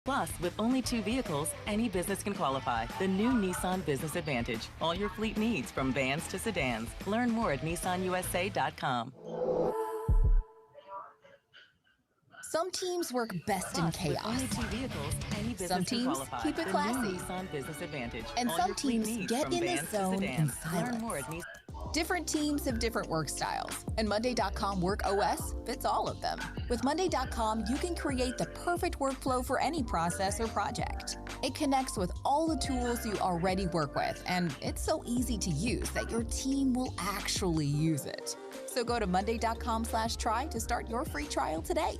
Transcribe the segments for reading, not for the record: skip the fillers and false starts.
Plus, with only 2 vehicles, any business can qualify. The new Nissan Business Advantage. All your fleet needs, from vans to sedans. Learn more at nissanusa.com. Some teams work best in chaos. With only 2 vehicles, any business Some can teams qualify. keep it The classy. new Nissan Business Advantage. And All some your fleet teams needs, get from in the vans to zone in sedans. silence. Learn more at Nissan. Different teams have different work styles, and Monday.com Work OS fits all of them. With Monday.com, you can create the perfect workflow for any process or project. It connects with all the tools you already work with, and it's so easy to use that your team will actually use it. So go to Monday.com/try to start your free trial today.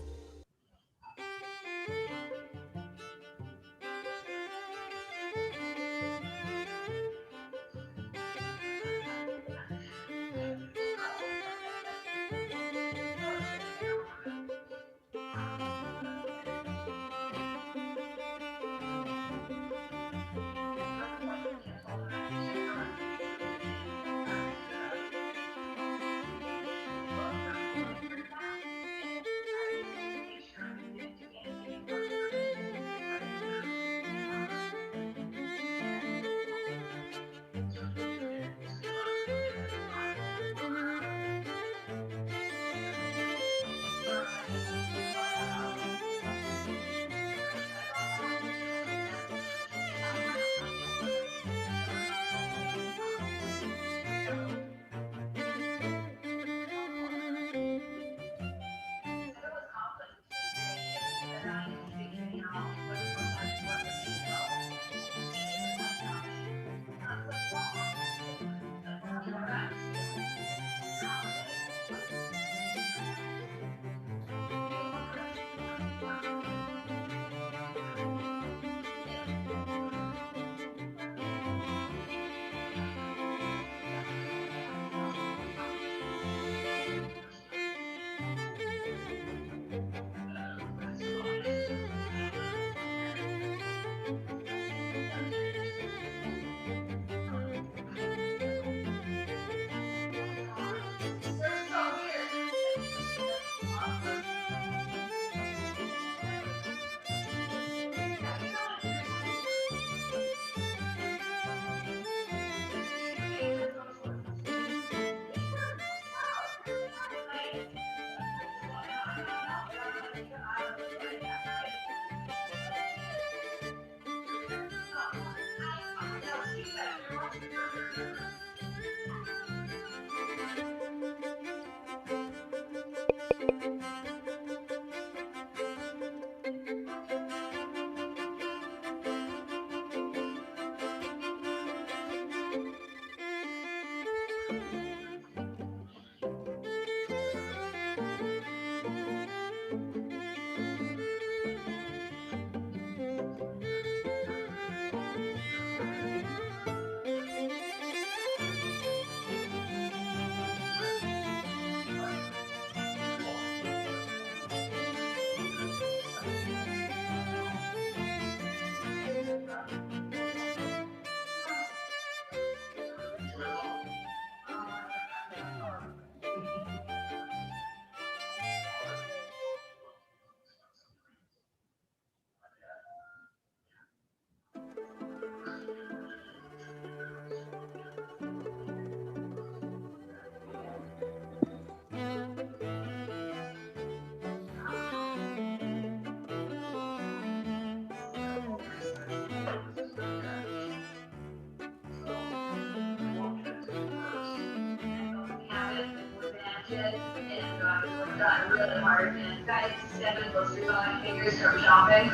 Gotten really hard, and guys, 7 posters on my fingers from shopping.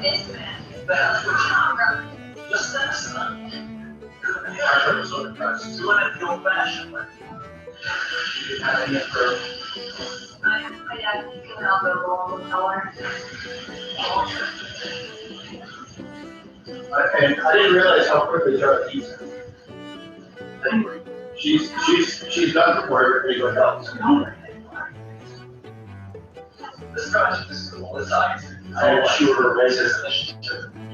It's bad, but just that's not. I was so impressed. Doing it the old-fashioned way. My dad can help it along with color. And I didn't realize how quickly Charlie eats it. She's done before everybody goes else. This project is cool. It's obvious. I'm sure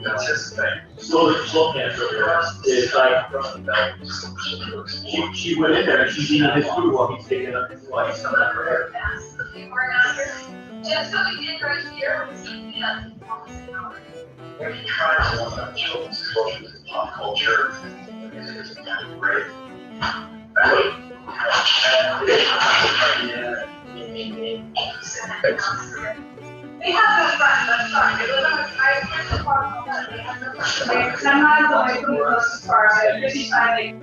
that's his thing. Slow cancer. It's like she went in there and she's eating his food while he's taking up his life. Some of them are very fast. Just so we did right here, we see the when he tries to want to show his exposure to pop culture, it's kind of great. They have no friends, that's fine. I went to park all that. They have no friends. 10 miles away from the closest park, at 55.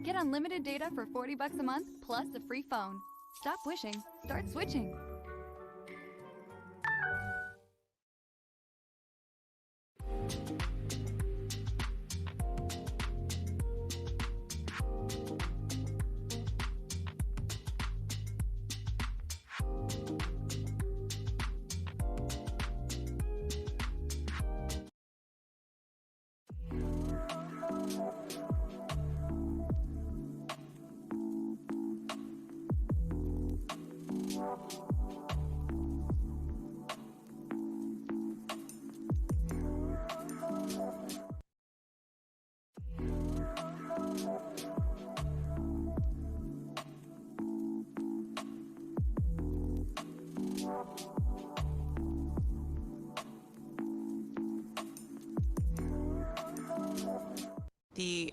Get unlimited data for $40 a month plus a free phone. Stop wishing, start switching.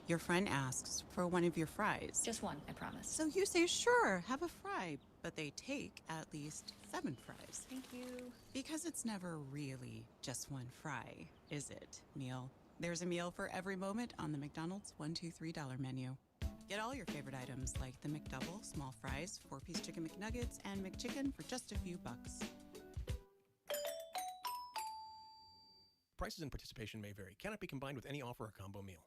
Your friend asks for one of your fries. Just one, I promise. So you say, sure, have a fry, but they take at least 7 fries. Thank you. Because it's never really just one fry, is it, meal? There's a meal for every moment on the McDonald's $1, $2, $3 menu. Get all your favorite items like the McDouble, small fries, 4-piece chicken McNuggets, and McChicken for just a few bucks. Prices and participation may vary. Cannot be combined with any offer or combo meal.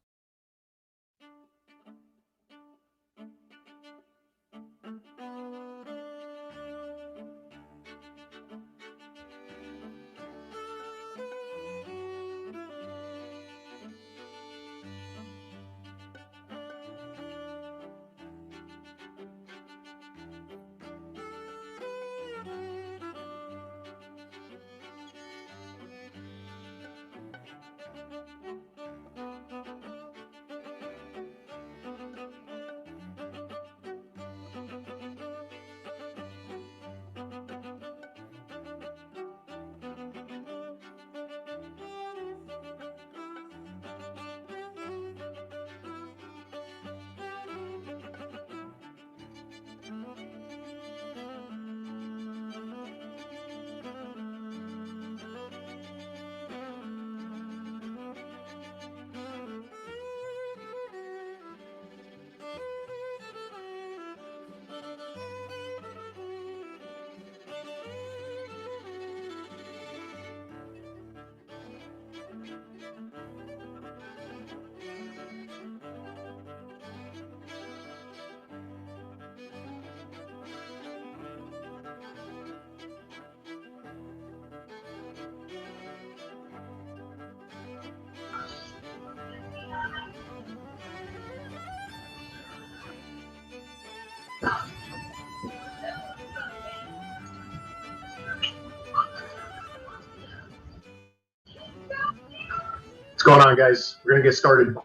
What's going on, guys? We're going to get started. All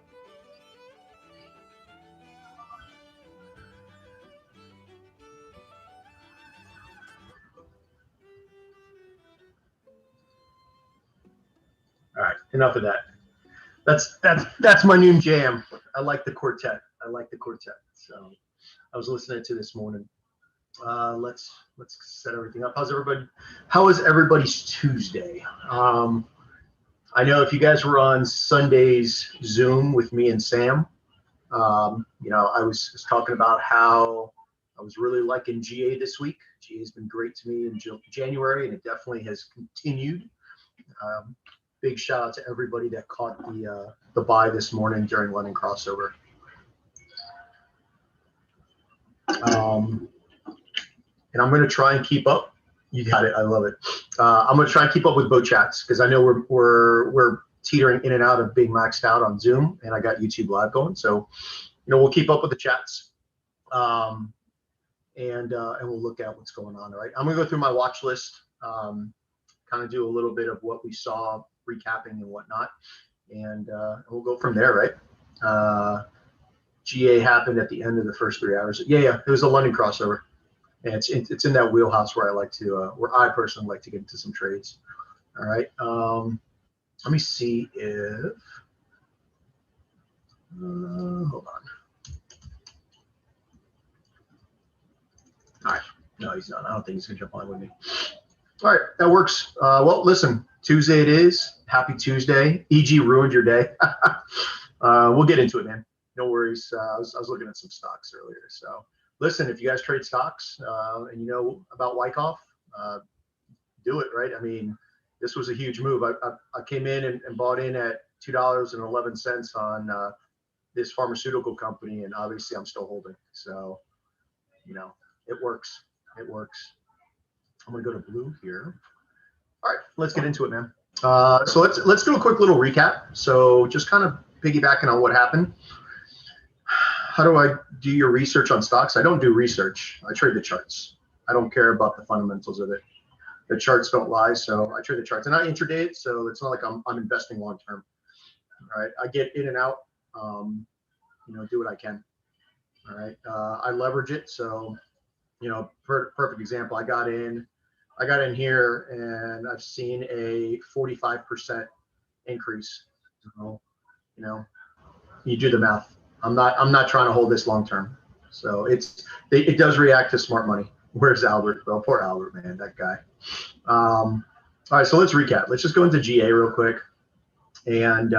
right, enough of that. That's my new jam. I like the quartet. So I was listening to this morning. Let's set everything up. How was everybody's Tuesday? I know if you guys were on Sunday's Zoom with me and Sam, I was talking about how I was really liking GA this week. GA has been great to me in January, and it definitely has continued. Big shout out to everybody that caught the buy this morning during London crossover. And I'm going to try and keep up. You got it. I love it. I'm going to try and keep up with both chats because I know we're teetering in and out of being maxed out on Zoom, and I got YouTube Live going. So, we'll keep up with the chats, and we'll look at what's going on. All right. I'm going to go through my watch list, kind of do a little bit of what we saw, recapping and whatnot, and we'll go from there. Right. GA happened at the end of the first 3 hours. Yeah. It was a London crossover. And it's in that wheelhouse where I personally like to get into some trades. All right. Let me see if hold on. All right. No, he's not. I don't think he's gonna jump on with me. All right, that works. Well, listen, Tuesday it is. Happy Tuesday. EG ruined your day. We'll get into it, man. No worries. I was looking at some stocks earlier. So listen, if you guys trade stocks and you know about Wyckoff, do it, right? I mean, this was a huge move. I came in and bought in at $2.11 on this pharmaceutical company, and obviously I'm still holding. So, you know, it works. It works. I'm gonna go to blue here. All right, let's get into it, man. So let's do a quick little recap. So just kind of piggybacking on what happened. How do I do your research on stocks? I don't do research. I trade the charts. I don't care about the fundamentals of it. The charts don't lie, so I trade the charts, and I intraday it, so it's not like I'm investing long term. All right, I get in and out. You know, do what I can. All right, I leverage it. So, you know, perfect example. I got in here, and I've seen a 45% increase. So, you know, you do the math. I'm not trying to hold this long term. So it does react to smart money. Where's Albert? Well, poor Albert, man, that guy. All right, so let's recap. Let's just go into GA real quick. And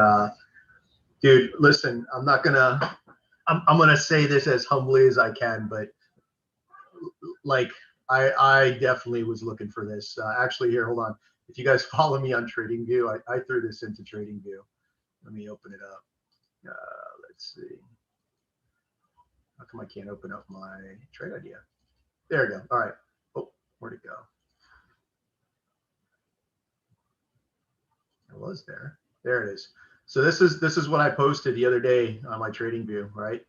dude, listen, I'm gonna say this as humbly as I can, but like I definitely was looking for this. Actually, here, hold on. If you guys follow me on TradingView, I threw this into TradingView. Let me open it up. Let's see. How come I can't open up my trade idea? There we go. All right. Oh, where'd it go? It was there. There it is. So this is what I posted the other day on my TradingView, right?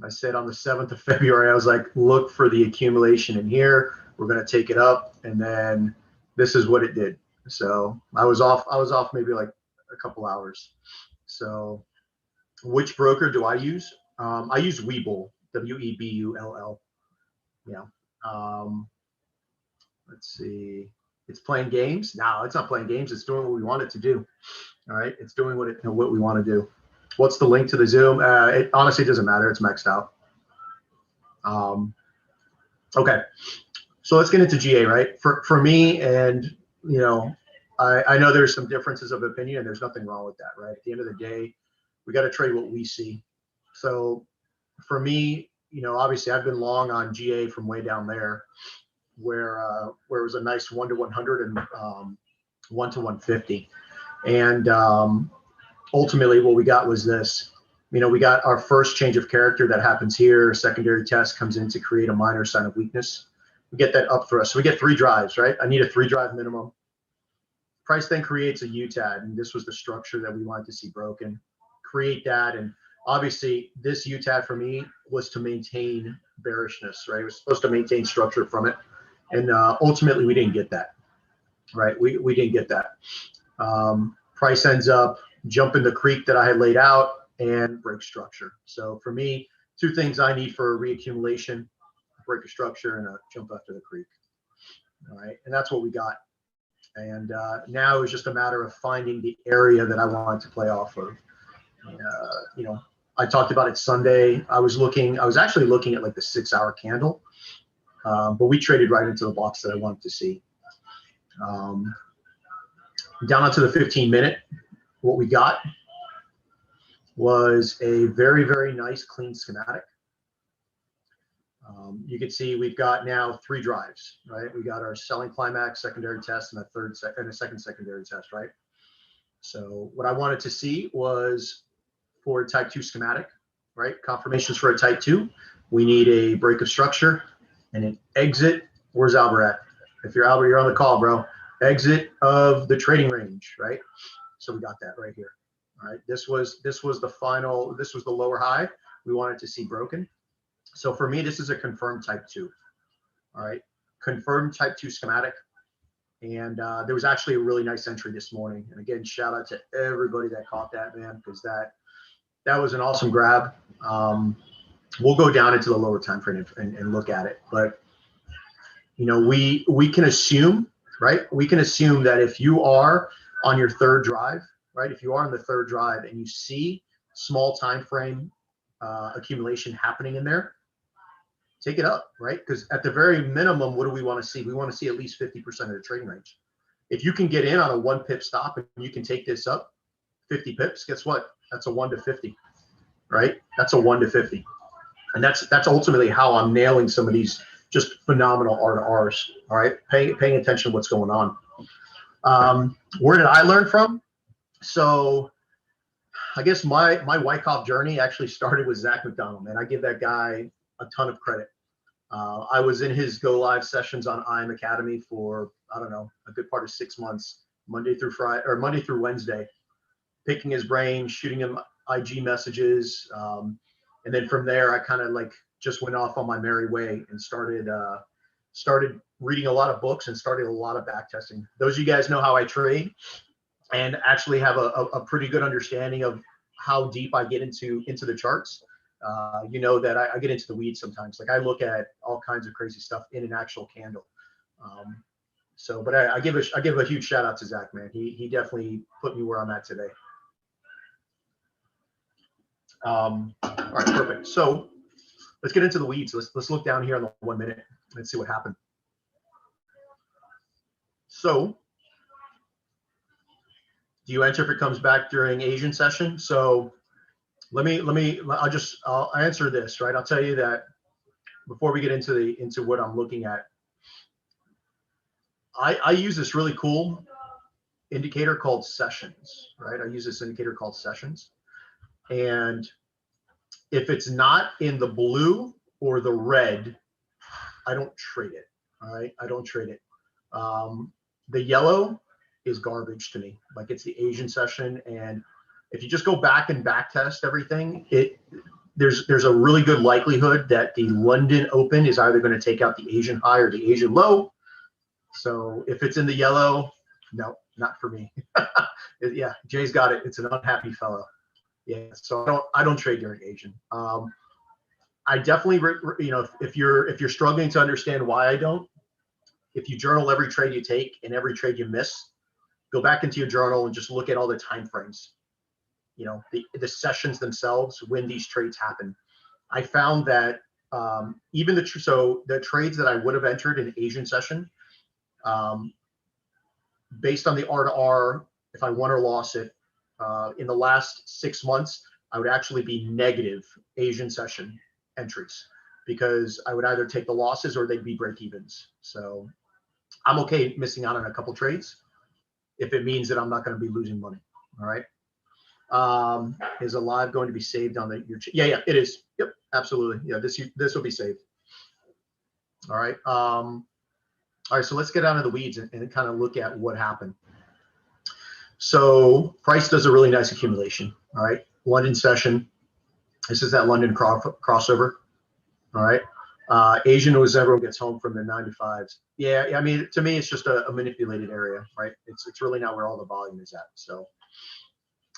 I said on the 7th of February, I was like, look for the accumulation in here. We're going to take it up. And then this is what it did. So I was off maybe like a couple hours. So which broker do I use? I use Webull, Webull. Yeah. Let's see. It's playing games. No, it's not playing games. It's doing what we want it to do. All right. It's doing what we want to do. What's the link to the Zoom? It honestly doesn't matter. It's maxed out. Okay. So let's get into GA, right? For me, and you know, I know there's some differences of opinion, and there's nothing wrong with that, right? At the end of the day, we got to trade what we see. So for me, you know, obviously I've been long on GA from way down there, where it was a nice 1 to 100 and 1 to 150, and ultimately what we got was this. You know, we got our first change of character that happens here. Secondary test comes in to create a minor sign of weakness. We get that up for us. So we get 3 drives, right? I need a 3 drive minimum. Price then creates a UTAD, and this was the structure that we wanted to see broken. Create that, and obviously this UTAD for me was to maintain bearishness, right? It was supposed to maintain structure from it, and ultimately we didn't get that, right? We didn't get that. Price ends up jumping the creek that I had laid out and break structure. So for me, 2 things I need for reaccumulation: break a structure and a jump after the creek. All right, and that's what we got. And now it's just a matter of finding the area that I wanted to play off of. You know, I talked about it Sunday. I was actually looking at like the 6-hour candle, but we traded right into the box that I wanted to see. Down onto the 15-minute, what we got was a very, very nice clean schematic. You can see we've got now 3 drives, right? We got our selling climax, secondary test, and a second secondary test, right? So what I wanted to see was for a type 2 schematic, right? Confirmations for a type 2. We need a break of structure and an exit. Where's Albert at? If you're Albert, you're on the call, bro. Exit of the trading range, right? So we got that right here. All right. This was the final. This was the lower high we wanted to see broken. So for me, this is a confirmed type 2. All right. Confirmed type 2 schematic. And there was actually a really nice entry this morning. And again, shout out to everybody that caught that, man, because that was an awesome grab. We'll go down into the lower time frame and look at it. But, you know, we can assume, right? We can assume that if you are on your 3rd drive, right? If you are on the 3rd drive and you see small time frame accumulation happening in there, take it up, right? Because at the very minimum, what do we want to see? We want to see at least 50% of the trading range. If you can get in on a 1 pip stop and you can take this up 50 pips, guess what? That's a 1 to 50. right? That's a 1 to 50. And that's ultimately how I'm nailing some of these just phenomenal R2Rs, all right? Paying attention to what's going on. Where did I learn from? So I guess my Wyckoff journey actually started with Zach McDonald, man. I give that guy a ton of credit. I was in his go live sessions on IM Academy for, I don't know, a good part of 6 months, Monday through Wednesday, picking his brain, shooting him IG messages. And then from there, I kind of like just went off on my merry way and started reading a lot of books and started a lot of back testing. Those of you guys know how I trade and actually have a pretty good understanding of how deep I get into the charts. You know that I get into the weeds sometimes. Like I look at all kinds of crazy stuff in an actual candle. But I give a huge shout out to Zach, man. He definitely put me where I'm at today. All right, perfect. So let's get into the weeds. Let's look down here on the 1 minute and see what happened. So do you enter if it comes back during Asian session? So I'll answer this, right? I'll tell you that before we get into what I'm looking at, I use this really cool indicator called sessions, right? I use this indicator called sessions. And if it's not in the blue or the red, I don't trade it. All right, I don't trade it. The yellow is garbage to me. Like it's the Asian session, and if you just go back and back test everything, there's a really good likelihood that the London Open is either going to take out the Asian high or the Asian low. So if it's in the yellow, no, not for me. Yeah, Jay's got it. It's an unhappy fellow. Yeah, so I don't trade during Asian. I definitely, if you're struggling to understand why I don't, if you journal every trade you take and every trade you miss, go back into your journal and just look at all the time frames. You know, the sessions themselves when these trades happen. I found that even the trades that I would have entered in Asian session, based on the R to R, if I won or lost it, in the last 6 months, I would actually be negative Asian session entries because I would either take the losses or they'd be break evens. So I'm okay missing out on a couple trades if it means that I'm not going to be losing money. All right. Is a live going to be saved on yeah, it is. Yep, absolutely. Yeah, this will be saved. All right. All right, so let's get out of the weeds and kind of look at what happened. So price does a really nice accumulation. All right, London session. This is that London crossover. All right. Asian was everyone gets home from their 9 to 5s. Yeah, I mean, to me, it's just a manipulated area, right? It's really not where all the volume is at. So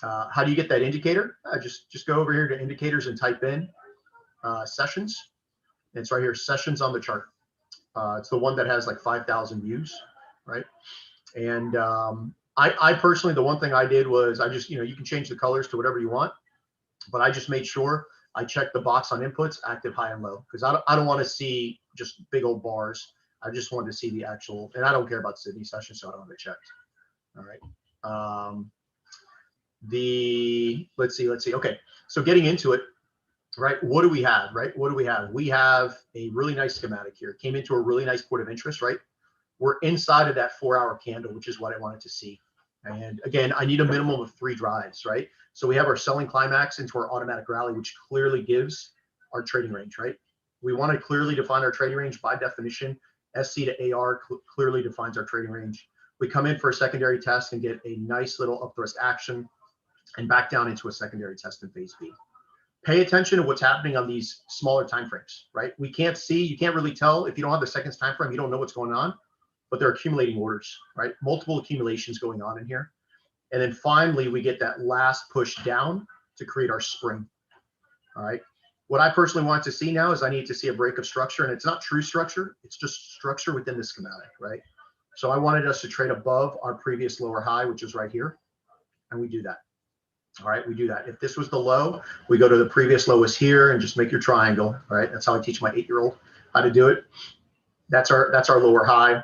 how do you get that indicator? Just go over here to indicators and type in sessions. It's right here, sessions on the chart. It's the one that has like 5,000 views, right? And I personally, the one thing I did was I just, you can change the colors to whatever you want, but I just made sure I checked the box on inputs, active, high, and low, because I don't want to see just big old bars. I just wanted to see the actual, and I don't care about Sydney session, so I don't have it checked. All right. Let's see. Okay, so getting into it, right? What do we have, right? What do we have? We have a really nice schematic here. Came into a really nice point of interest, right? We're inside of that 4-hour candle, which is what I wanted to see. And again, I need a minimum of 3 drives, right? So we have our selling climax into our automatic rally, which clearly gives our trading range, right? We want to clearly define our trading range by definition. SC to AR clearly defines our trading range. We come in for a secondary test and get a nice little up thrust action and back down into a secondary test in phase B. Pay attention to what's happening on these smaller time frames, right? You can't really tell if you don't have the seconds time frame, you don't know what's going on, but they're accumulating orders, right? Multiple accumulations going on in here. And then finally, we get that last push down to create our spring, all right? What I personally want to see now is I need to see a break of structure, and it's not true structure, it's just structure within the schematic, right? So I wanted us to trade above our previous lower high, which is right here, and we do that. All right, we do that. If this was the low, we go to the previous low is here and just make your triangle. All right, that's how I teach my 8-year-old how to do it. That's our lower high.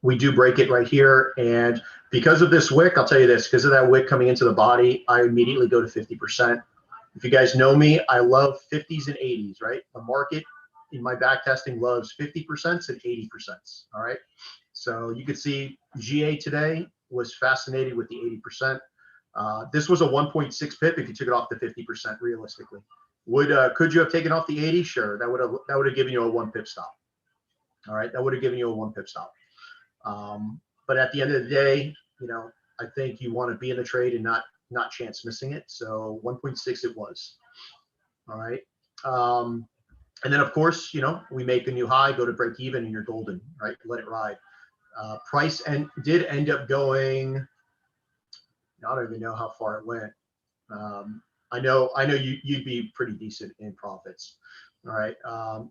We do break it right here, and because of this wick, I'll tell you this, because of that wick coming into the body, I immediately go to 50%. If you guys know me, I love 50s and 80s, right? The market in my back testing loves 50% and 80%. All right. So you could see GA today was fascinated with the 80%. This was a 1.6 pip if you took it off the 50% realistically. Could you have taken off the 80? Sure. That would have given you a 1 pip stop. All right. That would have given you a 1 pip stop. But at the end of the day, you know, I think you want to be in the trade and not chance missing it. So 1.6 it was. All right. And then of course, you know, we make a new high, go to break even, and you're golden, right? Let it ride. Price did end up going, I don't even know how far it went. I know you'd be pretty decent in profits. All right.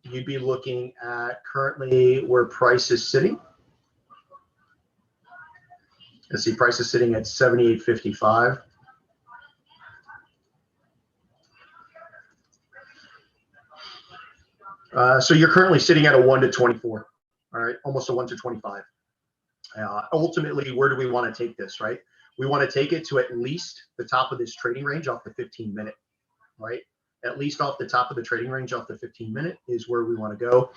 You'd be looking at currently where price is sitting. Let's see, price is sitting at 78.55. So you're currently sitting at a 1 to 24, all right, almost a 1 to 25. Ultimately, where do we want to take this, right? We want to take it to at least the top of this trading range off the 15-minute, right? At least off the top of the trading range off the 15-minute is where we want to go.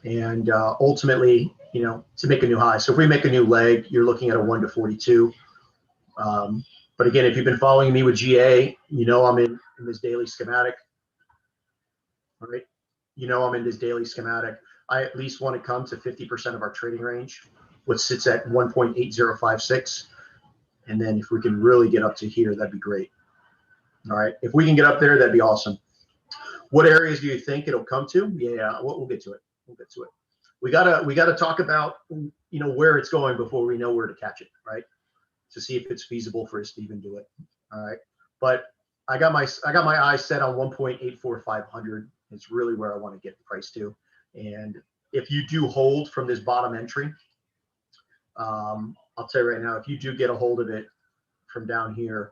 And ultimately, you know, to make a new high. So if we make a new leg, you're looking at a 1 to 42. But again, if you've been following me with GA, you know I'm in this daily schematic, all right? You know I'm in this daily schematic. I at least want to come to 50% of our trading range, which sits at 1.8056. And then if we can really get up to here, that'd be great. All right. If we can get up there, that'd be awesome. What areas do you think it'll come to? Yeah, we'll get to it. We'll get to it. We gotta talk about, you know, where it's going before we know where to catch it, right? To see if it's feasible for us to even do it. All right. But I got my eyes set on 1.84500. It's really where I want to get the price to. And if you do hold from this bottom entry, I'll tell you right now, if you do get a hold of it from down here,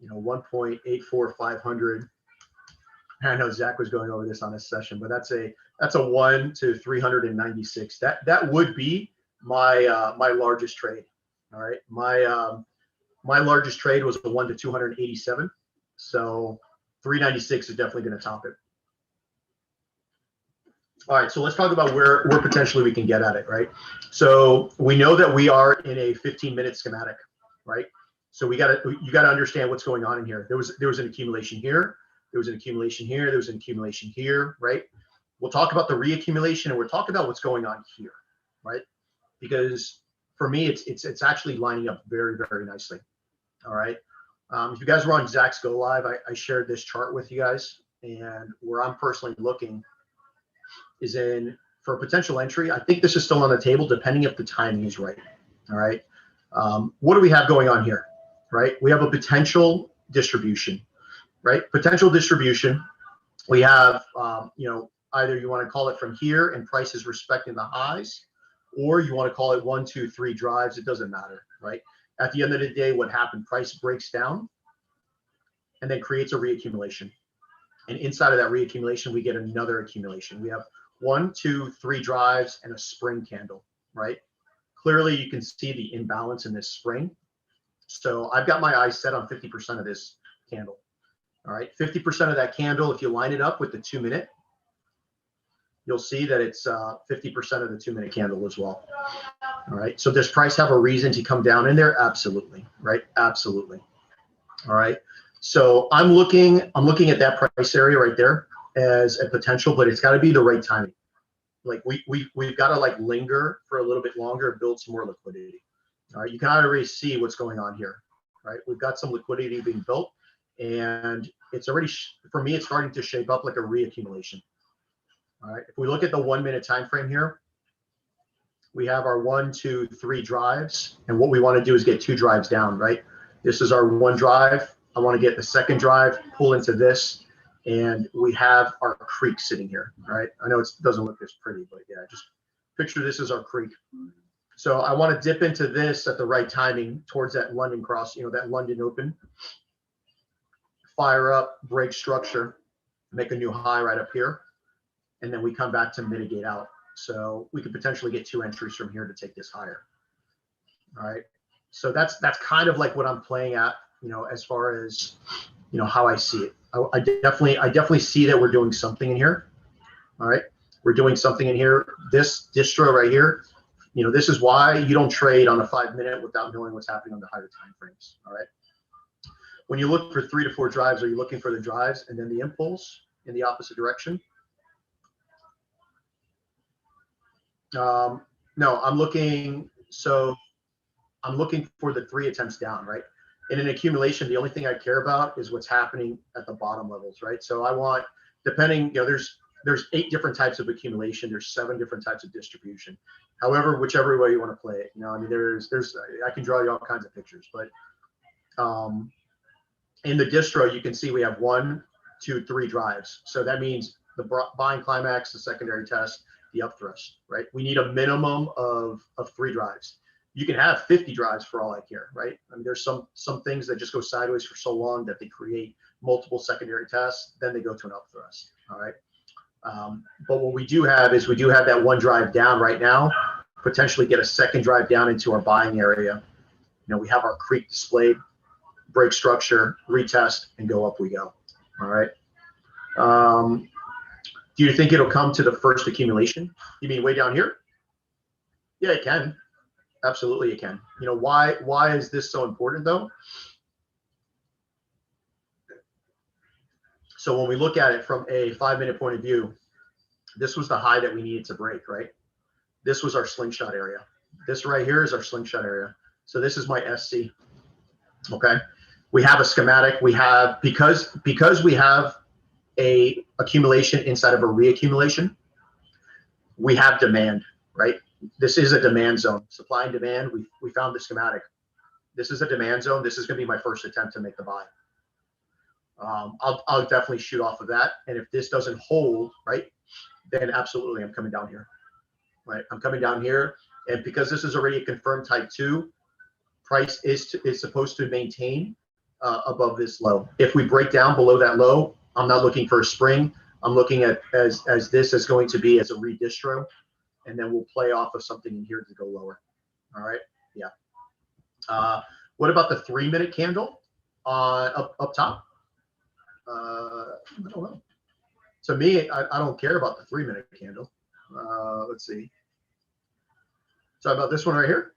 you know, 1.84500. I know Zach was going over this on this session, but that's a 1 to 396. That would be my my largest trade. All right, my largest trade was a 1 to 287. So 396 is definitely going to top it. All right, so let's talk about where potentially we can get at it, right? So we know that we are in a 15-minute schematic, right? So you got to understand what's going on in here. There was an accumulation here, there was an accumulation here, there was an accumulation here, right? We'll talk about the reaccumulation, and we'll talk about what's going on here, right? Because for me, it's actually lining up very, very nicely. All right. If you guys were on Zach's Go Live, I shared this chart with you guys, and where I'm personally looking is in for a potential entry. I think this is still on the table, depending if the timing is right. All right. What do we have going on here? Right. We have a potential distribution, right? Potential distribution. We have, you know, either you want to call it from here and prices respecting the highs, or you want to call it 1, 2, 3 drives. It doesn't matter, right? At the end of the day, what happened? Price breaks down and then creates a reaccumulation. And inside of that reaccumulation, we get another accumulation. We have 1, 2, 3 drives and a spring candle, right? Clearly, you can see the imbalance in this spring. So I've got my eyes set on 50% of this candle. All right, 50% of that candle, if you line it up with the 2-minute, you'll see that it's 50% of the 2-minute candle as well. All right, so does price have a reason to come down in there? Absolutely, right? Absolutely. All right, so I'm looking at that price area right there as a potential, but it's got to be the right timing. Like we've got to like linger for a little bit longer and build some more liquidity. All right, you can already see what's going on here, right? We've got some liquidity being built, and it's already, for me, it's starting to shape up like a reaccumulation. All right, if we look at the 1-minute time frame here, we have our 1, 2, 3 drives, and what we want to do is get 2 drives down, right? This is our 1 drive. I want to get the 2nd drive, pull into this, and we have our creek sitting here, right? I know it doesn't look this pretty, but yeah, just picture this as our creek. So I want to dip into this at the right timing towards that London cross, you know, that London open, fire up, break structure, make a new high right up here, and then we come back to mitigate out. So we could potentially get 2 entries from here to take this higher. All right. So that's kind of like what I'm playing at, you know, as far as, you know, how I see it. I definitely see that we're doing something in here. All right, we're doing something in here. This distro right here, you know, this is why you don't trade on a 5 minute without knowing what's happening on the higher time frames. All right. When you look for 3 to 4 drives, are you looking for the drives and then the impulse in the opposite direction? No, I'm looking for the 3 attempts down, right? In an accumulation, the only thing I care about is what's happening at the bottom levels, right? So I want, depending, you know, there's 8 different types of accumulation. There's 7 different types of distribution. However, whichever way you want to play it, you know, I mean, I can draw you all kinds of pictures, but in the distro, you can see we have 1, 2, 3 drives. So that means the buying climax, the secondary test, the up thrust, right? We need a minimum of 3 drives. You can have 50 drives for all I care, right? I mean, there's some things that just go sideways for so long that they create multiple secondary tests, then they go to an up thrust, all right? But what we do have is we do have that 1 drive down right now, potentially get a second drive down into our buying area. You know, we have our creek displayed, break structure, retest, and go up we go, all right? Do you think it'll come to the first accumulation? You mean way down here? Yeah, it can. Absolutely, it can. You know, why is this so important though? So when we look at it from a 5 minute point of view, this was the high that we needed to break, right? This was our slingshot area. This right here is our slingshot area. So this is my SC, okay? We have a schematic. We have, because we have a accumulation inside of a reaccumulation, we have demand, right? This is a demand zone, supply and demand. We found the schematic. This is a demand zone. This is going to be my first attempt to make the buy. I'll definitely shoot off of that. And if this doesn't hold, right, then absolutely I'm coming down here, right? I'm coming down here. And because this is already a confirmed type 2, price is supposed to maintain above this low. If we break down below that low, I'm not looking for a spring. I'm looking at as this is going to be as a redistro, and then we'll play off of something in here to go lower. All right, yeah. What about the 3 minute candle up top? I don't know. To me, I don't care about the 3 minute candle. Let's see. So about this one right here.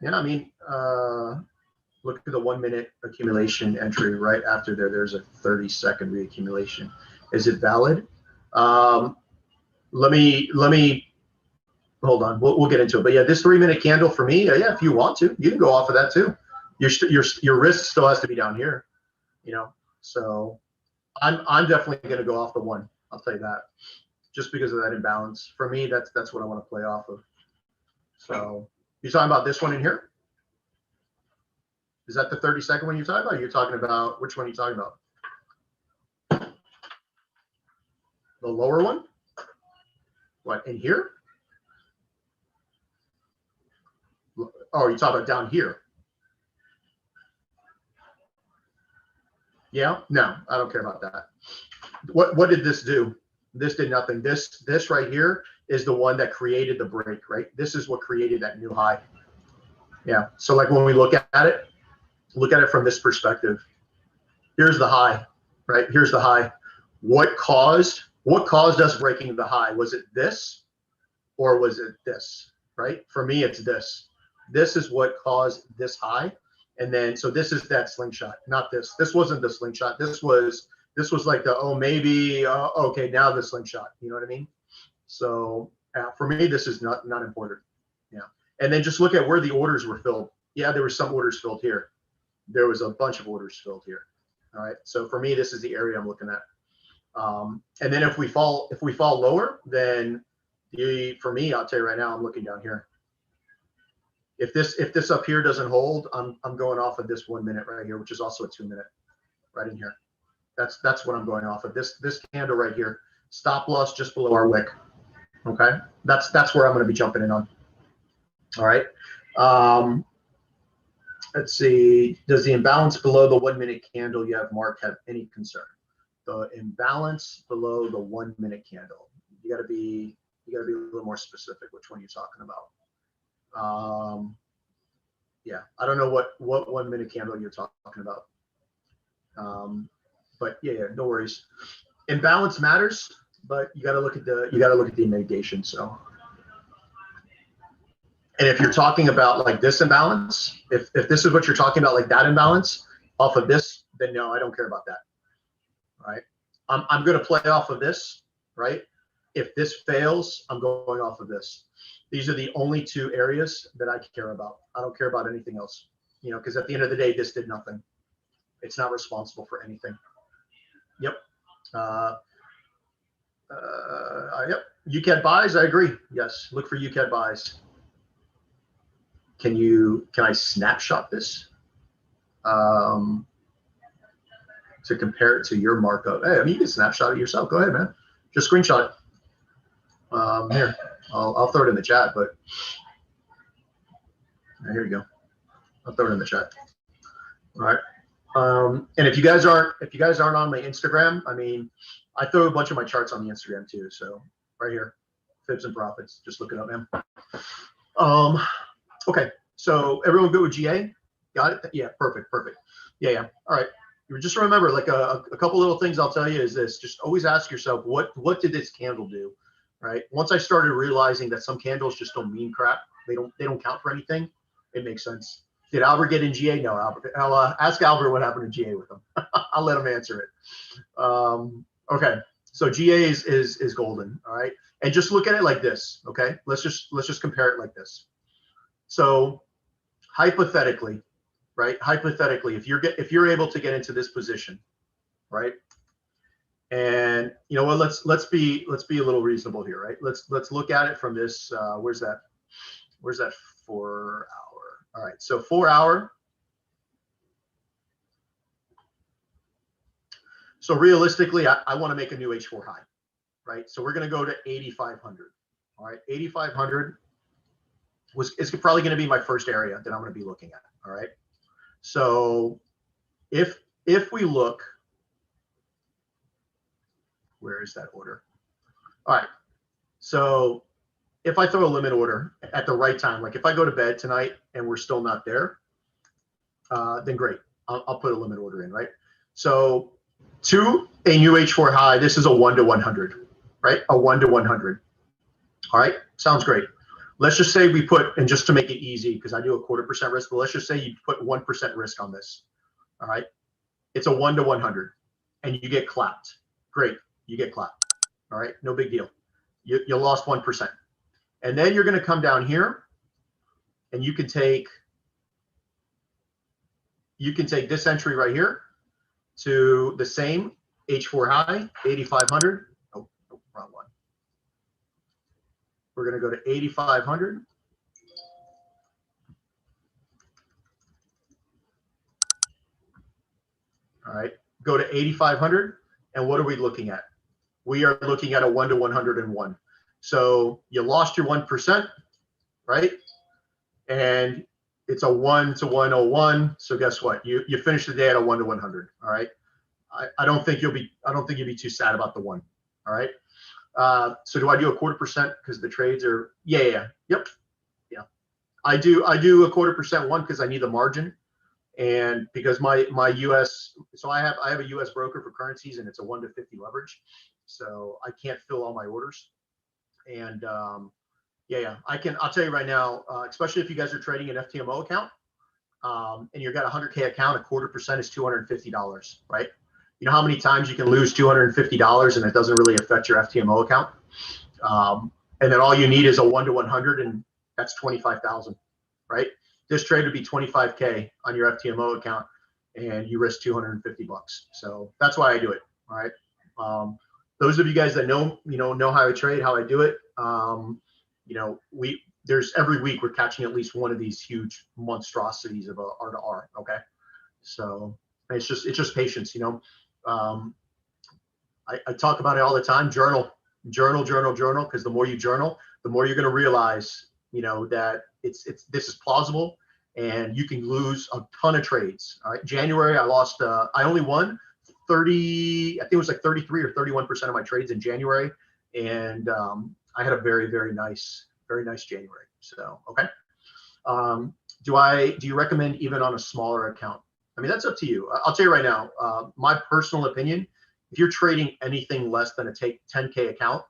Yeah, I mean, look at the 1 minute accumulation entry right after there. There's a 30-second reaccumulation. Is it valid? Let me hold on. We'll get into it. But yeah, this 3 minute candle for me, yeah, if you want to, you can go off of that too. Your risk still has to be down here, you know. So I'm definitely going to go off the 1. I'll tell you that, just because of that imbalance. For me, that's what I want to play off of. So you're talking about this one in here? Is that the 30-second one you're talking about? You're talking about, which one are you talking about? The lower one? What, in here? Oh, you're talking about down here? Yeah, no, I don't care about that. What did this do? This did nothing. This right here is the one that created the break, right? This is what created that new high. Yeah, so like when we look at it from this perspective. Here's the high, right? Here's the high. What caused us breaking the high? Was it this or was it this, right? For me, it's this. This is what caused this high. And then, so this is that slingshot, not this. This wasn't the slingshot. This was like the, oh, maybe, okay, now the slingshot, you know what I mean? So for me, this is not important. Yeah. And then just look at where the orders were filled. Yeah, there were some orders filled here. There was a bunch of orders filled here. All right. So for me, this is the area I'm looking at. And then if we fall lower, then for me, I'll tell you right now, I'm looking down here. If this up here doesn't hold, I'm going off of this 1 minute right here, which is also a 2 minute right in here. That's what I'm going off of. This candle right here, stop loss just below our wick. Okay. That's where I'm going to be jumping in on. All right. Let's see. Does the imbalance below the 1 minute candle you have marked have any concern? The imbalance below the 1 minute candle. You got to be a little more specific which one you're talking about. Yeah, I don't know what 1 minute candle you're talking about. But yeah, no worries. Imbalance matters, but you got to look at the negation. So, and if you're talking about like this imbalance, if this is what you're talking about, like that imbalance off of this, then no, I don't care about that. Right? I'm going to play off of this, right? If this fails, I'm going off of this. These are the only two areas that I care about. I don't care about anything else, because at the end of the day, this did nothing. It's not responsible for anything. Yep. Yep. UCAT buys. I agree. Yes. Look for UCAT buys. Can I snapshot this to compare it to your markup? Hey, I mean, you can snapshot it yourself. Go ahead, man. Just screenshot it. Here, I'll throw it in the chat, but here you go. I'll throw it in the chat. All right. And if you guys aren't on my Instagram, I mean, I throw a bunch of my charts on the Instagram too. So right here, fibs and profits. Just look it up, man. Okay. So everyone good with GA? Got it? Yeah. Perfect. Yeah. All right. Just remember, like a couple little things I'll tell you is this: just always ask yourself, what did this candle do? Right. Once I started realizing that some candles just don't mean crap. They don't count for anything. It makes sense. Did Albert get in GA? No, Albert. I'll ask Albert what happened to GA with him. I'll let him answer it. Okay, so GA is golden. All right, and just look at it like this. Okay, let's just compare it like this. So hypothetically, right? Hypothetically, if you're able to get into this position, right? And you know what? Let's be a little reasonable here, right? Let's look at it from this. Where's that 4 hour? All right, so 4 hour. So realistically, I want to make a new H4 high, right? So we're going to go to 8,500. All right, 8,500 is probably going to be my first area that I'm going to be looking at. All right, so if we look, where is that order? All right, so if I throw a limit order at the right time, like if I go to bed tonight and we're still not there, then great. I'll put a limit order in, right? So to a new H4 high, this is a 1 to 100, right? A 1 to 100. All right, sounds great. Let's just say we put, and just to make it easy, because I do a 0.25% risk, but let's just say you put 1% risk on this. All right, it's a 1 to 100, and you get clapped. Great, you get clapped. All right, no big deal. You lost 1%. And then you're going to come down here and you can take this entry right here to the same H4 high, 8,500. Oh, wrong one. We're going to go to 8,500. All right, go to 8,500. And what are we looking at? We are looking at a 1 to 101. So you lost your 1%, right? And it's a 1 to 101. So guess what? You finish the day at a 1 to 100. All right. I don't think you'll be too sad about the 1. All right. So do I do a 0.25% because the trades are yep. Yeah. I do a 0.25% one because I need the margin. And because my US, so I have a US broker for currencies and it's a 1 to 50 leverage. So I can't fill all my orders. And I'll tell you right now, especially if you guys are trading an FTMO account, and you've got a 100K account, a 0.25% is $250, right? You know how many times you can lose $250 and it doesn't really affect your FTMO account? And then all you need is a 1 to 100 and that's 25,000, right? This trade would be 25K on your FTMO account and you risk $250. So that's why I do it. All right. Those of you guys that know how I trade, how I do it, there's every week we're catching at least one of these huge monstrosities of a R to R. Okay. So it's just patience, I talk about it all the time. Journal, because the more you journal, the more you're going to realize, that this is plausible and you can lose a ton of trades. All right. January, I only won 30, I think it was like 33 or 31% of my trades in January. And I had a very, very nice January. So, okay. Do you recommend even on a smaller account? I mean, that's up to you. I'll tell you right now, my personal opinion, if you're trading anything less than a 10K account,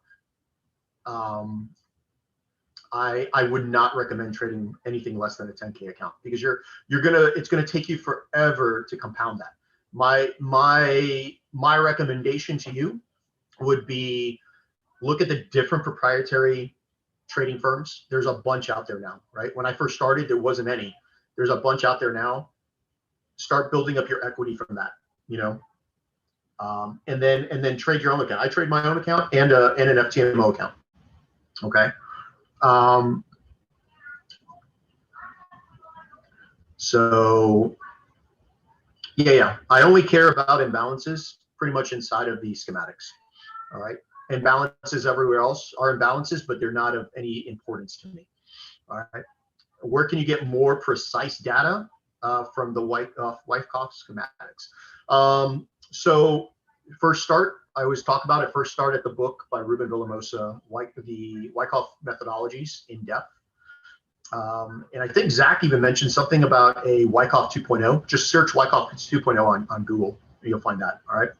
I would not recommend trading anything less than a 10K account, because it's gonna take you forever to compound that. My recommendation to you would be, look at the different proprietary trading firms. There's a bunch out there now, right? When I first started, there wasn't any. There's a bunch out there now. Start building up your equity from that, and then trade your own account. I trade my own account and an FTMO account. Okay. So yeah, I only care about imbalances pretty much inside of the schematics. All right. Imbalances everywhere else are imbalances, but they're not of any importance to me. All right. Where can you get more precise data? From the Wyckoff schematics. So first start, I always talk about it. First start at the book by Ruben Villamosa, the Wyckoff methodologies in depth. And I think Zach even mentioned something about a Wyckoff 2.0. Just search Wyckoff 2.0 on Google, and you'll find that. All right.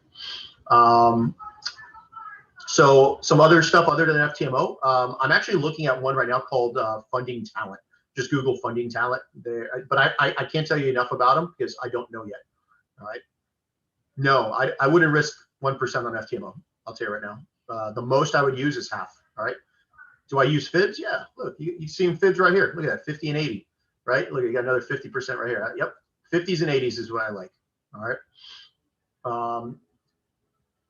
So some other stuff other than FTMO. I'm actually looking at one right now called Funding Talent. Just Google Funding Talent there, but I can't tell you enough about them because I don't know yet. All right. No, I wouldn't risk 1% on FTMO. I'll tell you right now. The most I would use is half. All right. Do I use fibs? Yeah. Look, you see fibs right here. Look at that, 50 and 80. Right. Look, you got another 50% right here. Yep. 50s and 80s is what I like. All right.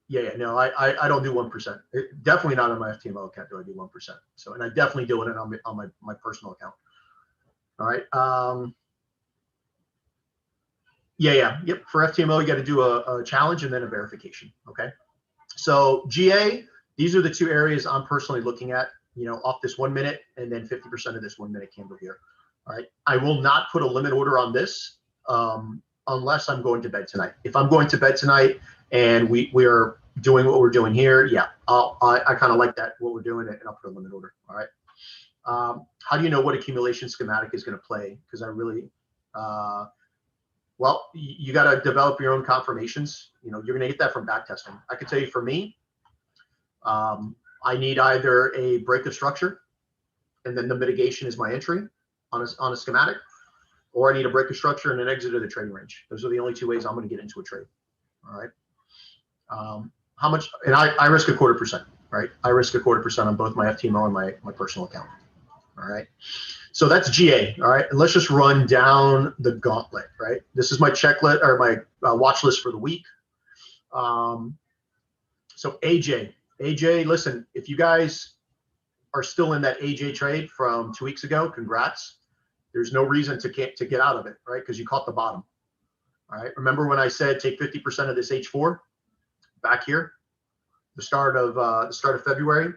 Yeah. No, I don't do 1%. Definitely not on my FTMO account do I do 1%. So, and I definitely do it on my personal account. All right. Yep. For FTMO, you got to do a challenge and then a verification. Okay. So GA, these are the two areas I'm personally looking at, off this 1 minute and then 50% of this 1 minute candle here. All right. I will not put a limit order on this unless I'm going to bed tonight. If I'm going to bed tonight and we are doing what we're doing here, yeah, I kind of like that, what we're doing, and I'll put a limit order. All right. How do you know what accumulation schematic is going to play? Because I really, well, you got to develop your own confirmations. You're going to get that from back testing. I can tell you for me, I need either a break of structure, and then the mitigation is my entry on a schematic, or I need a break of structure and an exit of the trading range. Those are the only two ways I'm going to get into a trade. All right. How much? And I risk 1/4%. Right. I risk 1/4% on both my FTMO and my personal account. All right. So that's GA. All right. And let's just run down the gauntlet. Right. This is my checklist or my watch list for the week. So AJ, listen, if you guys are still in that AJ trade from 2 weeks ago, congrats. There's no reason to get out of it, right? Because you caught the bottom. All right. Remember when I said take 50% of this H4 back here, the start of February.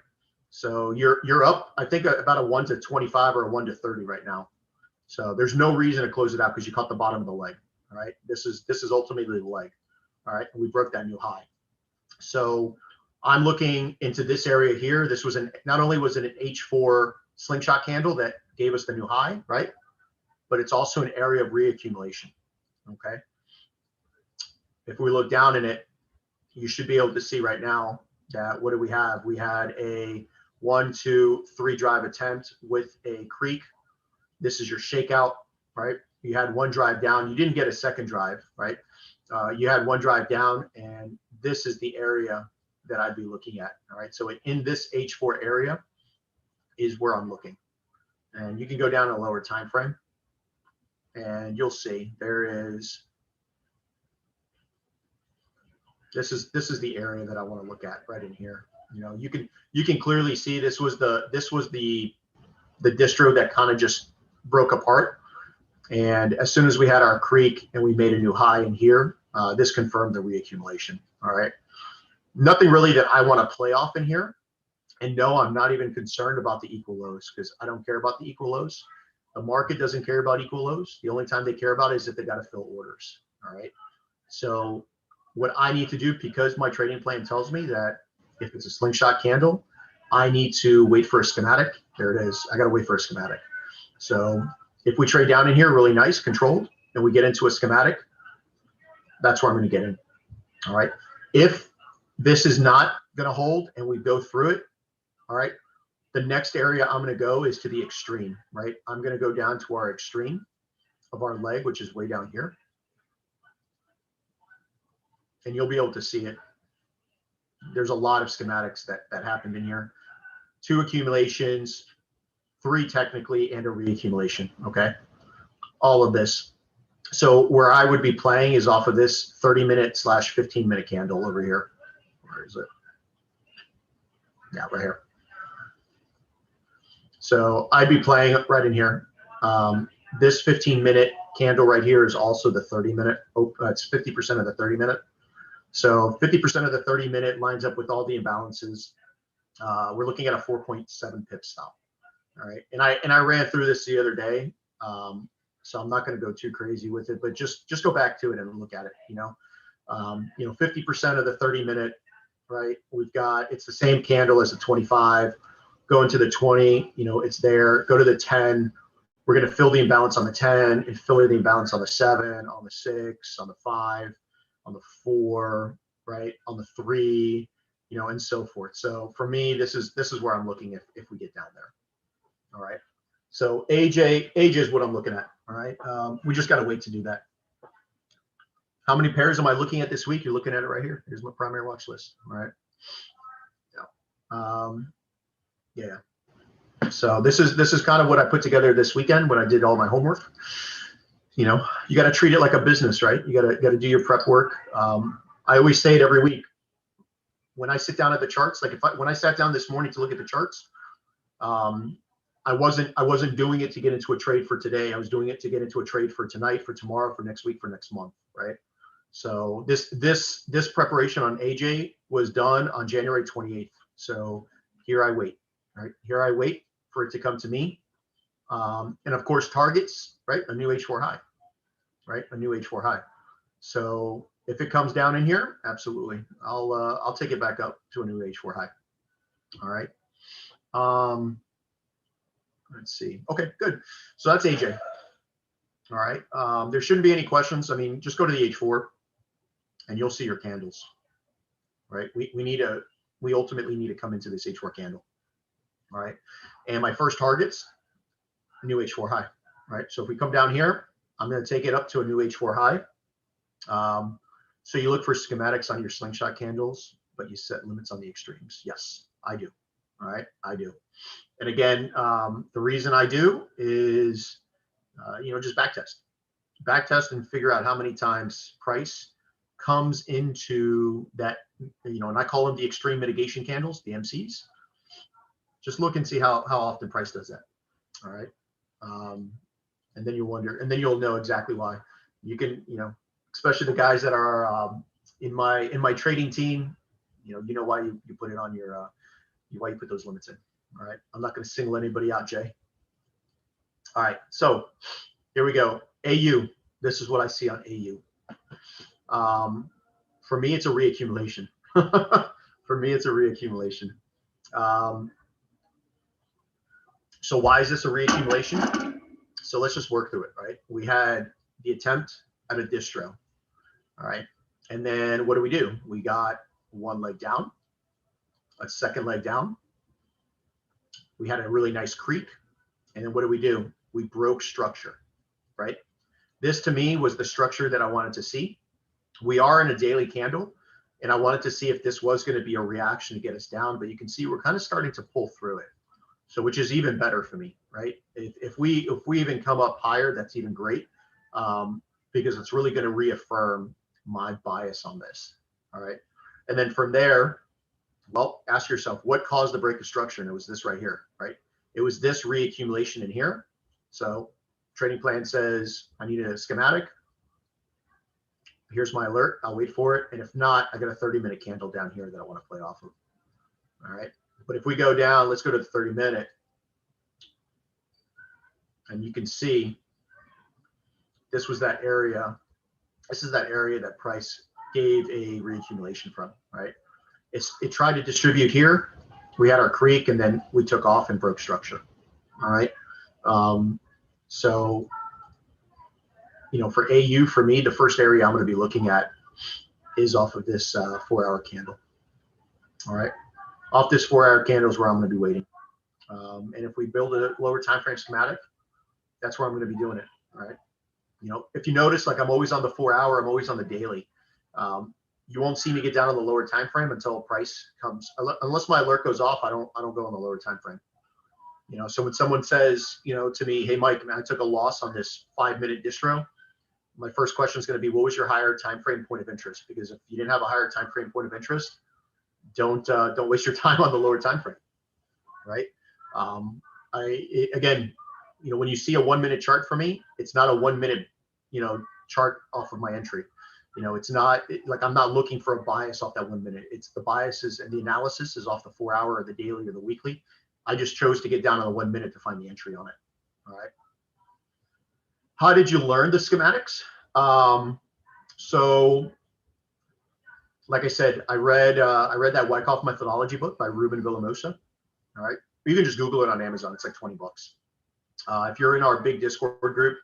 So you're up, I think, about a 1 to 25 or a 1 to 30 right now. So there's no reason to close it out because you caught the bottom of the leg. All right. This is ultimately the leg. All right. And we broke that new high. So I'm looking into this area here. This was not only was it an H4 slingshot candle that gave us the new high, right? But it's also an area of reaccumulation. Okay. If we look down in it, you should be able to see right now that what do we have? We had a 1, 2, 3 drive attempt with a creek. This is your shakeout, right? You had one drive down. You didn't get a second drive, right? You had one drive down, and this is the area that I'd be looking at. All right. So in this H4 area is where I'm looking, and you can go down a lower time frame, and you'll see there is. This is the area that I want to look at right in here. You can clearly see this was the distro that kind of just broke apart. And as soon as we had our creek and we made a new high in here, this confirmed the reaccumulation. All right. Nothing really that I want to play off in here. And no, I'm not even concerned about the equal lows because I don't care about the equal lows. The market doesn't care about equal lows. The only time they care about it is if they got to fill orders. All right. So what I need to do, because my trading plan tells me that if it's a slingshot candle, I need to wait for a schematic. There it is. I got to wait for a schematic. So if we trade down in here really nice, controlled, and we get into a schematic, that's where I'm going to get in. All right. If this is not going to hold and we go through it, all right, the next area I'm going to go is to the extreme, right? I'm going to go down to our extreme of our leg, which is way down here. And you'll be able to see it. There's a lot of schematics that happened in here. 2 accumulations, 3 technically, and a reaccumulation, okay? All of this. So where I would be playing is off of this 30-minute / 15-minute candle over here. Where is it? Yeah, right here. So I'd be playing right in here. This 15-minute candle right here is also the 30-minute. It's 50% of the 30-minute. So 50% of the 30-minute lines up with all the imbalances. We're looking at a 4.7 pip stop. All right, and I ran through this the other day, so I'm not going to go too crazy with it, but just go back to it and look at it. 50% of the 30-minute, right? We've got, it's the same candle as the 25. Go into the 20, it's there. Go to the 10. We're going to fill the imbalance on the 10 and fill the imbalance on the 7, on the 6, on the 5, on the 4, right? On the 3, and so forth. So for me, this is where I'm looking if we get down there. All right. So AJ is what I'm looking at. All right. We just got to wait to do that. How many pairs am I looking at this week? You're looking at it right here. Here's my primary watch list. All right. Yeah. So this is kind of what I put together this weekend when I did all my homework. You got to treat it like a business, right? You got to do your prep work. I always say it every week. When I sit down at the charts, like when I sat down this morning to look at the charts, I wasn't doing it to get into a trade for today. I was doing it to get into a trade for tonight, for tomorrow, for next week, for next month, right? So this preparation on AJ was done on January 28th. So here I wait, right? Here I wait for it to come to me. And of course, targets, right? A new H4 high, right? A new H4 high. So if it comes down in here, absolutely, I'll take it back up to a new H4 high. All right. Let's see. Okay, good. So that's AJ. All right. There shouldn't be any questions. I mean, just go to the H4 and you'll see your candles, right? We ultimately need to come into this H4 candle. All right. And my first target's new H4 high, right? So if we come down here, I'm going to take it up to a new H4 high. So you look for schematics on your slingshot candles, but you set limits on the extremes. Yes, I do. All right, I do. And again, the reason I do is, just back test and figure out how many times price comes into that, and I call them the extreme mitigation candles, the MCs. Just look and see how often price does that. All right. And then you'll wonder, and then you'll know exactly why. You can, especially the guys that are in my trading team, why you put it on your, why you put those limits in. All right. I'm not going to single anybody out, Jay. All right. So here we go. AU. This is what I see on AU. For me, it's a reaccumulation. For me, it's a reaccumulation. So why is this a reaccumulation? So let's just work through it, right? We had the attempt at a distro. All right. And then what do? We got one leg down, a second leg down. We had a really nice creep. And then what do? We broke structure, right? This to me was the structure that I wanted to see. We are in a daily candle, and I wanted to see if this was going to be a reaction to get us down, but you can see we're kind of starting to pull through it. So which is even better for me, right? If we even come up higher, that's even great, because it's really going to reaffirm my bias on this. All right. And then from there, well, ask yourself, what caused the break of structure? And it was this right here, right? It was this reaccumulation in here. So trading plan says I need a schematic. Here's my alert. I'll wait for it. And if not, I got a 30-minute candle down here that I want to play off of. All right. But if we go down, let's go to the 30-minute. And you can see this was that area. This is that area that price gave a reaccumulation from, right? It tried to distribute here. We had our creek, and then we took off and broke structure. All right. So, for AU, for me, the first area I'm going to be looking at is off of this 4-hour candle. All right, off this 4-hour candle is where I'm going to be waiting. And if we build a lower time frame schematic, that's where I'm going to be doing it. All right. You know, if you notice, like I'm always on the 4-hour, I'm always on the daily. You won't see me get down on the lower time frame until price comes, unless my alert goes off. I don't go on the lower time frame. You know, so when someone says, you know, to me, hey Mike, man, I took a loss on this 5-minute distro, my first question is going to be, what was your higher time frame point of interest? Because if you didn't have a higher time frame point of interest, don't waste your time on the lower time frame, right? Again, you know, when you see a 1-minute chart for me, it's not a 1-minute, you know, chart off of my entry. You know, it's not like I'm not looking for a bias off that 1 minute. It's the biases and the analysis is off the 4-hour or the daily or the weekly. I just chose to get down on the 1 minute to find the entry on it. All right. How did you learn the schematics? So, like I said, I read that Wyckoff methodology book by Ruben Villamosa. All right. You can just Google it on Amazon. It's like $20. If you're in our big Discord group,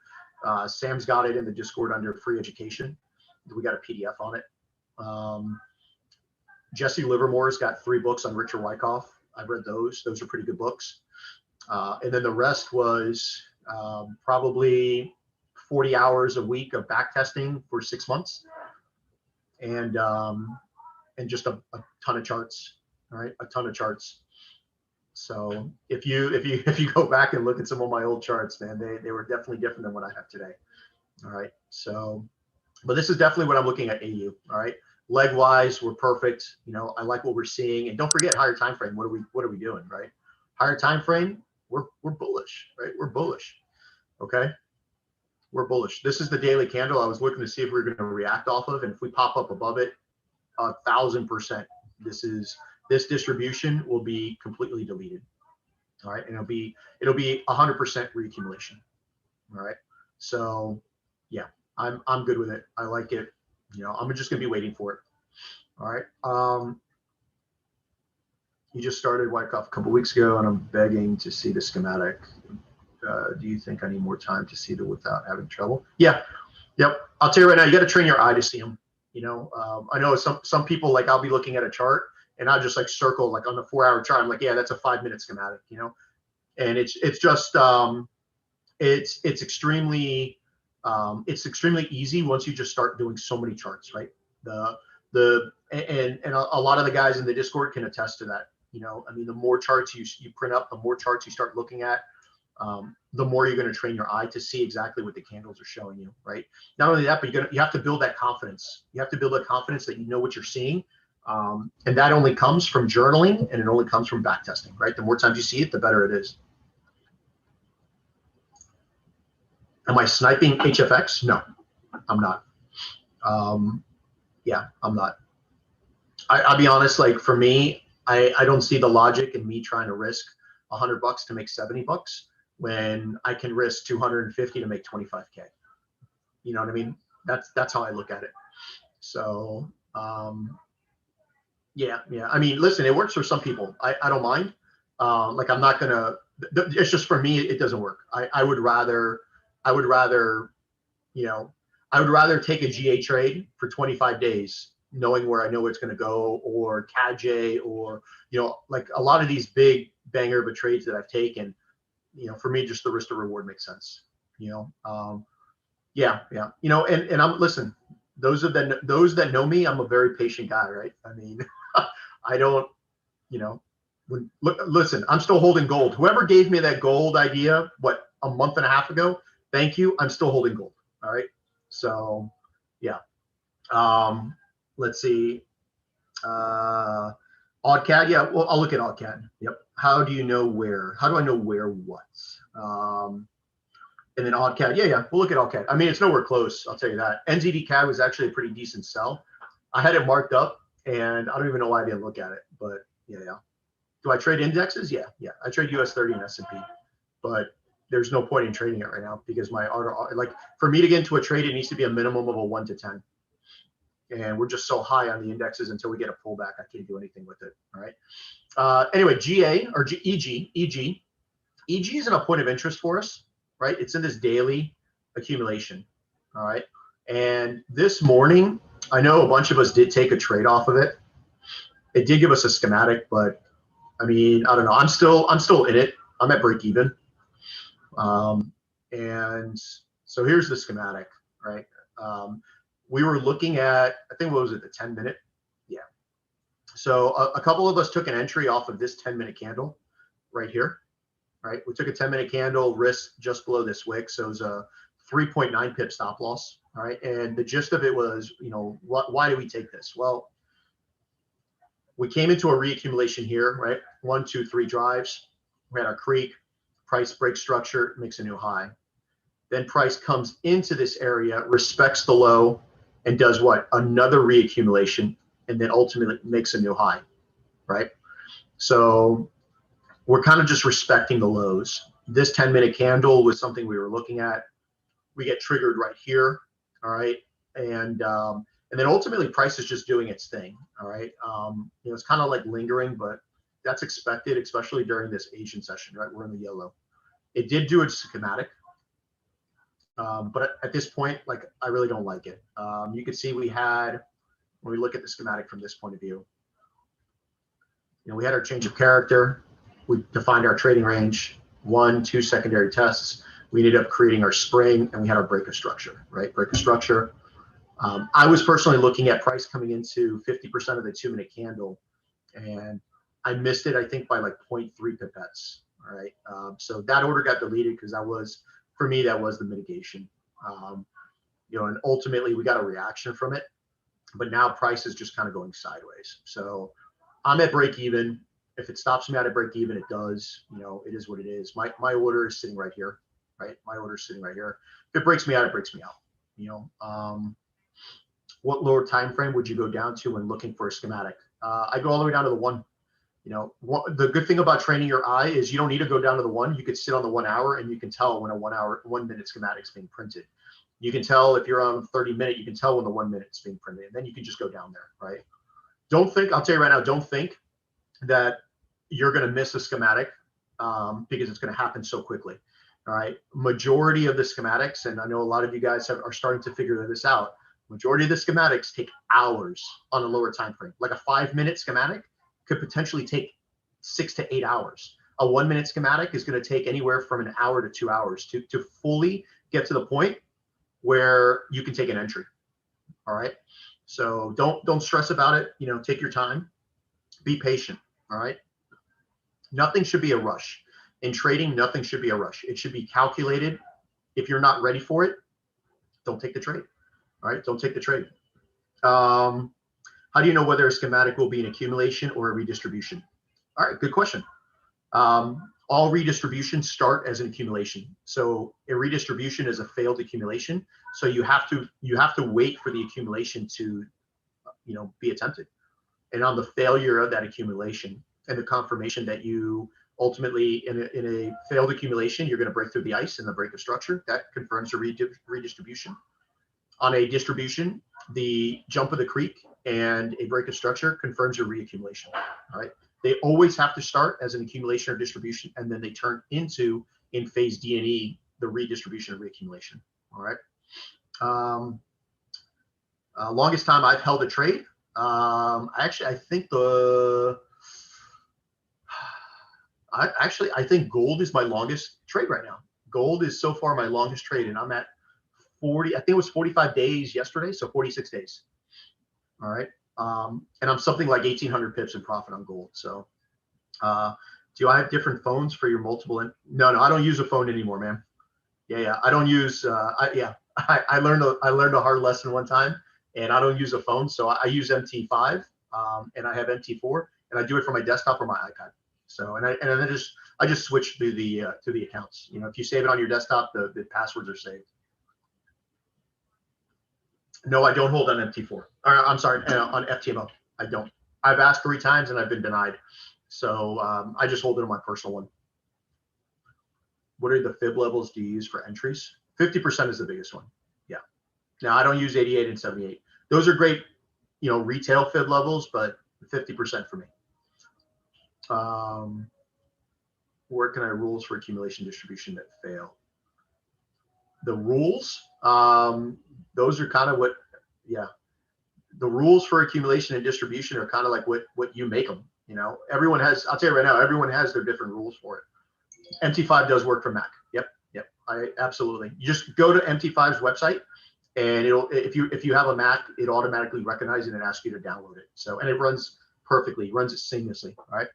Sam's got it in the Discord under free education. We got a PDF on it. Jesse Livermore's got 3 books on Richard Wyckoff. I've read those. Those are pretty good books. And then the rest was probably 40 hours a week of back testing for 6 months, and just a ton of charts. All right, a ton of charts. So if you go back and look at some of my old charts, man, they were definitely different than what I have today. All right, so. But this is definitely what I'm looking at AU. All right, leg wise, we're perfect. You know, I like what we're seeing, and don't forget higher time frame. What are we doing, right? Higher time frame, we're bullish, right? We're bullish. Okay, we're bullish. This is the daily candle. I was looking to see if we were going to react off of, and if we pop up above it, 1,000%. This distribution will be completely deleted. All right, and it'll be 100% reaccumulation. All right, so yeah. I'm good with it. I like it. You know, I'm just gonna be waiting for it. All right. You just started Wyckoff a couple weeks ago, and I'm begging to see the schematic. Do you think I need more time to see them without having trouble? Yeah. Yep. I'll tell you right now, you got to train your eye to see them. You know, I know some people, like, I'll be looking at a chart and I'll just like circle, like on the 4-hour chart. I'm like, yeah, that's a 5-minute schematic. You know, and it's just it's extremely easy once you just start doing so many charts, right? And a lot of the guys in the Discord can attest to that. You know, I mean, the more charts you print up, the more charts you start looking at, the more you're going to train your eye to see exactly what the candles are showing you, right? Not only that, but you have to build that confidence. You have to build that confidence that you know what you're seeing, and that only comes from journaling, and it only comes from back testing, right? The more times you see it, the better it is. Am I sniping HFX? No, I'm not. Yeah, I'm not. I'll be honest, like for me, I don't see the logic in me trying to risk $100 to make $70 when I can risk 250 to make 25K. You know what I mean? That's how I look at it. So yeah. I mean, listen, it works for some people. I don't mind. Like I'm not gonna. It's just for me, it doesn't work. I would rather, you know, I would rather take a GA trade for 25 days, knowing where I know it's going to go, or CAJ, or, you know, like a lot of these big banger of a trades that I've taken, you know, for me, just the risk to reward makes sense, you know? Yeah. You know, and I'm, listen, those that know me, I'm a very patient guy, right? I mean, I don't, you know, listen, I'm still holding gold. Whoever gave me that gold idea, what, a month and a half ago, thank you. I'm still holding gold. All right. So yeah. Let's see. AutoCAD. Yeah. Well, I'll look at AutoCAD. Yep. How do I know where what? And then AutoCAD. Yeah. We'll look at AutoCAD. I mean, it's nowhere close. I'll tell you that. NZD CAD was actually a pretty decent sell. I had it marked up, and I don't even know why I didn't look at it, but yeah. Do I trade indexes? Yeah. I trade US 30 and S&P, but there's no point in trading it right now because my like for me to get into a trade, it needs to be a minimum of a 1 to 10. And we're just so high on the indexes until we get a pullback. I can't do anything with it. All right. Anyway, GA or EG isn't a point of interest for us, right? It's in this daily accumulation. All right. And this morning, I know a bunch of us did take a trade off of it. It did give us a schematic, but I mean, I don't know. I'm still in it. I'm at break even. And so here's the schematic, right? We were looking at, I think, what was it, the 10-minute? Yeah. So a couple of us took an entry off of this 10-minute candle right here, right? We took a 10-minute candle, risk just below this wick. So it was a 3.9 pip stop loss, all right? And the gist of it was, you know, why do we take this? Well, we came into a reaccumulation here, right? 1, 2, 3 drives. We had our creek, price break structure, makes a new high. Then price comes into this area, respects the low, and does what? Another reaccumulation, and then ultimately makes a new high, right? So we're kind of just respecting the lows. This 10-minute candle was something we were looking at. We get triggered right here, all right? And then ultimately price is just doing its thing, all right? You know, it's kind of like lingering, but that's expected, especially during this Asian session, right? We're in the yellow. It did do its schematic. But at this point, like, I really don't like it. You can see we had, when we look at the schematic from this point of view, you know, we had our change of character. We defined our trading range, 1, 2 secondary tests. We ended up creating our spring, and we had our break of structure, right? Break of structure. I was personally looking at price coming into 50% of the 2-minute candle, and I missed it, I think, by like 0.3 pipettes, all right? So that order got deleted because that was, for me, that was the mitigation. You know, and ultimately we got a reaction from it, but now price is just kind of going sideways. So I'm at break even. If it stops me out at break even, it does. You know, it is what it is. My order is sitting right here, right? My order is sitting right here. If it breaks me out, it breaks me out. You know, what lower time frame would you go down to when looking for a schematic? I go all the way down to the 1. You know, the good thing about training your eye is you don't need to go down to the 1. You could sit on the 1 hour and you can tell when a 1 minute schematic is being printed. You can tell if you're on 30-minute, you can tell when the 1 minute is being printed, and then you can just go down there, right? Don't think, I'll tell you right now, don't think that you're going to miss a schematic because it's going to happen so quickly. All right. Majority of the schematics, and I know a lot of you guys are starting to figure this out. Majority of the schematics take hours on a lower time frame. Like a 5-minute schematic could potentially take 6 to 8 hours. A 1-minute schematic is going to take anywhere from an hour to 2 hours to fully get to the point where you can take an entry. All right. So don't stress about it. You know, take your time, be patient. All right. Nothing should be a rush. In trading, nothing should be a rush. It should be calculated. If you're not ready for it, don't take the trade. All right. Don't take the trade. How do you know whether a schematic will be an accumulation or a redistribution? All right, good question. All redistributions start as an accumulation. So a redistribution is a failed accumulation. So you have to wait for the accumulation to, you know, be attempted. And on the failure of that accumulation and the confirmation that you ultimately in a failed accumulation, you're going to break through the ice and the break of structure, that confirms a redistribution. On a distribution, the jump of the creek and a break of structure confirms a reaccumulation. All right. They always have to start as an accumulation or distribution, and then they turn into, in phase D and E, the redistribution or reaccumulation. All right. Longest time I've held a trade. I think gold is my longest trade right now. Gold is so far my longest trade, and I'm at 40. I think it was 45 days yesterday, so 46 days. All right. And I'm something like 1,800 pips in profit on gold. So, do I have different phones for your multiple? No, I don't use a phone anymore, man. Yeah. I don't use. I learned a hard lesson one time, and I don't use a phone. So I use MT5, and I have MT4, and I do it from my desktop or my iPad. So, and I just switch to the accounts. You know, if you save it on your desktop, the passwords are saved. No, I don't hold on MT4. Or, I'm sorry, on FTMO. I don't. I've asked 3 times and I've been denied. So I just hold it on my personal one. What are the fib levels do you use for entries? 50% is the biggest one. Yeah. Now I don't use 88 and 78. Those are great, you know, retail fib levels, but 50% for me. Where can I rules for accumulation distribution that fail? The rules, those are kind of what, yeah. the rules for accumulation and distribution are kind of like what you make them. You know, everyone has, I'll tell you right now, everyone has their different rules for it. MT5 does work for Mac. Yep. I absolutely. You just go to MT5's website, and it'll, if you have a Mac, it automatically recognizes it and asks you to download it. So, and it runs perfectly, runs it seamlessly. All right.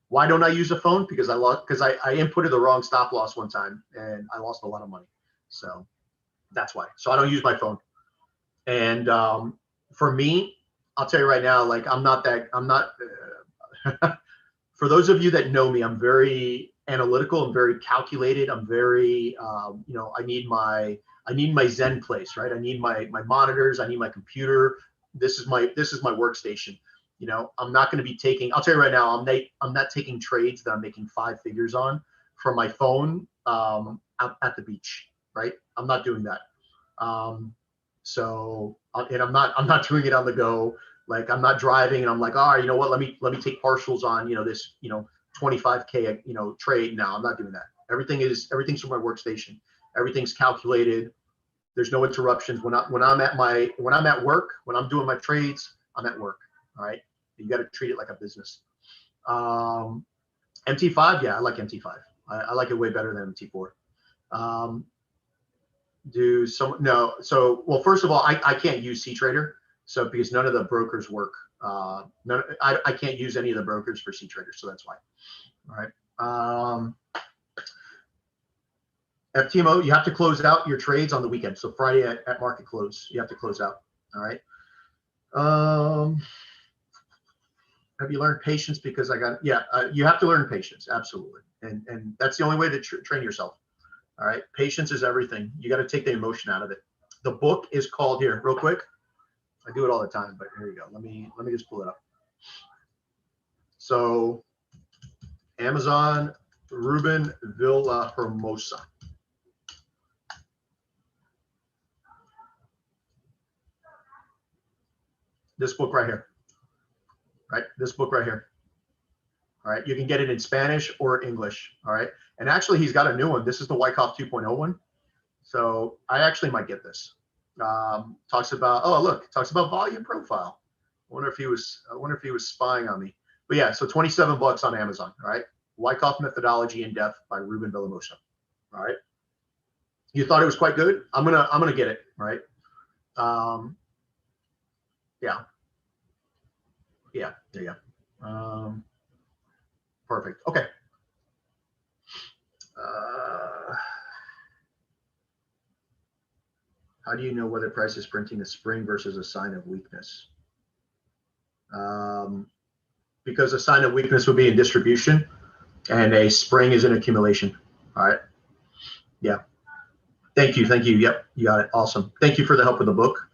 Why don't I use a phone? Because I inputted the wrong stop loss one time and I lost a lot of money. So that's why. So I don't use my phone. And for me, I'll tell you right now, like I'm not for those of you that know me, I'm very analytical. I'm very calculated. I'm very, you know, I need my Zen place, right? I need my monitors. I need my computer. This is my workstation. You know, I'm not going to be taking, I'll tell you right now, I'm not taking trades that I'm making 5 figures on from my phone at the beach, right? I'm not doing that. So, and I'm not doing it on the go. Like I'm not driving and I'm like, all right, you know what, let me take partials on, you know, this, you know, 25K, you know, trade. No, I'm not doing that. Everything's from my workstation. Everything's calculated. There's no interruptions. When I'm at work, when I'm doing my trades, I'm at work. All right. You got to treat it like a business. MT5, yeah, I like MT5. I like it way better than MT4. Well, first of all, I can't use CTrader, so because none of the brokers work. I can't use any of the brokers for CTrader, so that's why. All right. FTMO, you have to close out your trades on the weekend. So Friday at market close, you have to close out. All right. Have you learned patience? Because you have to learn patience. Absolutely. And that's the only way to train yourself. All right. Patience is everything. You got to take the emotion out of it. The book is called, here, real quick. I do it all the time, but here you go. Let me just pull it up. So Amazon, Ruben Villahermosa. This book right here. Right, this book right here. All right, you can get it in Spanish or English. All right, and actually he's got a new one. This is the Wyckoff 2.0 one. So I actually might get this. Talks about volume profile. I wonder if he was spying on me. But yeah, so $27 on Amazon. All right, Wyckoff Methodology in Depth by Ruben Villahermosa. All right, you thought it was quite good. I'm gonna get it. Right. Yeah, there you go. Perfect. Okay. How do you know whether price is printing a spring versus a sign of weakness? Because a sign of weakness would be in distribution and a spring is in accumulation. All right. Yeah. Thank you. Yep. You got it. Awesome. Thank you for the help with the book.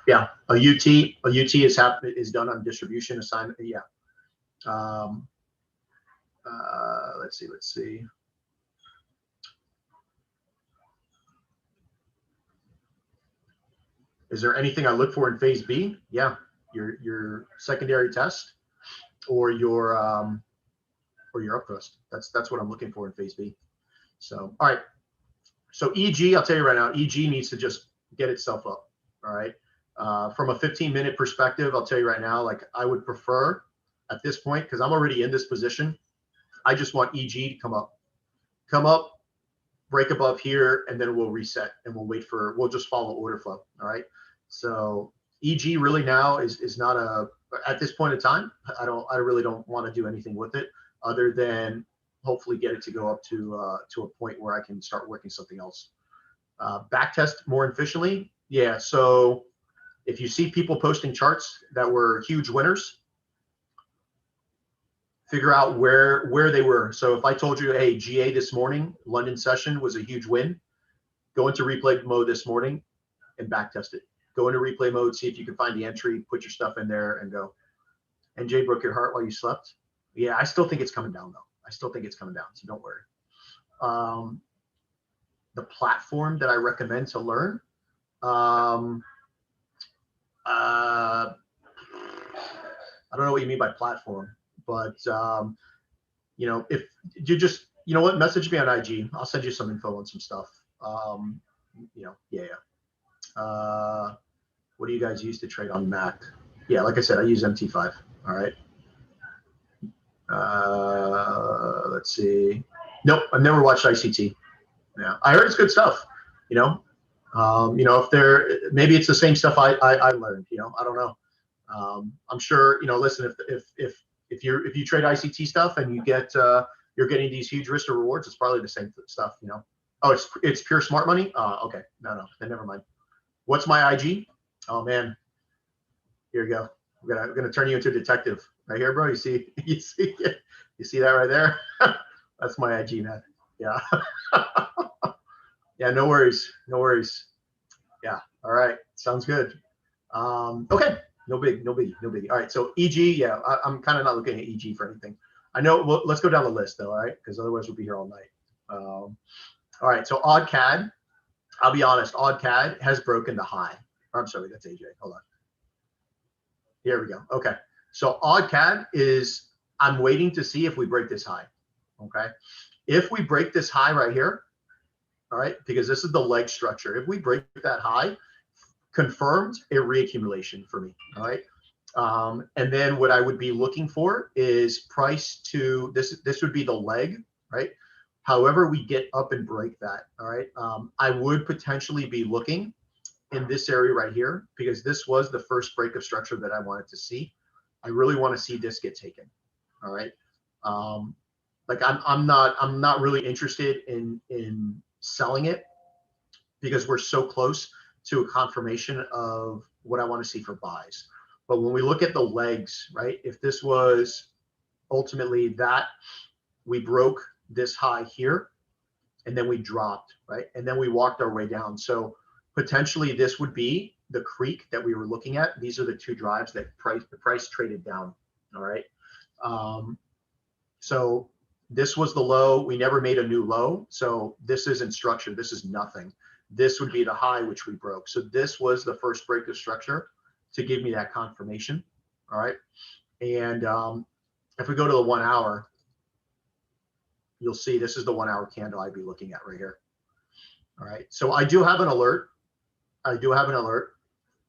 Yeah, a UT is done on distribution assignment. Yeah. Let's see. Is there anything I look for in phase B? Yeah, your secondary test or your up thrust. That's what I'm looking for in phase B. So, all right. So EG, I'll tell you right now, EG needs to just get itself up. All right. From a 15-minute perspective, I'll tell you right now, like I would prefer at this point, because I'm already in this position, I just want EG to come up, break above here, and then we'll reset and we'll just follow order flow. All right. So EG really now is not at this point in time, I really don't want to do anything with it other than hopefully get it to go up to a point where I can start working something else. Back test more efficiently. Yeah. So if you see people posting charts that were huge winners, figure out where they were. So if I told you, hey, GA this morning, London session was a huge win, go into replay mode this morning and back test it. Go into replay mode, see if you can find the entry, put your stuff in there and go. And Jay broke your heart while you slept. Yeah, I still think it's coming down though. I still think it's coming down, so don't worry. The platform that I recommend to learn, I don't know what you mean by platform, but you know, if you just, you know what, message me on IG. I'll send you some info on some stuff. You know, yeah. What do you guys use to trade on Mac? Yeah, like I said, I use MT5. All right. Let's see. Nope, I've never watched ICT. Yeah, I heard it's good stuff. You know, if they're maybe it's the same stuff I learned. I don't know. I'm sure. Listen, if you trade ICT stuff and you're getting these huge risk to rewards, it's probably the same stuff. Oh, it's pure smart money. Okay, no, then never mind. What's my IG? Oh man, here you go. We're gonna turn you into a detective right here, bro. You see that right there? That's my IG, man. Yeah. Yeah, no worries. Yeah. All right. Sounds good. Okay. No biggie. All right. So EG, yeah, I'm kind of not looking at EG for anything. I know. Well, let's go down the list though. All right, because otherwise we'll be here all night. All right. So OddCAD. I'll be honest. OddCAD has broken the high. I'm sorry. That's AJ. Hold on. Here we go. Okay. So OddCAD is. I'm waiting to see if we break this high. Okay. If we break this high right here. All right, because this is the leg structure. If we break that high, confirmed a reaccumulation for me. All right, and then what I would be looking for is price to this. This would be the leg, right? However, we get up and break that. All right, I would potentially be looking in this area right here because this was the first break of structure that I wanted to see. I really want to see this get taken. All right, like I'm not really interested in selling it because we're so close to a confirmation of what I want to see for buys. But when we look at the legs, right, if this was ultimately that we broke this high here and then we dropped, right, and then we walked our way down. So potentially this would be the creek that we were looking at. These are the two drives that the price traded down. All right. So this was the low. We never made a new low. So this isn't structure. This is nothing. This would be the high, which we broke. So this was the first break of structure to give me that confirmation. All right. And if we go to the 1 hour, you'll see this is the 1 hour candle I'd be looking at right here. All right. So I do have an alert.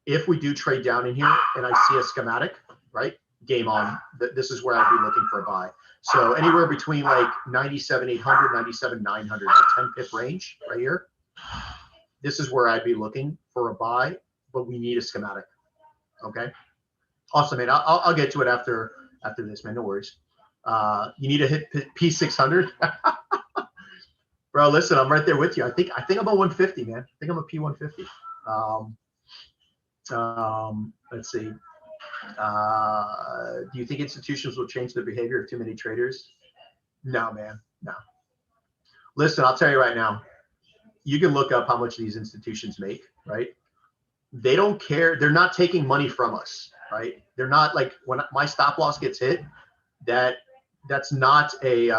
If we do trade down in here and I see a schematic, right? Game on. This is where I'd be looking for a buy. So anywhere between like 97,800, 97,900, that 10 pip range right here. This is where I'd be looking for a buy, but we need a schematic. Okay. Awesome, man. I'll get to it after this, man. No worries. You need to hit P600. Bro, listen, I'm right there with you. I think I'm a 150, man. I think I'm a P150. Let's see. Do you think institutions will change their behavior of too many traders? No, man, no. Listen, I'll tell you right now, you can look up how much these institutions make, right? They don't care. They're not taking money from us, right? They're not like when my stop loss gets hit, that's not a,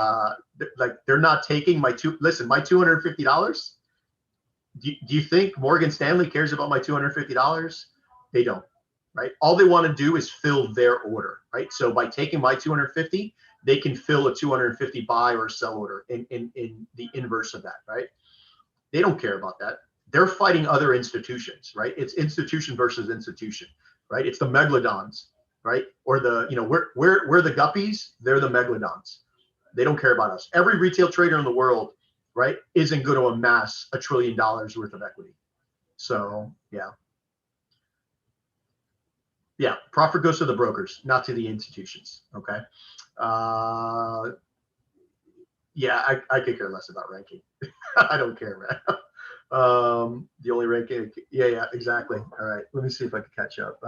like they're not taking my $250. Do you think Morgan Stanley cares about my $250? They don't. Right? All they want to do is fill their order, right? So by taking my 250, they can fill a 250 buy or sell order in the inverse of that, right? They don't care about that. They're fighting other institutions, right? It's institution versus institution, right? It's the megalodons, right? Or we're the guppies, they're the megalodons. They don't care about us. Every retail trader in the world, right, isn't going to amass $1 trillion worth of equity. So yeah. Yeah, profit goes to the brokers, not to the institutions. Okay. Yeah, I could care less about ranking. I don't care, man. The only ranking. Yeah, exactly. All right. Let me see if I can catch up.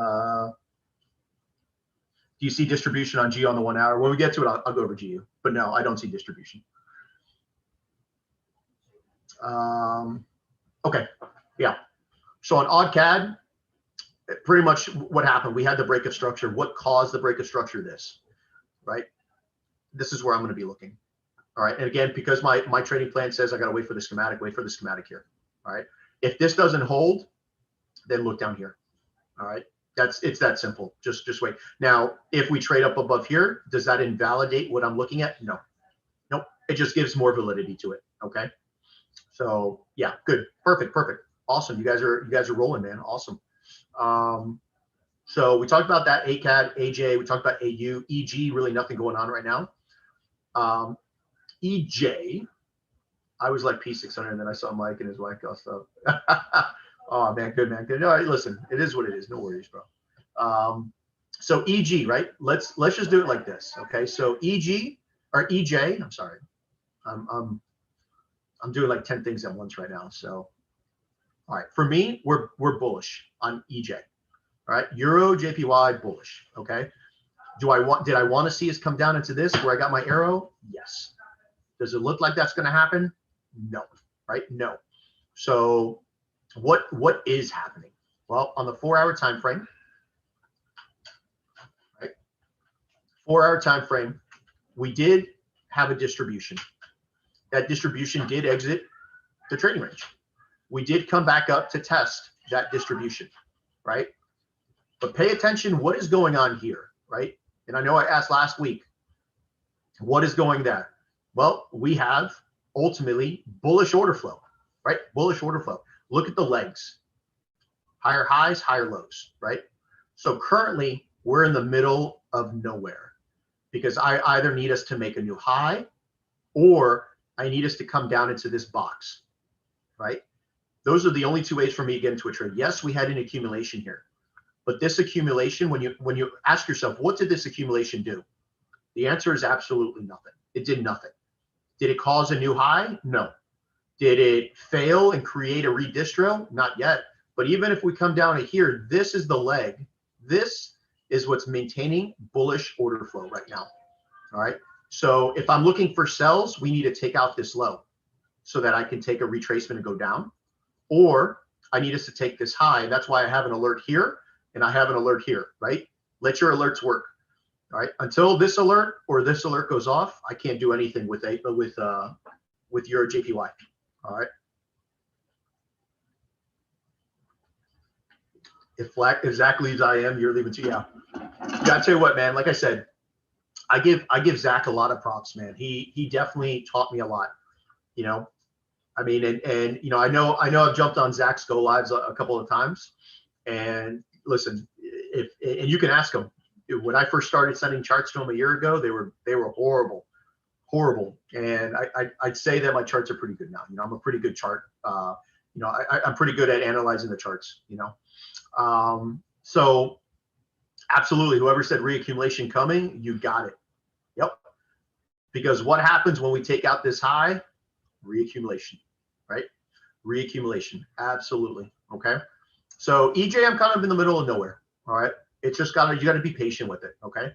Do you see distribution on GU on the 1 hour? When we get to it, I'll go over GU. But no, I don't see distribution. Okay. Yeah. So on OddCAD, pretty much what happened, we had the break of structure. What caused the break of structure? This, right? This is where I'm going to be looking. All right. And again, because my trading plan says I got to wait for the schematic here. All right. If this doesn't hold, then look down here. All right. It's that simple. Just wait. Now, if we trade up above here, does that invalidate what I'm looking at? No. Nope. It just gives more validity to it. Okay. So yeah, good. Perfect. Awesome. You guys are rolling, man. Awesome. So we talked about that ACAD, AJ, we talked about AU, EG, really nothing going on right now. EJ, I was like P600, and then I saw Mike and his Wyckoff stuff. Oh man, good man, good. No, listen, it is what it is. No worries, bro. So EG, right? Let's just do it like this, okay? So EG or EJ, I'm sorry, I'm doing like 10 things at once right now. So, all right, for me, we're bullish on EJ. All right, Euro, JPY, bullish. Okay. Did I want to see us come down into this where I got my arrow? Yes. Does it look like that's going to happen? No. Right? No. So what is happening? Well, on the 4-hour time frame, right? 4-hour time frame, we did have a distribution. That distribution did exit the trading range. We did come back up to test that distribution, right? But pay attention, what is going on here, right? And I know I asked last week, what is going there? Well, we have ultimately bullish order flow, right? Bullish order flow. Look at the legs. Higher highs, higher lows, right? So currently, we're in the middle of nowhere because I either need us to make a new high or I need us to come down into this box, right? Those are the only two ways for me to get into a trade. Yes, we had an accumulation here. But this accumulation, when you ask yourself, what did this accumulation do? The answer is absolutely nothing. It did nothing. Did it cause a new high? No. Did it fail and create a redistro? Not yet. But even if we come down to here, this is the leg. This is what's maintaining bullish order flow right now. All right. So if I'm looking for sells, we need to take out this low so that I can take a retracement and go down. Or I need us to take this high. That's why I have an alert here. And I have an alert here, right? Let your alerts work, all right? Until this alert or this alert goes off, I can't do anything with your JPY, all right? If Zach leaves IM, you're leaving too. Yeah, I tell you what, man. Like I said, I give Zach a lot of props, man. He definitely taught me a lot, you know. I mean, and you know, I know I've jumped on Zach's go lives a couple of times, and listen, and you can ask him. When I first started sending charts to him a year ago, they were horrible. And I'd say that my charts are pretty good now. You know, I'm a pretty good chart. You know, I'm pretty good at analyzing the charts. You know, so absolutely, whoever said reaccumulation coming, you got it. Yep. Because what happens when we take out this high? Reaccumulation, right? Reaccumulation, absolutely. Okay. So EJ, I'm kind of in the middle of nowhere. All right. It's just you got to be patient with it. Okay.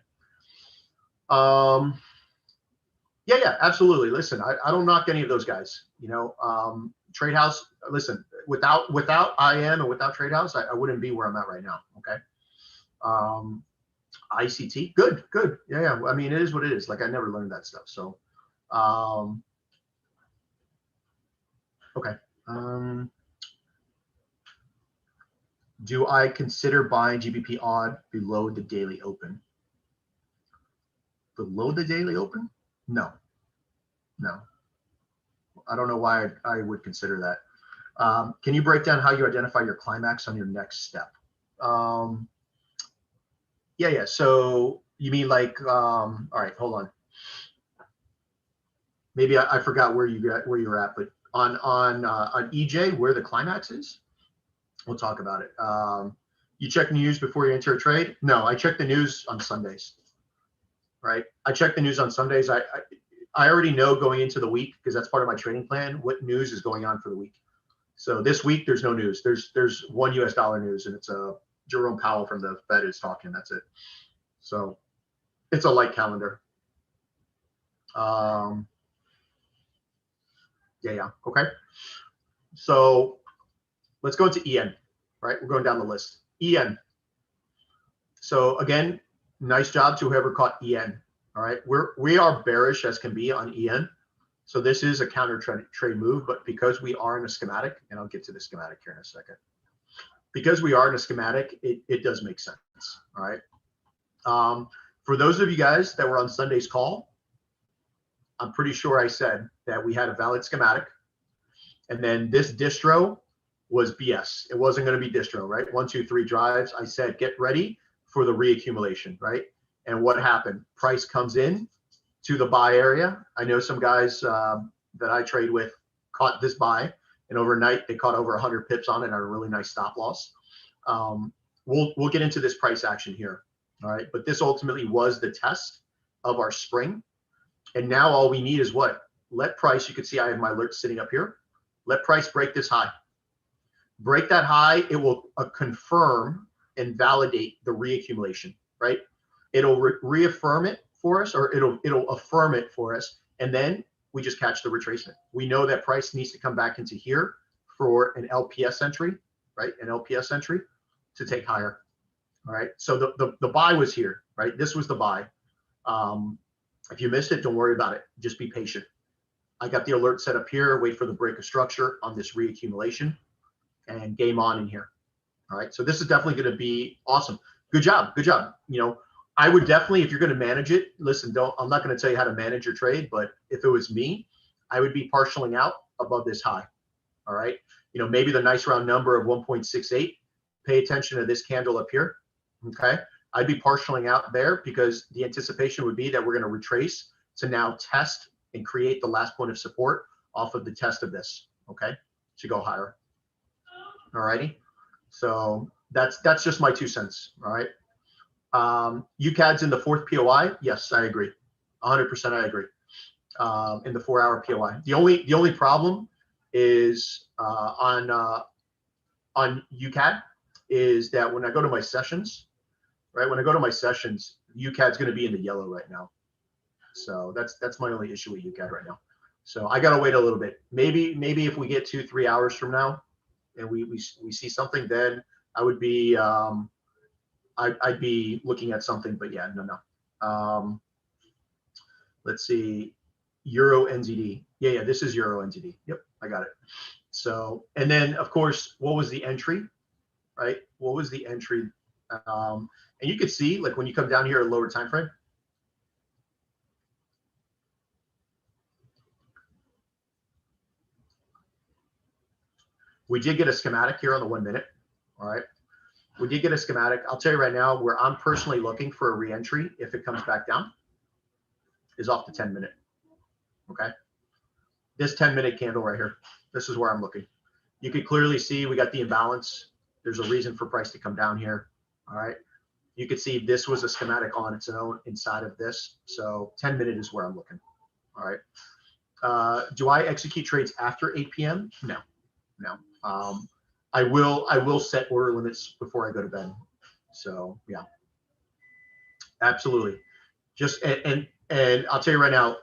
Yeah, absolutely. Listen, I don't knock any of those guys. You know, Trade House. Listen, without IM and without Trade House, I wouldn't be where I'm at right now. Okay. ICT, good. Yeah. I mean, it is what it is. Like I never learned that stuff. So, okay. Do I consider buying GBP odd below the daily open? Below the daily open? No. I don't know why I would consider that. Can you break down how you identify your climax on your next step? Yeah. So you mean like, all right, hold on. Maybe I forgot where you were at, but on EJ, where the climax is? We'll talk about it. You check news before you enter a trade? No, I check the news on Sundays, right? I check the news on Sundays. I already know going into the week, because that's part of my trading plan, what news is going on for the week. So this week, there's no news. There's one US dollar news, and it's Jerome Powell from the Fed is talking. That's it. So it's a light calendar. Yeah. Okay. So let's go into EN, right? We're going down the list. EN. So again, nice job to whoever caught EN. All right. We are bearish as can be on EN. So this is a counter trade move, but because we are in a schematic, and I'll get to the schematic here in a second. Because we are in a schematic, it does make sense. All right. For those of you guys that were on Sunday's call, I'm pretty sure I said that we had a valid schematic. And then this distro was BS. It wasn't going to be distro, right? 1, 2, 3 drives. I said, get ready for the reaccumulation, right? And what happened? Price comes in to the buy area. I know some guys that I trade with caught this buy, and overnight they caught over 100 pips on it at a really nice stop loss. We'll get into this price action here, all right? But this ultimately was the test of our spring, and now all we need is what? Let price. You can see I have my alert sitting up here. Let price break this high. Break that high. It will confirm and validate the reaccumulation, right? It'll reaffirm it for us, or it'll affirm it for us, and then we just catch the retracement. We know that price needs to come back into here for an LPS entry, right? An LPS entry to take higher. All right. So the buy was here, right? This was the buy. If you missed it, don't worry about it. Just be patient. I got the alert set up here. Wait for the break of structure on this reaccumulation, and game on in here. All right. So this is definitely going to be awesome. Good job. Good job. You know, I would definitely, if you're going to manage it, listen, I'm not going to tell you how to manage your trade, but if it was me, I would be partialing out above this high. All right. You know, maybe the nice round number of 1.68, pay attention to this candle up here. Okay. I'd be partialing out there because the anticipation would be that we're going to retrace to now test and create the last point of support off of the test of this. Okay. To go higher. All righty. So that's just my 2 cents. All right. UCAD's in the 4th POI. Yes, I agree. 100% I agree. In the 4-hour POI. The only problem is on UCAD is that when I go to my sessions, right? When I go to my sessions, UCAD's going to be in the yellow right now. So that's my only issue with UCAD right now. So I got to wait a little bit. Maybe if we get 2-3 hours from now and we see something, then I would be I'd be looking at something, but yeah, no. Let's see, Euro NZD. Yeah, this is Euro NZD. Yep, I got it. So, and then of course, what was the entry, right? What was the entry? And you could see, like when you come down here at lower time frame, we did get a schematic here on the 1 minute. All right. We did get a schematic. I'll tell you right now, where I'm personally looking for a reentry, if it comes back down, is off the 10-minute. Okay. This 10-minute candle right here. This is where I'm looking. You can clearly see we got the imbalance. There's a reason for price to come down here. All right. You can see this was a schematic on its own inside of this. So 10-minute is where I'm looking. All right. Do I execute trades after 8 p.m.? No. I will set order limits before I go to bed. So yeah, absolutely. Just and I'll tell you right now,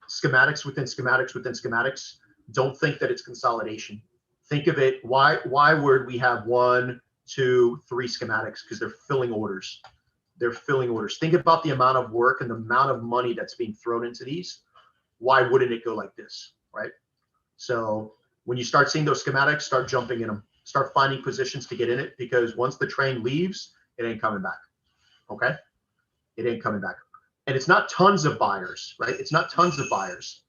schematics within schematics within schematics. Don't think that it's consolidation. Think of it. Why would we have 1, 2, 3 schematics? Because they're filling orders. They're filling orders. Think about the amount of work and the amount of money that's being thrown into these. Why wouldn't it go like this, right? So when you start seeing those schematics, start jumping in them. Start finding positions to get in it, because once the train leaves, it ain't coming back. Okay? It ain't coming back. And it's not tons of buyers, right? It's not tons of buyers.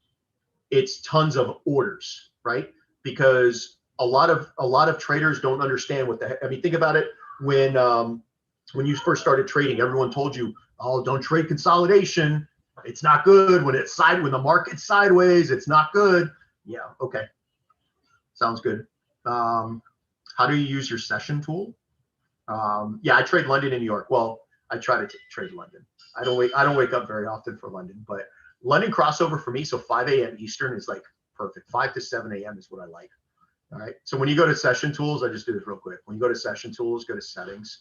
It's tons of orders, right? Because a lot of traders don't understand what the heck. I mean, think about it. When you first started trading, everyone told you, "Oh, don't trade consolidation. It's not good. When the market's sideways, it's not good." Yeah, okay. Sounds good. How do you use your session tool? Yeah, I trade London and New York. Well, I try to trade London. I don't wake up very often for London, but London crossover for me. So 5 a.m. Eastern is like perfect. 5 to 7 a.m. is what I like. All right. So when you go to session tools, I just do this real quick. When you go to session tools, go to settings.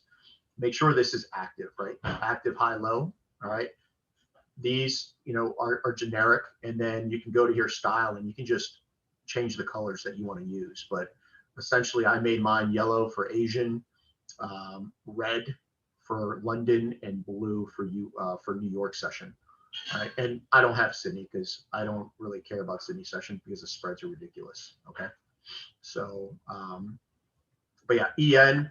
Make sure this is active, right? Active, high, low. All right. These, are generic, and then you can go to your style and you can just change the colors that you want to use. But essentially, I made mine yellow for Asian, red for London, and blue for New York session. All right. And I don't have Sydney because I don't really care about Sydney session because the spreads are ridiculous. Okay. So, but yeah, EN,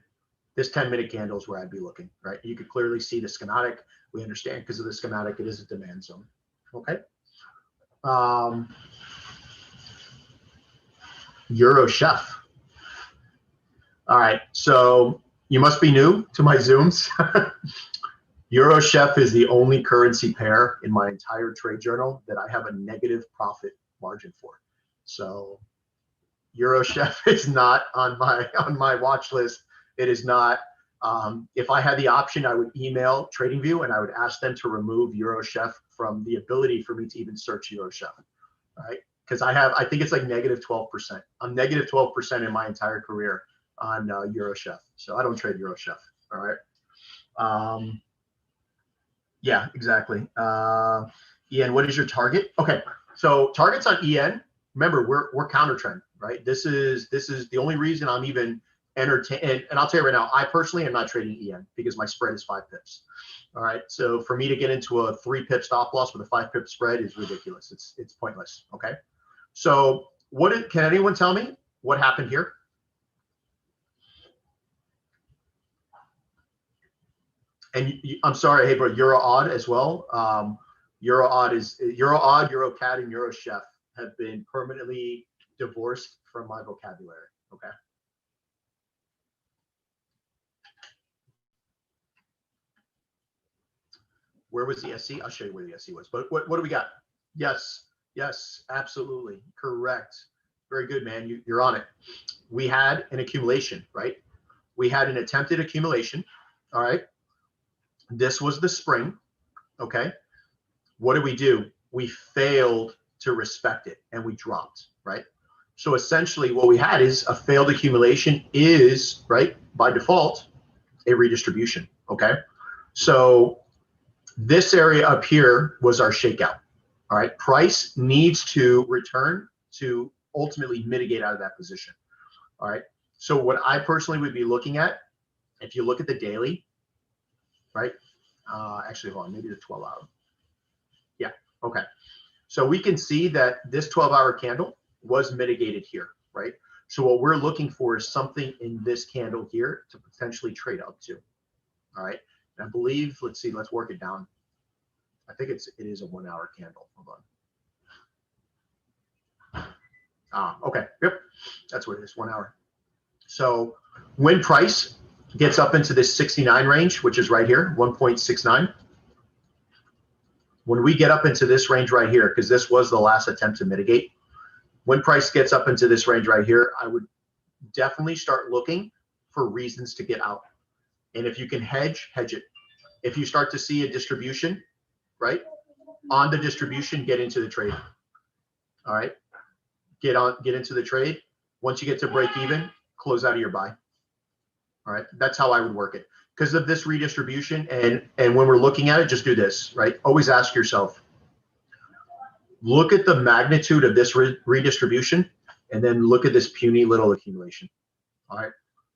this 10-minute candle is where I'd be looking, right? You could clearly see the schematic. We understand because of the schematic, it is a demand zone. Okay. Euro Chef. All right. So you must be new to my Zooms. Euro Chef is the only currency pair in my entire trade journal that I have a negative profit margin for. So Euro Chef is not on my watch list. It is not. If I had the option, I would email TradingView and I would ask them to remove Euro Chef from the ability for me to even search Euro Chef. All right. Because I think it's like negative 12%. I'm negative 12% in my entire career on Euro Chef. So I don't trade Euro Chef. All right. Yeah, exactly. EN, what is your target? Okay. So targets on EN, remember, we're counter trend, right? This is the only reason I'm even entertaining. And I'll tell you right now, I personally am not trading EN because my spread is 5 pips. All right. So for me to get into a 3 pip stop loss with a 5 pip spread is ridiculous. It's pointless. Okay. So can anyone tell me what happened here? And I'm sorry, hey, bro, Euro Odd as well. Euro Odd, Euro Cat, and Euro Chef have been permanently divorced from my vocabulary. Okay. Where was the SC? I'll show you where the SC was. But what do we got? Yes, absolutely correct. Very good, man. You're on it. We had an accumulation, right? We had an attempted accumulation. All right. This was the spring. Okay. What did we do? We failed to respect it and we dropped, right? So essentially what we had is a failed accumulation is, right, by default, a redistribution. Okay. So this area up here was our shakeout. All right. Price needs to return to ultimately mitigate out of that position. All right. So what I personally would be looking at, if you look at the daily, right? Actually, hold on, maybe the 12-hour. Yeah. Okay. So we can see that this 12-hour candle was mitigated here, right? So what we're looking for is something in this candle here to potentially trade up to. All right. And I believe, let's see, let's work it down. I think it is a 1-hour candle. Hold on. Okay. Yep. That's what it is, 1 hour. So when price gets up into this 69 range, which is right here, 1.69. When we get up into this range right here, because this was the last attempt to mitigate, when price gets up into this range right here, I would definitely start looking for reasons to get out. And if you can hedge it. If you start to see a distribution, right, on the distribution, get into the trade. All right, get into the trade. Once you get to break even, close out of your buy. All right, that's how I would work it. Because of this redistribution, and when we're looking at it, just do this, right? Always ask yourself, look at the magnitude of this redistribution, and then look at this puny little accumulation. All right,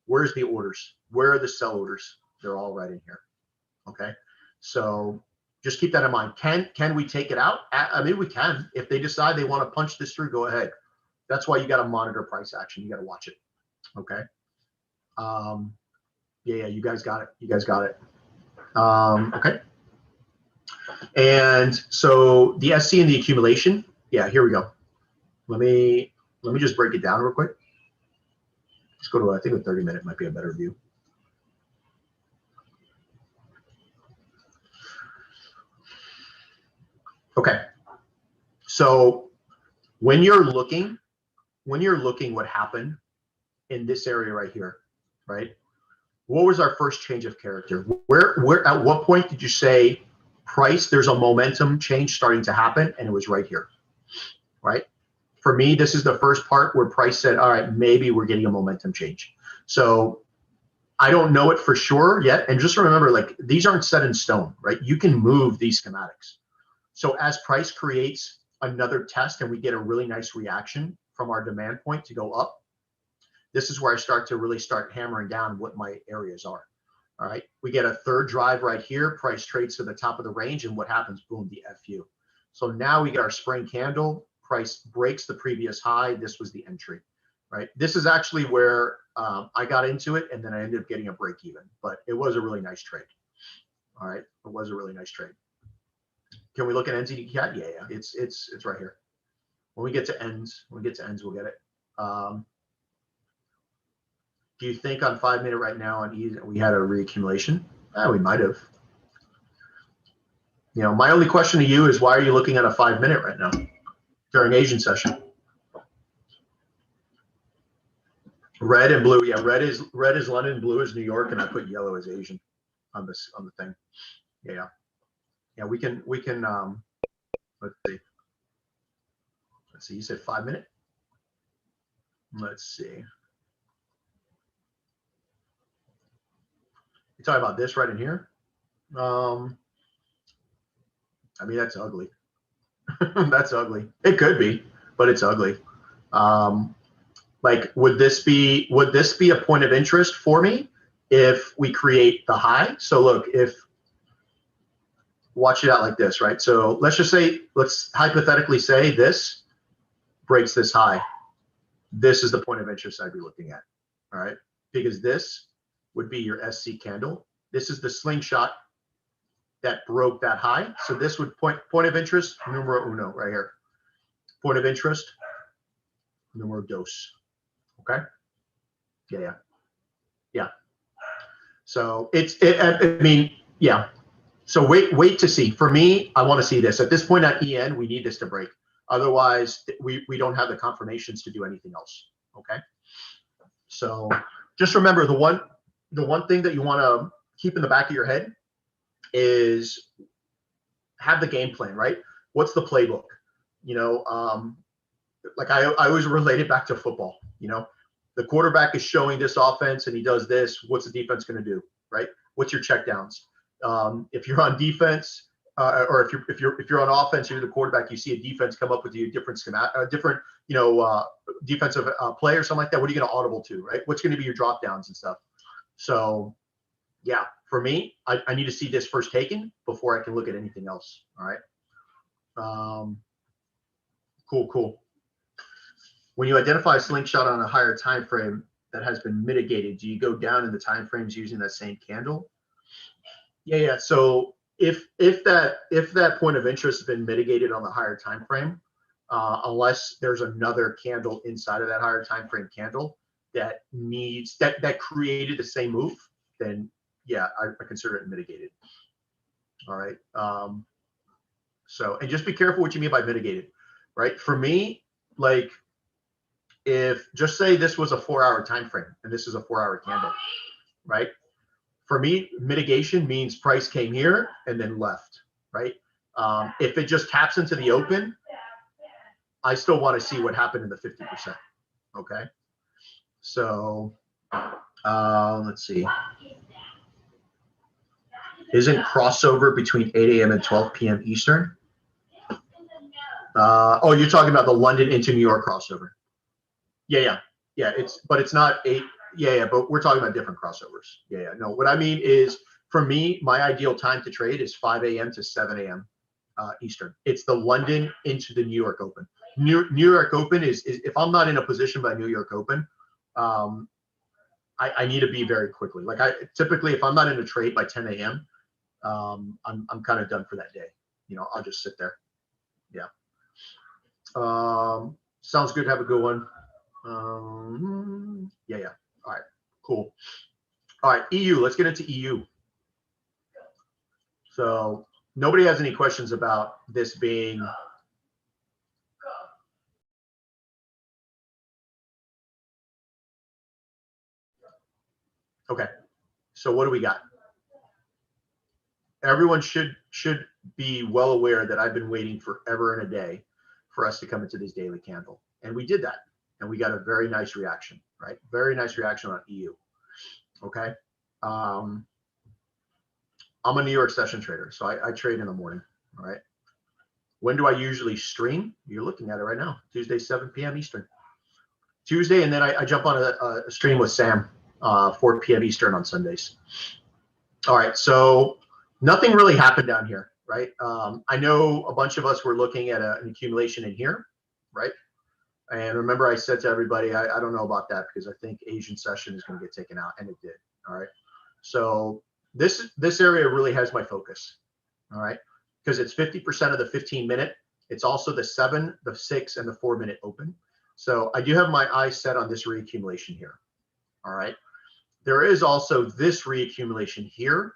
where's the orders? Where are the sell orders? They're all right in here. Okay, so just keep that in mind. Can we take it out? I mean, we can. If they decide they want to punch this through, go ahead. That's why you got to monitor price action. You got to watch it. Okay. Yeah, you guys got it. Okay. And so the SC and the accumulation. Yeah, here we go. Let me just break it down real quick. Let's go to, I think a 30-minute might be a better view. Okay. So when you're looking what happened in this area right here, right? What was our first change of character? Where at what point did you say price, there's a momentum change starting to happen? And it was right here, right? For me, this is the first part where price said, all right, maybe we're getting a momentum change. So I don't know it for sure yet. And just remember, like, these aren't set in stone, right? You can move these schematics. So as price creates another test and we get a really nice reaction from our demand point to go up, this is where I start hammering down what my areas are. All right. We get a third drive right here. Price trades to the top of the range. And what happens? Boom, the FU. So now we get our spring candle. Price breaks the previous high. This was the entry, right? This is actually where I got into it. And then I ended up getting a break even. But it was a really nice trade. All right. It was a really nice trade. Can we look at NZD Cat? Yeah. It's right here. When we get to ends, we'll get it. Do you think on 5 minute right now on E we had a reaccumulation? We might have. You know, my only question to you is why are you looking at a 5 minute right now during Asian session? Red and blue, yeah. Red is London, blue is New York, and I put yellow as Asian on this on the thing. Yeah, yeah. We can. Let's see. Let's see. You said 5 minute. Let's see. You're talking about this right in here. I mean, that's ugly. That's ugly. It could be, but it's ugly. Like, would this be a point of interest for me if we create the high? So look, watch it out like this, right? So let's hypothetically say this breaks this high. This is the point of interest I'd be looking at, all right? Because this would be your SC candle. This is the slingshot that broke that high. So this would point of interest, numero uno, right here. Point of interest, numero dos. Okay. Yeah. So I mean, yeah. So wait to see. For me, I want to see this. At this point at EN, we need this to break. Otherwise, we don't have the confirmations to do anything else. Okay. So just remember the one thing that you want to keep in the back of your head is have the game plan, right? What's the playbook? You know, like I always relate it back to football. You know, the quarterback is showing this offense and he does this. What's the defense going to do, right? What's your checkdowns? If you're on defense, or if you're on offense, you're the quarterback. You see a defense come up with you a different defensive play or something like that. What are you going to audible to, right? What's going to be your drop downs and stuff? So, yeah, for me, I need to see this first taken before I can look at anything else. All right. Cool. When you identify a slingshot on a higher time frame that has been mitigated, do you go down in the time frames using that same candle? Yeah. So if that point of interest has been mitigated on the higher time frame, unless there's another candle inside of that higher time frame candle that created the same move, then yeah, I consider it mitigated. All right. So, and just be careful what you mean by mitigated, right? For me, like, if just say this was a 4-hour time frame and this is a 4-hour candle, right? For me, mitigation means price came here and then left, right? If it just taps into the open, I still want to see what happened in the 50%. Okay. So let's see. Isn't crossover between 8 a.m. and 12 p.m. Eastern? Oh, you're talking about the London into New York crossover. Yeah. It's not 8. Yeah. But we're talking about different crossovers. Yeah. No, what I mean is, for me, my ideal time to trade is 5 a.m. to 7 a.m. Eastern. It's the London into the New York Open. New York Open is if I'm not in a position by New York Open, I need to be very quickly. Like typically, if I'm not in a trade by 10 a.m., I'm kind of done for that day. You know, I'll just sit there. Yeah. Sounds good. Have a good one. Yeah. All right. Cool. All right. EU. Let's get into EU. So nobody has any questions about this being. Okay. So what do we got? Everyone should be well aware that I've been waiting forever and a day for us to come into this daily candle. And we did that. And we got a very nice reaction, right? Very nice reaction on EU. Okay. I'm a New York session trader, so I trade in the morning. All right. When do I usually stream? You're looking at it right now. Tuesday, 7 p.m. Eastern. Tuesday, and then I jump on a stream with Sam, 4 p.m. Eastern on Sundays. All right. So nothing really happened down here, right? I know a bunch of us were looking at an accumulation in here, right? And remember, I said to everybody, I don't know about that because I think Asian session is going to get taken out, and it did. All right. So this area really has my focus. All right. Because it's 50% of the 15-minute. It's also the 7, the 6, and the 4-minute open. So I do have my eyes set on this reaccumulation here. All right. There is also this reaccumulation here,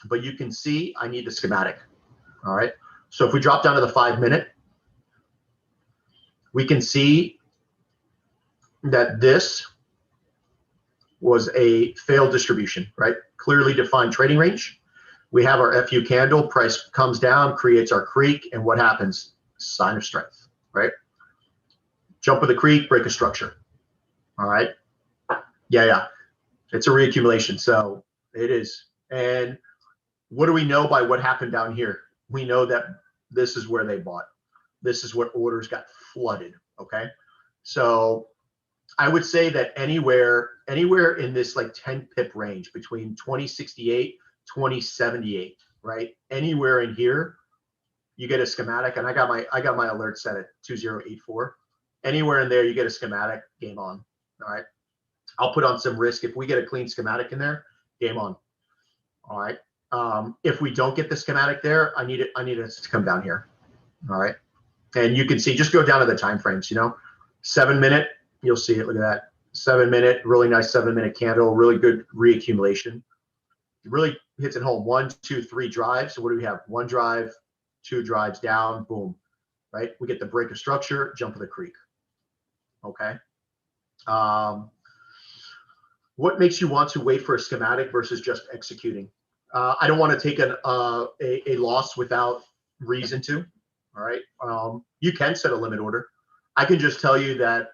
but you can see I need the schematic. All right. So if we drop down to the 5-minute, we can see that this was a failed distribution, right? Clearly defined trading range. We have our FU candle, price comes down, creates our creek, and what happens? Sign of strength, right? Jump of the creek, break a structure. All right. Yeah. It's a reaccumulation. So it is. And what do we know by what happened down here? We know that this is where they bought. This is what orders got flooded. Okay. So I would say that anywhere in this like 10 pip range between 2068, 2078, right? Anywhere in here, you get a schematic, and I got my alert set at 2084. Anywhere in there, you get a schematic, game on. All right. I'll put on some risk. If we get a clean schematic in there, game on. All right. If we don't get the schematic there, I need it to come down here. All right. And you can see, just go down to the time frames, 7-minute, you'll see it. Look at that. 7-minute, really nice 7-minute candle, really good reaccumulation. It really hits it home. 1, 2, 3 drives. So what do we have? 1 drive, 2 drives down, boom, right? We get the break of structure, jump of the creek. Okay. What makes you want to wait for a schematic versus just executing? I don't want to take a loss without reason to. All right. You can set a limit order. I can just tell you that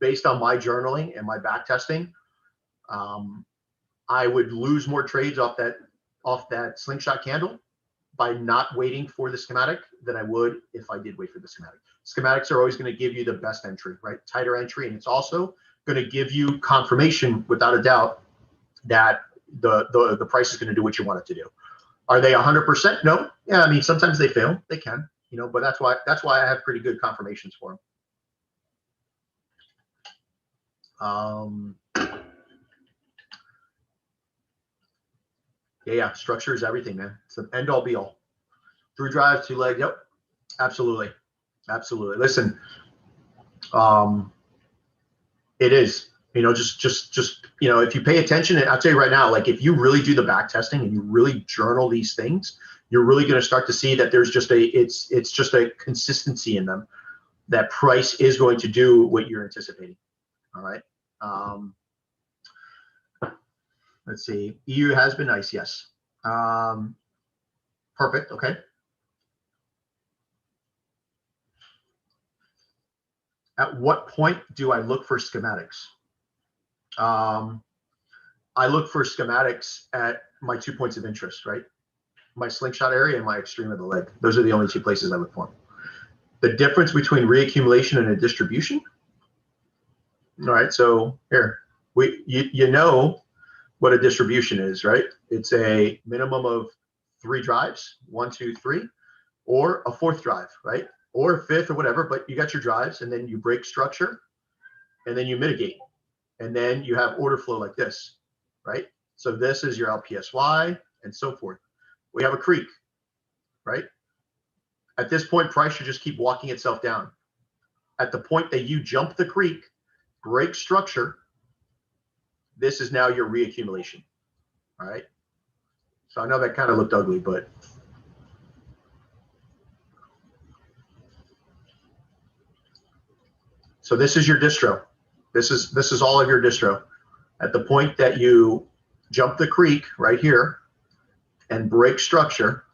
based on my journaling and my back testing, I would lose more trades off that slingshot candle by not waiting for the schematic than I would if I did wait for the schematic. Schematics are always going to give you the best entry, right? Tighter entry, and it's also going to give you confirmation without a doubt that the price is going to do what you want it to do. Are they 100%? No. Yeah, I mean, sometimes they fail. They can, but that's why I have pretty good confirmations for them. Yeah, structure is everything, man. It's the end all be all. 3 drives, 2 legs. Yep, absolutely. Listen, it is, just if you pay attention, and I'll tell you right now, like if you really do the back testing and you really journal these things, you're really going to start to see that there's just it's just a consistency in them, that price is going to do what you're anticipating. All right. Let's see. EU has been nice. Yes. Perfect. Okay. At what point do I look for schematics? I look for schematics at my 2 points of interest, right? My slingshot area and my extreme of the leg. Those are the only 2 places I look for. The difference between reaccumulation and a distribution. All right. So here, you know what a distribution is, right? It's a minimum of 3 drives, 1, 2, 3, or a 4th drive, right? Or a 5th or whatever, but you got your drives, and then you break structure, and then you mitigate, and then you have order flow like this, right? So this is your LPSY and so forth. We have a creek, right? At this point, price should just keep walking itself down. At the point that you jump the creek, break structure, this is now your reaccumulation. All right. So I know that kind of looked ugly, but so this is your distro. This is all of your distro. At the point that you jump the creek right here and break structure,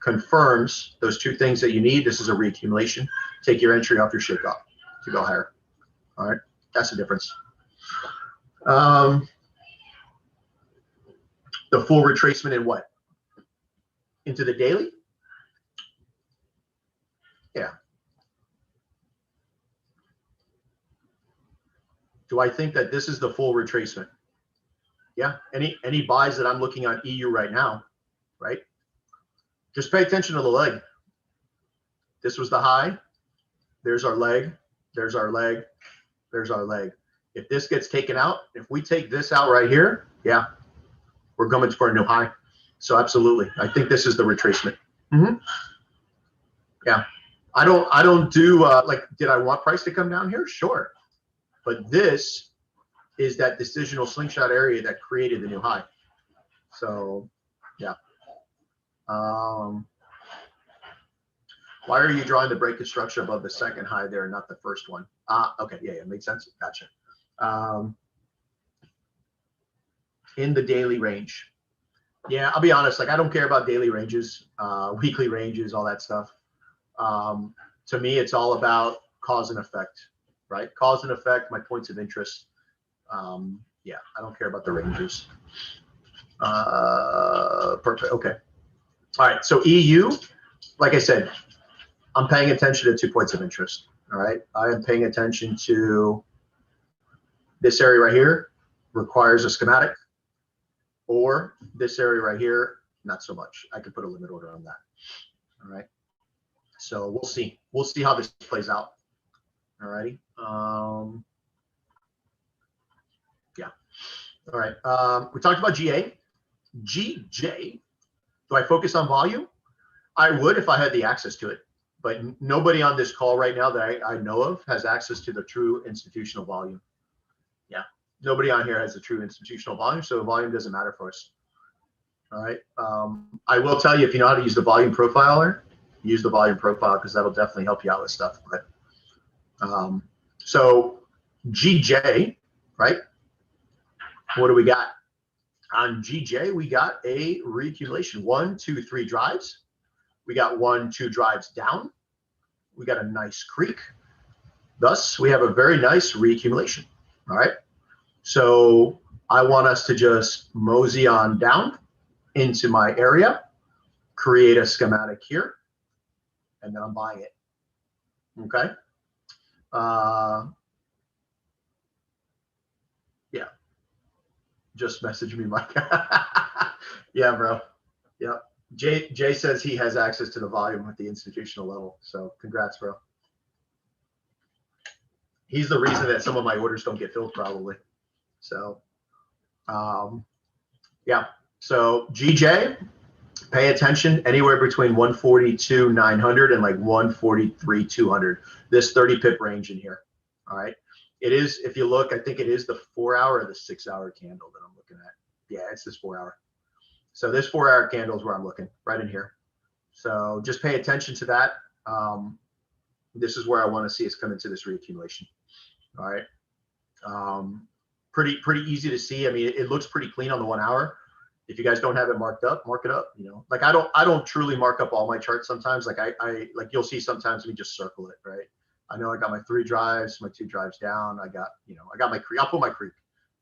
confirms those 2 things that you need. This is a reaccumulation. Take your entry off your shake off to go higher. All right. That's the difference. The full retracement in what? Into the daily? Yeah. Do I think that this is the full retracement? Yeah. Any buys that I'm looking on EU right now, right? Just pay attention to the leg. This was the high. There's our leg. There's our leg. There's our leg. If this gets taken out, if we take this out right here, yeah, we're going for a new high. So absolutely, I think this is the retracement. Yeah, I don't do like, did I want price to come down here? Sure, but this is that decisional slingshot area that created the new high. So, yeah. Why are you drawing the breakup structure above the second high there, not the first one? Okay, yeah, makes sense. Gotcha. In the daily range. Yeah, I'll be honest, like I don't care about daily ranges, weekly ranges, all that stuff. To me, it's all about cause and effect, right? Cause and effect, my points of interest. Yeah, I don't care about the ranges. Perfect, okay. All right, so EU, like I said, I'm paying attention to 2 points of interest. All right, I am paying attention to this area right here, requires a schematic, or this area right here, not so much. I could put a limit order on that. All right, so we'll see. We'll see how this plays out. All righty. Yeah. All right. We talked about GA. GJ. Do I focus on volume? I would if I had the access to it. But nobody on this call right now that I know of has access to the true institutional volume. Yeah, nobody on here has the true institutional volume, so volume doesn't matter for us. All right. I will tell you, if you know how to use the volume profiler, use the volume profile because that'll definitely help you out with stuff. But so GJ, right? What do we got? On GJ, we got a reaccumulation. 1, 2, 3 drives. We got 1, 2 drives down. We got a nice creek. Thus, we have a very nice reaccumulation. All right. So I want us to just mosey on down into my area, create a schematic here, and then I'm buying it. Okay. Yeah. Just message me, Mike. Yeah, bro. Yeah. Jay says he has access to the volume at the institutional level. So congrats, bro. He's the reason that some of my orders don't get filled probably. So, yeah. So GJ, pay attention anywhere between 142,900 and like 143,200. This 30 pip range in here. All right. It is, if you look, I think it is the 4-hour or the 6-hour candle that I'm looking at. Yeah, it's this 4-hour. So this 4-hour candle is where I'm looking, right in here. So just pay attention to that. This is where I want to see us come into this reaccumulation. All right. Pretty easy to see. I mean, it looks pretty clean on the 1 hour. If you guys don't have it marked up, mark it up. You know, like I don't truly mark up all my charts sometimes. Like I like you'll see sometimes we just circle it, right? I know I got my 3 drives, my 2 drives down. I got, you know, I got my creek. I'll put my creek,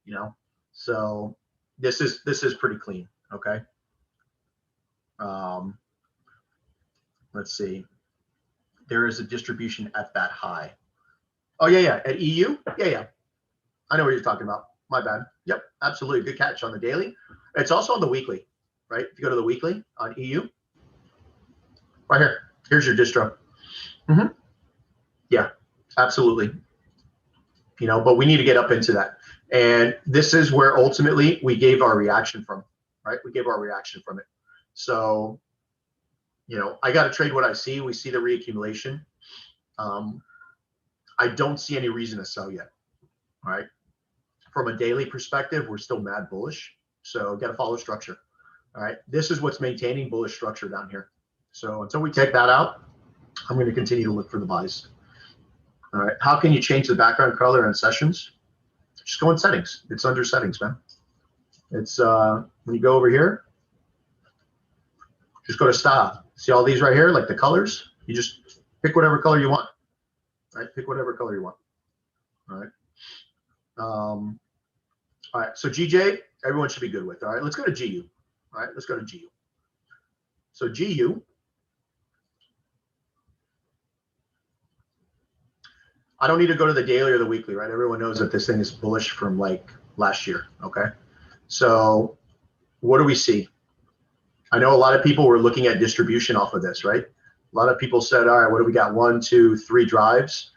you know. So this is pretty clean. Okay. Let's see. There is a distribution at that high. Oh yeah. At EU. Yeah. I know what you're talking about. My bad. Yep. Absolutely. Good catch on the daily. It's also on the weekly, right? If you go to the weekly on EU, right here. Here's your distro. Yeah, absolutely. You know, but we need to get up into that. And this is where ultimately we gave our reaction from, right? We gave our reaction from it. So, you know, I got to trade what I see. We see the reaccumulation. I don't see any reason to sell yet. All right. From a daily perspective, we're still mad bullish. So got to follow structure. All right. This is what's maintaining bullish structure down here. So until we take that out, I'm going to continue to look for the buys. All right. How can you change the background color in sessions? Just go in settings. It's under settings, man. It's when you go over here, just go to style. See all these right here, like the colors? You just pick whatever color you want. All right. Pick whatever color you want. All right. All right. So GJ, everyone should be good with. All right. Let's go to GU. All right. Let's go to GU. So GU. I don't need to go to the daily or the weekly, right? Everyone knows that this thing is bullish from like last year, okay? So what do we see? I know a lot of people were looking at distribution off of this, right? A lot of people said, all right, what do we got? 1, 2, 3 drives.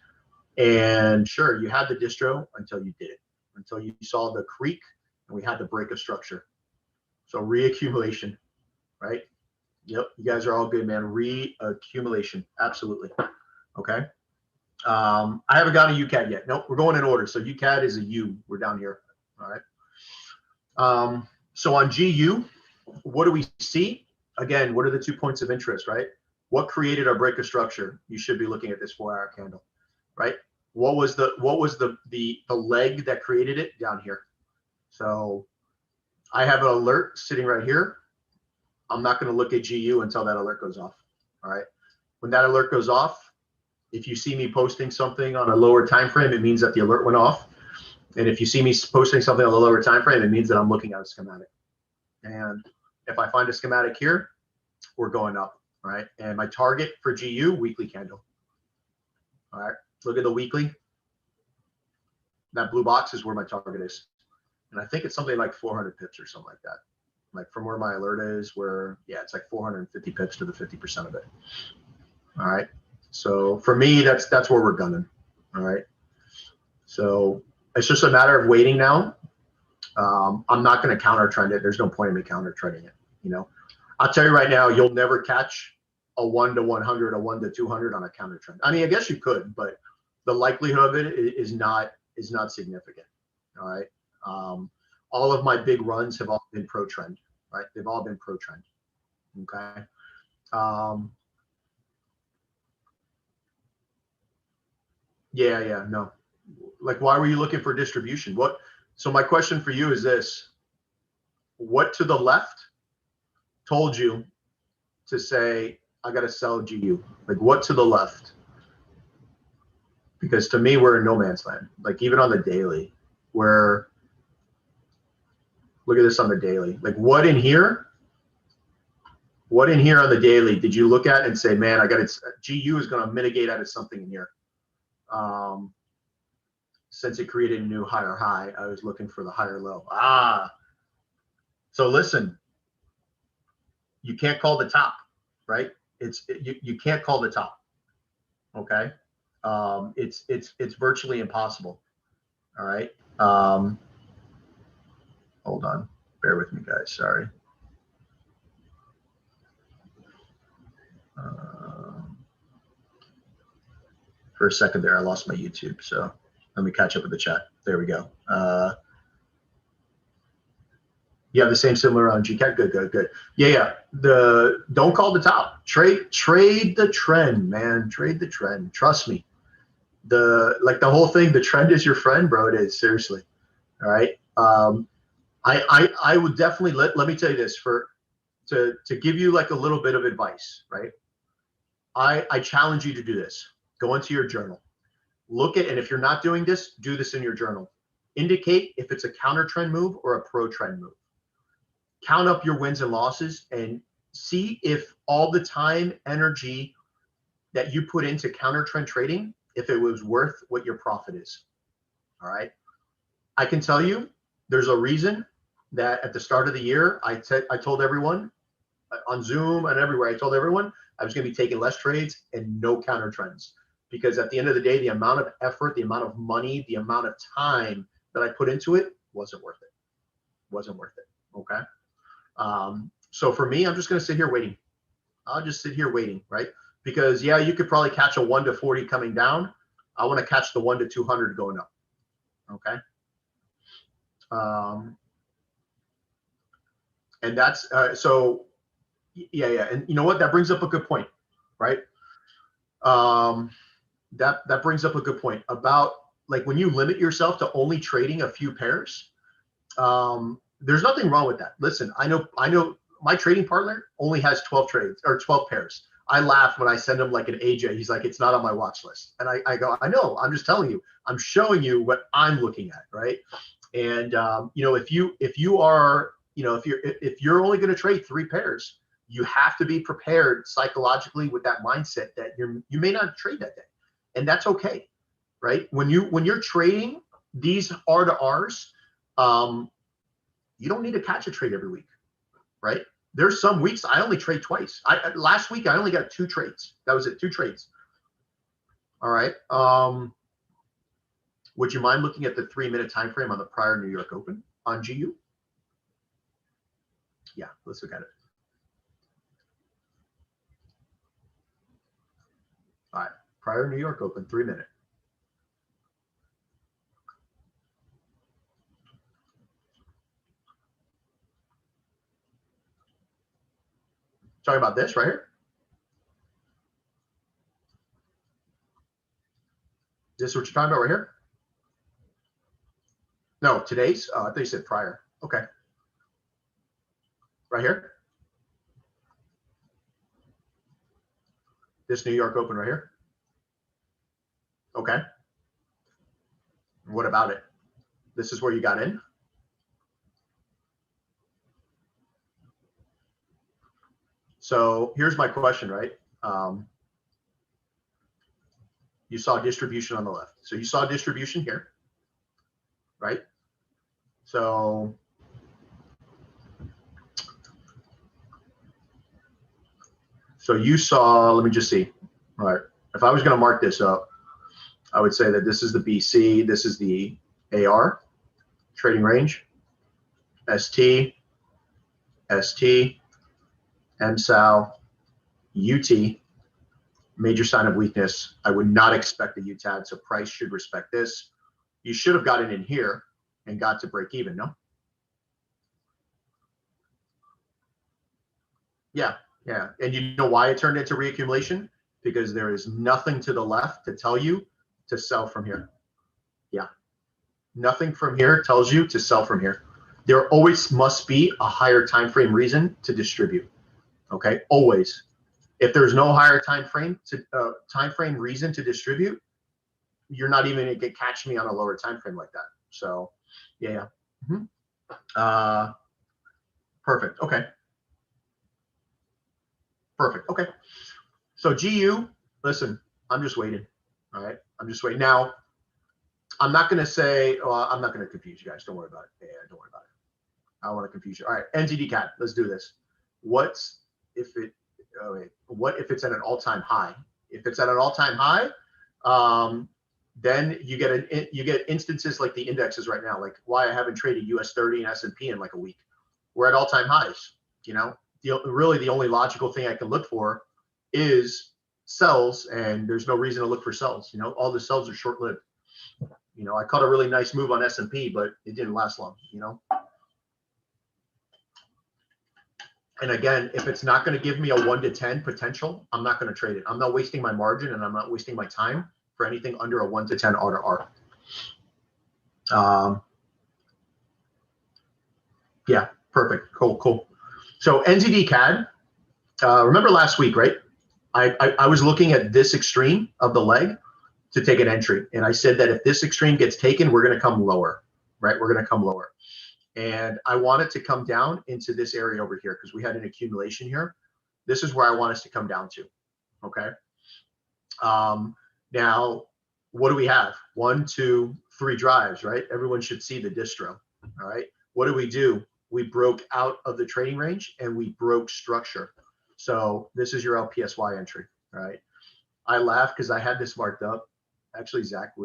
And sure, you had the distro until you did it, until you saw the creek and we had the break of structure. So reaccumulation, right? Yep, you guys are all good, man. Reaccumulation, absolutely, okay? I haven't gotten a UCAD yet. Nope, we're going in order. So UCAD is a U. We're down here. All right. So on GU, what do we see? Again, what are the 2 points of interest, right? What created our break of structure? You should be looking at this 4-hour candle, right? What was the leg that created it? Down here. So I have an alert sitting right here. I'm not going to look at GU until that alert goes off. All right. When that alert goes off, if you see me posting something on a lower time frame, it means that the alert went off. And if you see me posting something on the lower time frame, it means that I'm looking at a schematic. And if I find a schematic here, we're going up, right? And my target for GU, weekly candle. All right, look at the weekly. That blue box is where my target is. And I think it's something like 400 pips or something like that. Like from where my alert is, where, yeah, it's like 450 pips to the 50% of it. All right. So for me, that's where we're gunning. All right. So it's just a matter of waiting now. I'm not going to counter trend it. There's no point in me counter trending it. You know, I'll tell you right now, you'll never catch a 1 to 100, a 1 to 200 on a counter trend. I mean, I guess you could, but the likelihood of it is not significant. All right. All of my big runs have all been pro trend, right? They've all been pro trend. Okay. Yeah, no. Like, why were you looking for distribution? What? So my question for you is this: what to the left told you to say I got to sell GU? Like, what to the left? Because to me, we're in no man's land. Like, even on the daily, where look at this on the daily. Like, what in here? What in here on the daily did you look at and say, man, I got it? GU is going to mitigate out of something in here. Since it created a new higher high, I was looking for the higher low. So listen, you can't call the top, right? You can't call the top. Okay. It's virtually impossible. All right. Hold on. Bear with me, guys. Sorry. For a second there, I lost my YouTube. So let me catch up with the chat. There we go. You have the same similar on GCAT. Good. Yeah. Don't call the top. Trade the trend, man. Trade the trend. Trust me. The whole thing. The trend is your friend, bro. It is, seriously. All right. I would definitely let me tell you this to give you like a little bit of advice, right? I challenge you to do this. Go into your journal. Look at, and if you're not doing this, do this in your journal. Indicate if it's a counter trend move or a pro trend move. Count up your wins and losses and see if all the time, energy that you put into counter trend trading, if it was worth what your profit is. All right. I can tell you there's a reason that at the start of the year, I told everyone on Zoom and everywhere, I told everyone I was going to be taking less trades and no counter trends. Because at the end of the day, the amount of effort, the amount of money, the amount of time that I put into it wasn't worth it. Wasn't worth it. Okay. So for me, I'm just going to sit here waiting. I'll just sit here waiting, right? Because yeah, you could probably catch a 1 to 40 coming down. I want to catch the 1 to 200 going up. Okay. And that's so yeah. And you know what? That brings up a good point, right? That brings up a good point about like when you limit yourself to only trading a few pairs. There's nothing wrong with that. Listen, I know my trading partner only has 12 trades or 12 pairs. I laugh when I send him like an AJ. He's like, it's not on my watch list. And I go, I know, I'm just telling you, I'm showing you what I'm looking at. Right. And, if you are, if you're only going to trade 3 pairs, you have to be prepared psychologically with that mindset that you may not trade that day. And that's okay. Right. When you're trading these R to R's, you don't need to catch a trade every week. Right. There's some weeks I only trade twice. Last week I only got 2 trades. That was it, 2 trades. All right. Would you mind looking at the 3-minute time frame on the prior New York Open on GU? Yeah, let's look at it. All right, prior New York Open, 3-minute. Talking about this right here. Is this what you're talking about right here? No, today's. I thought you said prior. Okay. Right here. This New York Open right here. Okay. What about it? This is where you got in. So here's my question, right? You saw distribution on the left. So you saw distribution here, right? So you saw, let me just see. All right. If I was going to mark this up, I would say that this is the BC, this is the AR, trading range, ST, ST, MSAL, UT, major sign of weakness. I would not expect a UTAD, so price should respect this. You should have gotten in here and got to break even, no? Yeah, yeah. And you know why it turned into reaccumulation? Because there is nothing to the left to tell you to sell from here. Yeah. Nothing from here tells you to sell from here. There always must be a higher time frame reason to distribute. Okay, always. If there's no higher time frame reason to distribute, you're not even going to catch me on a lower time frame like that. So, yeah. Perfect. Okay. Perfect. Okay. So GU, listen, I'm just waiting. All right, I'm just waiting. Now, I'm not going to say, I'm not going to confuse you guys. Don't worry about it. Yeah, don't worry about it. I don't want to confuse you. All right, NZD CAD. Let's do this. What if it's at an all-time high? If it's at an all-time high, then you get instances like the indexes right now, like why I haven't traded US 30 and S&P in like a week. We're at all-time highs. You know, really the only logical thing I can look for is sells, and there's no reason to look for sells. You know, all the sells are short-lived. You know, I caught a really nice move on S&P, but it didn't last long. You know. And again, if it's not going to give me a 1 to 10 potential, I'm not going to trade it. I'm not wasting my margin, and I'm not wasting my time for anything under a 1 to 10 R to R. Yeah, perfect. Cool. So NZD CAD, remember last week, right? I was looking at this extreme of the leg to take an entry. And I said that if this extreme gets taken, we're going to come lower, right? We're going to come lower. And I want it to come down into this area over here because we had an accumulation here. This is where I want us to come down to, okay? Now, what do we have? 1, 2, 3 drives, right? Everyone should see the distro, all right? What do? We broke out of the trading range and we broke structure. So this is your LPSY entry, right? I laughed because I had this marked up. Actually, Zach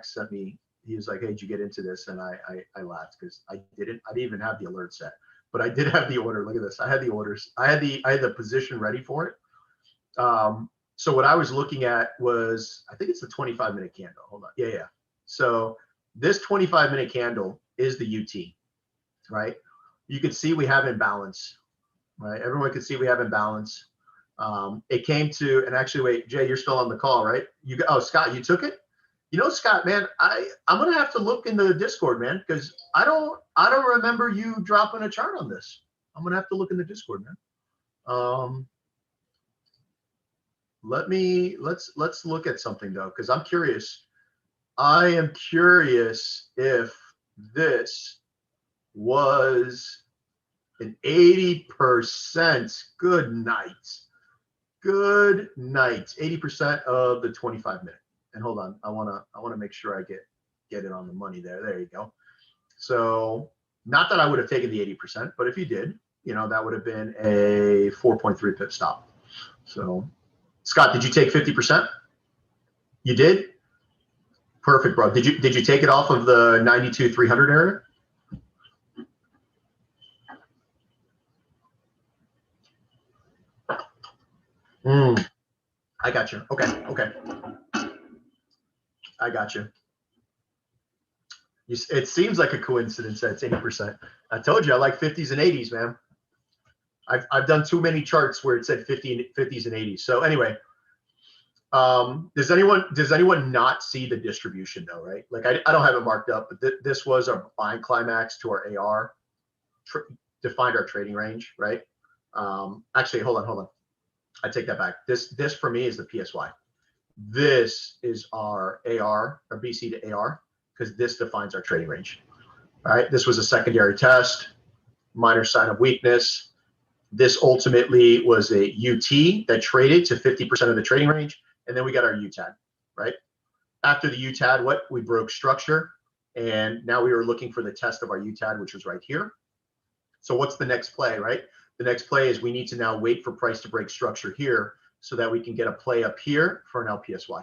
sent me, he was like, hey, did you get into this? And I laughed because I didn't even have the alert set, but I did have the order. Look at this. I had the orders. I had the position ready for it. So what I was looking at was, I think it's the 25-minute candle. Hold on. Yeah. So this 25-minute candle is the UT, right? You can see we have imbalance, right? Everyone can see we have imbalance. It came to, and actually, wait, Jay, you're still on the call, right? Scott, you took it? You know, Scott, man, I'm gonna have to look in the Discord, man, because I don't remember you dropping a chart on this. I'm gonna have to look in the Discord, man. Let's look at something though, because I'm curious. I am curious if this was an 80%. Good night. 80% of the 25-minute. And hold on, I wanna make sure I get it on the money there. There you go. So not that I would have taken the 80%, but if you did, you know, that would have been a 4.3 pip stop. So Scott, did you take 50%? You did? Perfect, bro. Did you take it off of the 92,300 area? I got you. Okay. I got you. It seems like a coincidence that it's 80%. I told you I like 50s and 80s, man. I've done too many charts where it said 50s and 80s. So anyway, does anyone not see the distribution though, right? Like I don't have it marked up, but this was our buying climax to our AR, defined our trading range, right? Actually, hold on. I take that back. This for me is the PSY. This is our AR, our BC to AR, because this defines our trading range. All right, this was a secondary test, minor sign of weakness. This ultimately was a UT that traded to 50% of the trading range, and then we got our UTAD, right? After the UTAD, we broke structure, and now we were looking for the test of our UTAD, which was right here. So what's the next play, right? The next play is we need to now wait for price to break structure here so that we can get a play up here for an LPSY.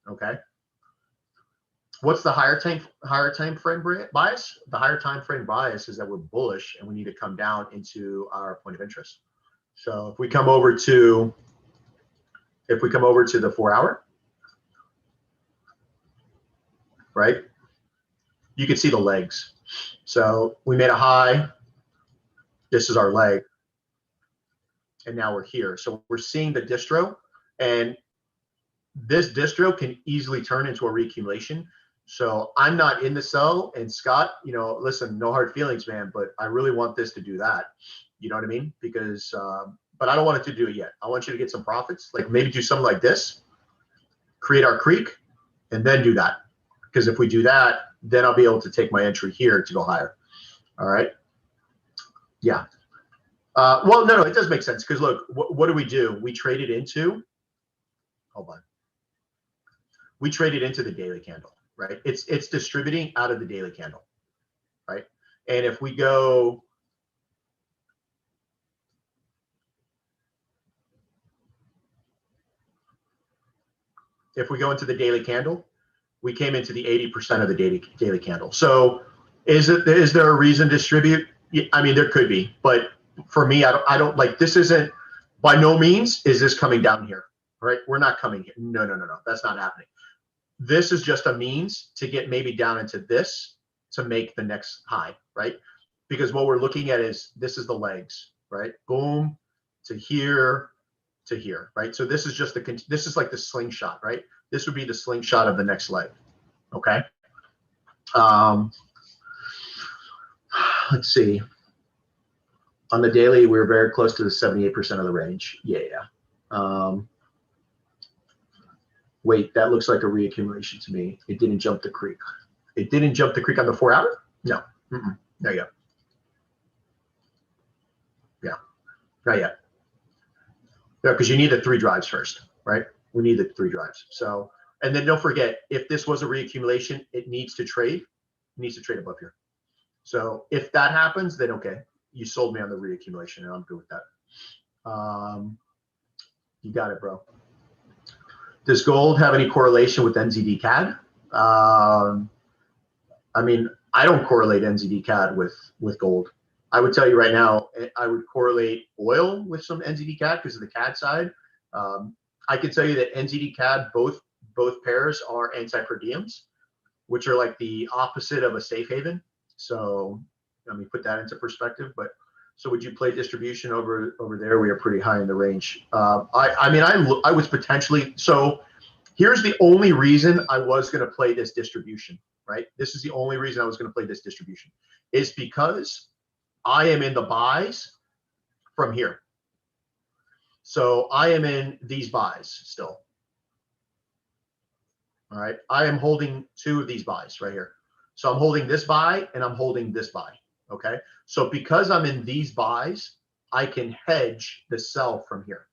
Okay. What's the higher time frame bias? The higher time frame bias is that we're bullish and we need to come down into our point of interest. So if we come over to the 4 hour, right? You can see the legs. So we made a high. This is our leg. And now we're here. So we're seeing the distro, and this distro can easily turn into a reaccumulation. So I'm not in the sell, and Scott, listen, no hard feelings, man, but I really want this to do that. You know what I mean? Because, but I don't want it to do it yet. I want you to get some profits, like maybe do something like this, create our creek, and then do that. Because if we do that, then I'll be able to take my entry here to go higher. All right. Yeah. Well, no, it does make sense because look, what do? We traded into, hold on. We traded into the daily candle, right? It's distributing out of the daily candle, right? And if we go, into the daily candle, we came into the 80% of the daily candle. So is there a reason to distribute? I mean, there could be, but for me, I don't like, this isn't, by no means is this coming down here, right? We're not coming here. No, that's not happening. This is just a means to get maybe down into this to make the next high, right? Because what we're looking at is, this is the legs, right? Boom, to here, right? So this is just this is like the slingshot, right? This would be the slingshot of the next leg, okay? Let's see. On the daily, we're very close to the 78% of the range. Yeah. Wait, that looks like a reaccumulation to me. It didn't jump the creek. It didn't jump the creek on the 4 hour? No. Not yet. Yeah. Not yet. Yeah, because you need the 3 drives first, right? We need the 3 drives. So, and then don't forget, if this was a reaccumulation, it needs to trade. It needs to trade above here. So if that happens, then okay, you sold me on the reaccumulation, and I'm good with that. You got it, bro. Does gold have any correlation with NZD CAD? I mean, I don't correlate NZD CAD with gold. I would tell you right now, I would correlate oil with some NZD CAD because of the CAD side. I can tell you that NZD CAD, both pairs are anti-per diems, which are like the opposite of a safe haven. So let me put that into perspective. But so would you play distribution over there? We are pretty high in the range. I mean, I was potentially, so here's the only reason I was going to play this distribution, right? This is the only reason I was going to play this distribution, is because I am in the buys from here. So I am in these buys still. All right. I am holding 2 of these buys right here. So I'm holding this buy and I'm holding this buy. Okay. So because I'm in these buys, I can hedge the sell from here.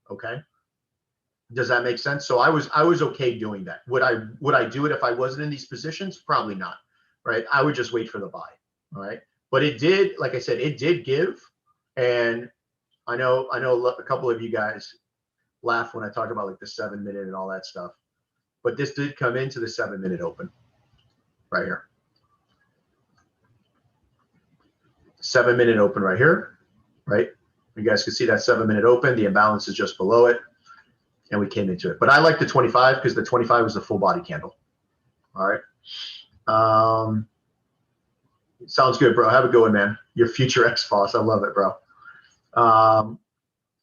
Okay. Does that make sense? So I was okay doing that. Would I do it if I wasn't in these positions? Probably not. Right. I would just wait for the buy. All right. But it did, like I said, it did give. And I know a couple of you guys laugh when I talk about like the 7-minute and all that stuff. But this did come into the 7-minute open right here. 7-minute open right here, right? You guys can see that 7-minute open. The imbalance is just below it. And we came into it. But I like the 25 because the 25 was the full body candle. All right. Sounds good, bro. Have a good one, man. Your future ex-boss. I love it, bro.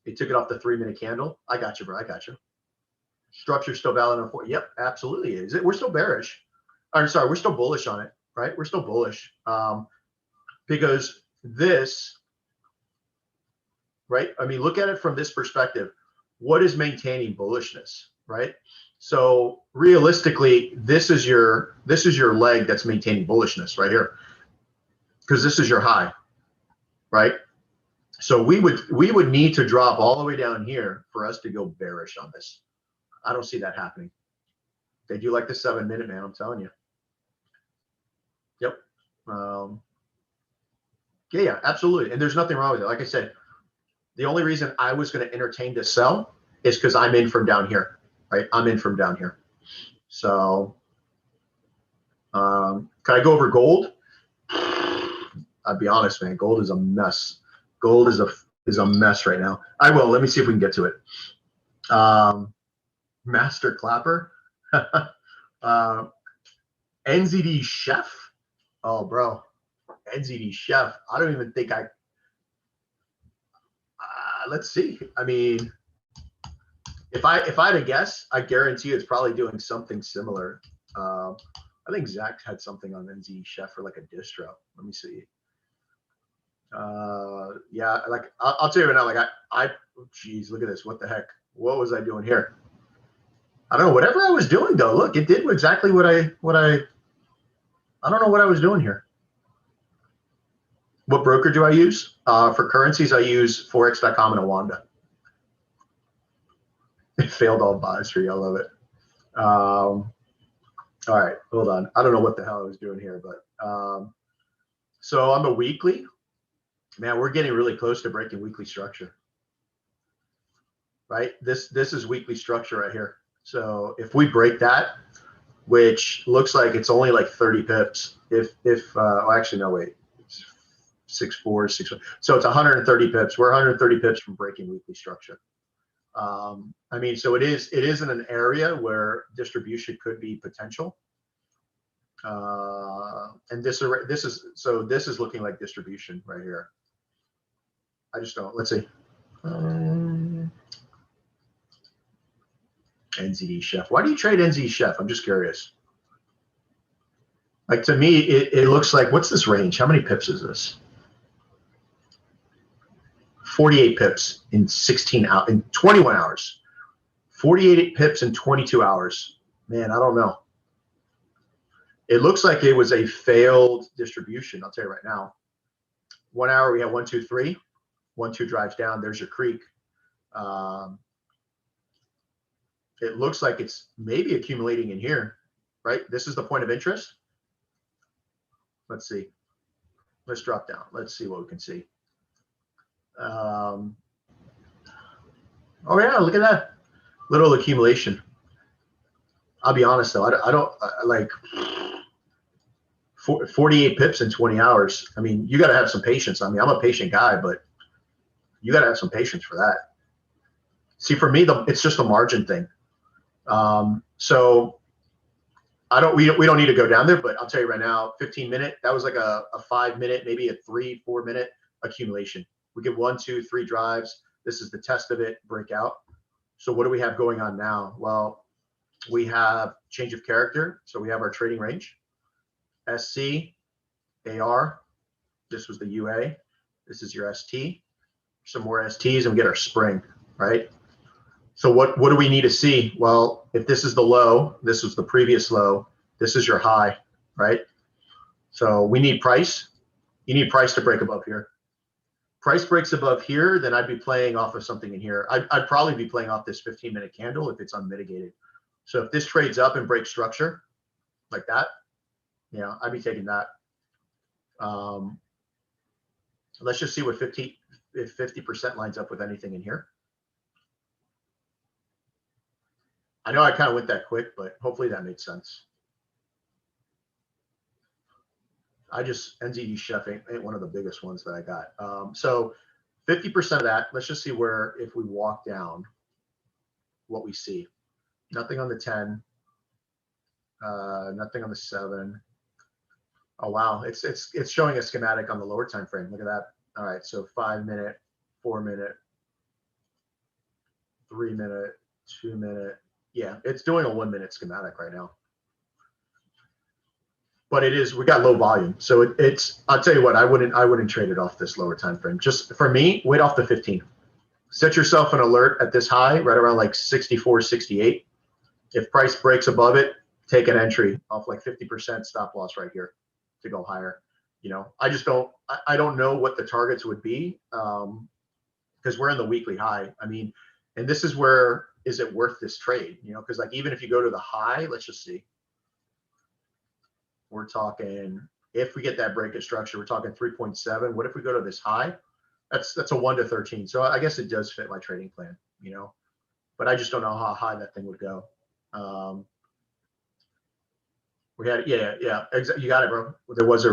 They took it off the 3-minute candle. I got you, bro. I got you. Structure still valid on 4. Yep, absolutely is. We're still bearish. I'm sorry, we're still bullish on it, right? We're still bullish because this, right? I mean, look at it from this perspective. What is maintaining bullishness, right? So realistically, this is your leg that's maintaining bullishness right here, because this is your high, right? So we would need to drop all the way down here for us to go bearish on this. I don't see that happening. They do like the 7-minute, man. I'm telling you. Yep. Yeah, absolutely. And there's nothing wrong with it. Like I said, the only reason I was going to entertain this sell is because I'm in from down here, right? I'm in from down here. So can I go over gold? I'll be honest, man. Gold is a mess. Gold is a mess right now. I will. Let me see if we can get to it. Master Clapper. NZD Chef. Oh, bro. NZD Chef. I don't even think let's see. I mean, if I had to guess, I guarantee you it's probably doing something similar. I think Zach had something on NZD Chef for like a distro. Let me see. Yeah, like I'll tell you right now, like geez, look at this. What the heck? What was I doing here? I don't know. Whatever I was doing though, look, it did exactly what I don't know what I was doing here. What broker do I use? For currencies, I use Forex.com and Awanda. It failed all buys for you. I love it. All right, hold on. I don't know what the hell I was doing here, but so I'm a weekly. Man, we're getting really close to breaking weekly structure. Right? This is weekly structure right here. So if we break that, which looks like it's only like 30 pips, well, actually no, wait. 6.4, 6. So it's 130 pips. We're 130 pips from breaking weekly structure. I mean, so it is in an area where distribution could be potential. And this is looking like distribution right here. I just don't. Let's see. NZD Chef. Why do you trade NZD Chef? I'm just curious. Like, to me, it looks like, what's this range? How many pips is this? 48 pips in 21 hours. 48 pips in 22 hours. Man, I don't know. It looks like it was a failed distribution. I'll tell you right now. 1 hour, we have 1, 2, 3. 1, 2 drives down. There's your creek. It looks like it's maybe accumulating in here, right? This is the point of interest. Let's see. Let's drop down. Let's see what we can see. Oh yeah, look at that little accumulation. I'll be honest though, I don't like 48 pips in 20 hours. I mean, you got to have some patience. I mean, I'm a patient guy, but you got to have some patience for that. See, for me, it's just a margin thing. So we don't need to go down there, but I'll tell you right now, 15-minute, that was like a 5-minute, maybe a 3-4 minute accumulation. We get 1, 2, 3 drives. This is the test of it, breakout. So what do we have going on now? Well, we have change of character. So we have our trading range, SC, AR. This was the UA. This is your ST. Some more STs, and we get our spring, right? So what do we need to see? Well, if this is the low, this was the previous low, this is your high, right? So we need price. You need price to break above here. Price breaks above here, then I'd be playing off of something in here. I'd probably be playing off this 15-minute candle if it's unmitigated. So if this trades up and breaks structure like that, yeah, I'd be taking that. Let's just see what if 50% lines up with anything in here. I know I kind of went that quick, but hopefully that made sense. NZD Chef ain't one of the biggest ones that I got. So 50% of that, let's just see where, if we walk down, what we see. Nothing on the 10, nothing on the 7. Oh wow, it's showing a schematic on the lower time frame. Look at that. All right, so 5 minute, 4 minute, 3 minute, 2 minute. Yeah, it's doing a 1 minute schematic right now. But we got low volume, so it's. I'll tell you what, I wouldn't trade it off this lower time frame. Just for me, wait off the 15. Set yourself an alert at this high, right around like 64, 68. If price breaks above it, take an entry off like 50% stop loss right here to go higher. You know, I just don't. I don't know what the targets would be because we're in the weekly high. I mean, and this is where is it worth this trade? You know, because like even if you go to the high, let's just see. We're talking, if we get that break of structure, we're talking 3.7. What if we go to this high? That's a 1 to 13. So I guess it does fit my trading plan, you know, but I just don't know how high that thing would go. We had, yeah, you got it, bro. There was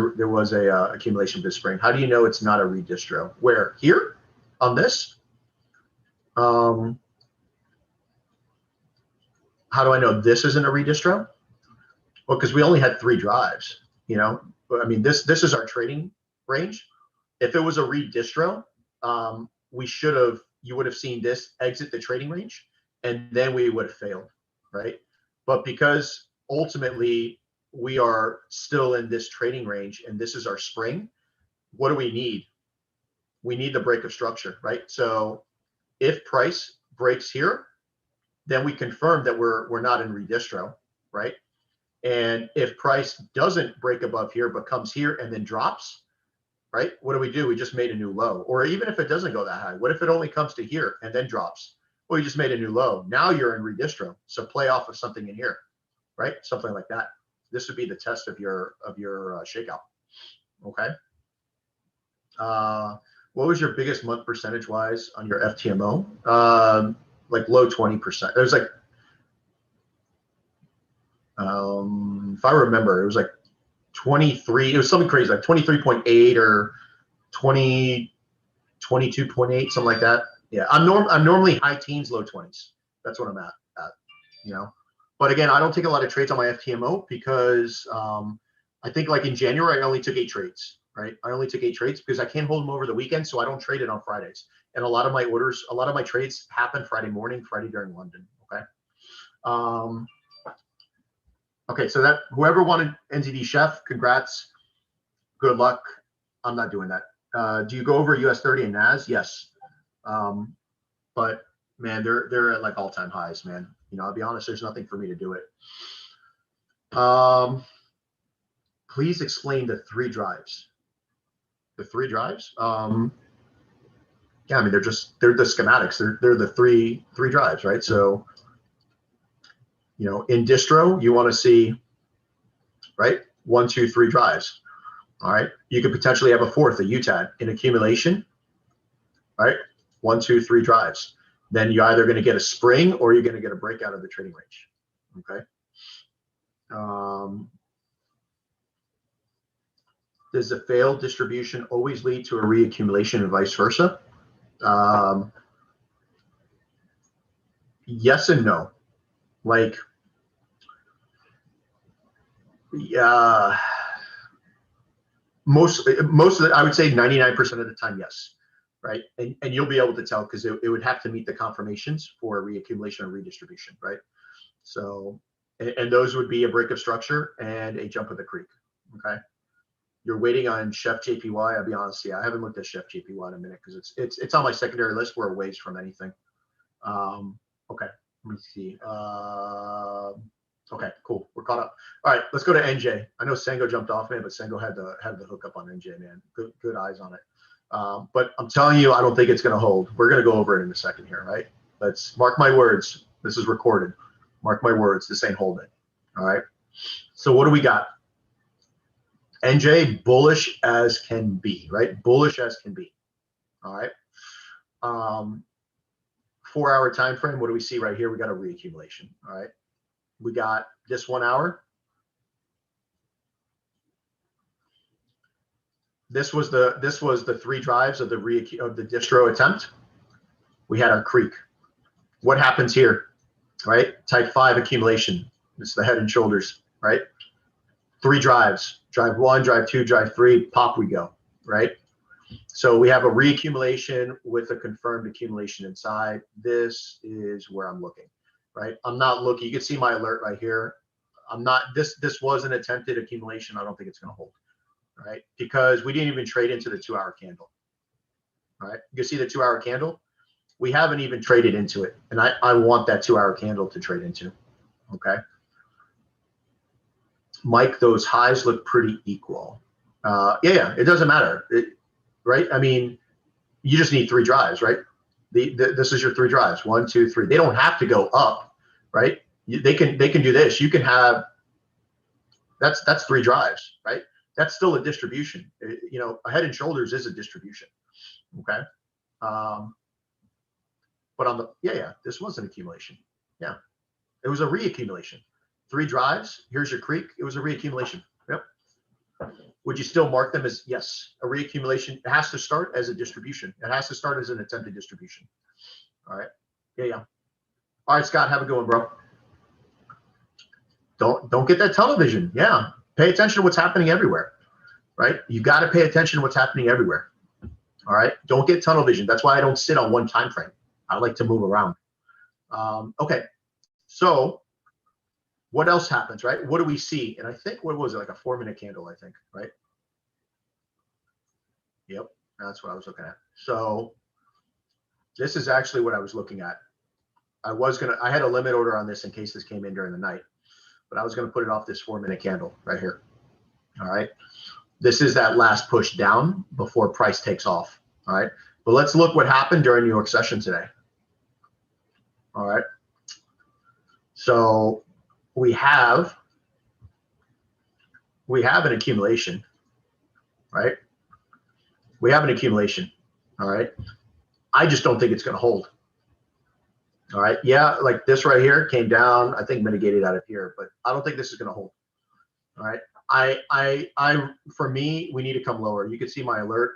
a accumulation this spring. How do you know it's not a redistro? Where? Here on this? How do I know this isn't a redistro? Well, because we only had 3 drives, you know. I mean, this is our trading range. If it was a redistro, you would have seen this exit the trading range, and then we would have failed, right? But because ultimately we are still in this trading range, and this is our spring, what do we need? We need the break of structure, right? So if price breaks here, then we confirm that we're not in redistro, right? And if price doesn't break above here, but comes here and then drops, right? What do? We just made a new low. Or even if it doesn't go that high, what if it only comes to here and then drops? Well, you just made a new low. Now you're in redistro. So play off of something in here, right? Something like that. This would be the test of your shakeout. Okay. What was your biggest month percentage wise on your FTMO? Like low 20%. It was like, if I remember, it was like 23. It was something crazy, like 23.8 or 22.8, something like that. Yeah, I'm normally high teens, low 20s. That's what I'm at, you know. But again, I don't take a lot of trades on my FTMO because I think like in January, I only took 8 trades, right? I only took 8 trades because I can't hold them over the weekend, so I don't trade it on Fridays. And a lot of my trades happen Friday morning, Friday during London, okay? Okay, so that whoever wanted NZD Chef, congrats, good luck. I'm not doing that. Do you go over US 30 and NAS? Yes. But man, they're at like all-time highs, man. You know, I'll be honest, there's nothing for me to do it. Please explain the 3 drives. The 3 drives? Yeah, I mean, they're the schematics. They're the three drives, right? So, you know, in distro, you want to see, right? 1, 2, 3 drives. All right. You could potentially have a 4th, a UTAD in accumulation, right? 1, 2, 3 drives. Then you're either going to get a spring or you're going to get a breakout of the trading range. Okay. Does a failed distribution always lead to a reaccumulation and vice versa? Yes and no. Like, yeah, most of it, I would say 99% of the time, yes, right? And you'll be able to tell because it would have to meet the confirmations for a reaccumulation or redistribution, right? So, and those would be a break of structure and a jump of the creek, okay? You're waiting on Chef JPY. I'll be honest, yeah, I haven't looked at Chef JPY in a minute because it's on my secondary list. We're a ways from anything. Okay, let me see. Okay, cool. We're caught up. All right, let's go to NJ. I know Sango jumped off me, but Sango had the hookup on NJ, man. Good eyes on it. But I'm telling you, I don't think it's going to hold. We're going to go over it in a second here, right? Let's mark my words. This is recorded. Mark my words. This ain't holding. All right. So what do we got? NJ, bullish as can be, right? Bullish as can be. All right. 4-hour time frame. What do we see right here? We got a reaccumulation. All right. We got this 1 hour. This was the 3 drives of the distro attempt. We had our creek. What happens here, right? Type 5 accumulation. It's the head and shoulders, right? 3 drives, drive 1, drive 2, drive 3, pop we go, right? So we have a reaccumulation with a confirmed accumulation inside. This is where I'm looking, right? I'm not looking, you can see my alert right here. I'm not, this was an attempted accumulation. I don't think it's going to hold, right? Because we didn't even trade into the 2-hour candle. All right, you can see the 2-hour candle. We haven't even traded into it, and I want that 2-hour candle to trade into. Okay, Mike, those highs look pretty equal. Yeah, it doesn't matter, right? I mean, you just need 3 drives, right? This is your 3 drives, 1, 2, 3. They don't have to go up, right? They can do this. You can have that's 3 drives, right? That's still a distribution. You know, a head and shoulders is a distribution. Okay. But on the, this was an accumulation. Yeah. It was a reaccumulation. 3 drives. Here's your creek. It was a reaccumulation. Yep. Would you still mark them as, yes, a reaccumulation? It has to start as a distribution. It has to start as an attempted distribution. All right. Yeah. All right, Scott, have a good one, bro. Don't get that television. Yeah. Pay attention to what's happening everywhere, right? You got to pay attention to what's happening everywhere. All right. Don't get tunnel vision. That's why I don't sit on one time frame. I like to move around. Okay. So what else happens, right? What do we see? And I think, what was it? Like a 4-minute candle, I think, right? Yep. That's what I was looking at. So this is actually what I was looking at. I had a limit order on this in case this came in during the night, but I was going to put it off this 4-minute candle right here. All right. This is that last push down before price takes off. All right. But let's look what happened during New York session today. All right. So we have an accumulation, right? We have an accumulation. All right. I just don't think it's going to hold. All right. Yeah. Like this right here came down, I think mitigated out of here, but I don't think this is going to hold. All right. For me, we need to come lower. You can see my alert.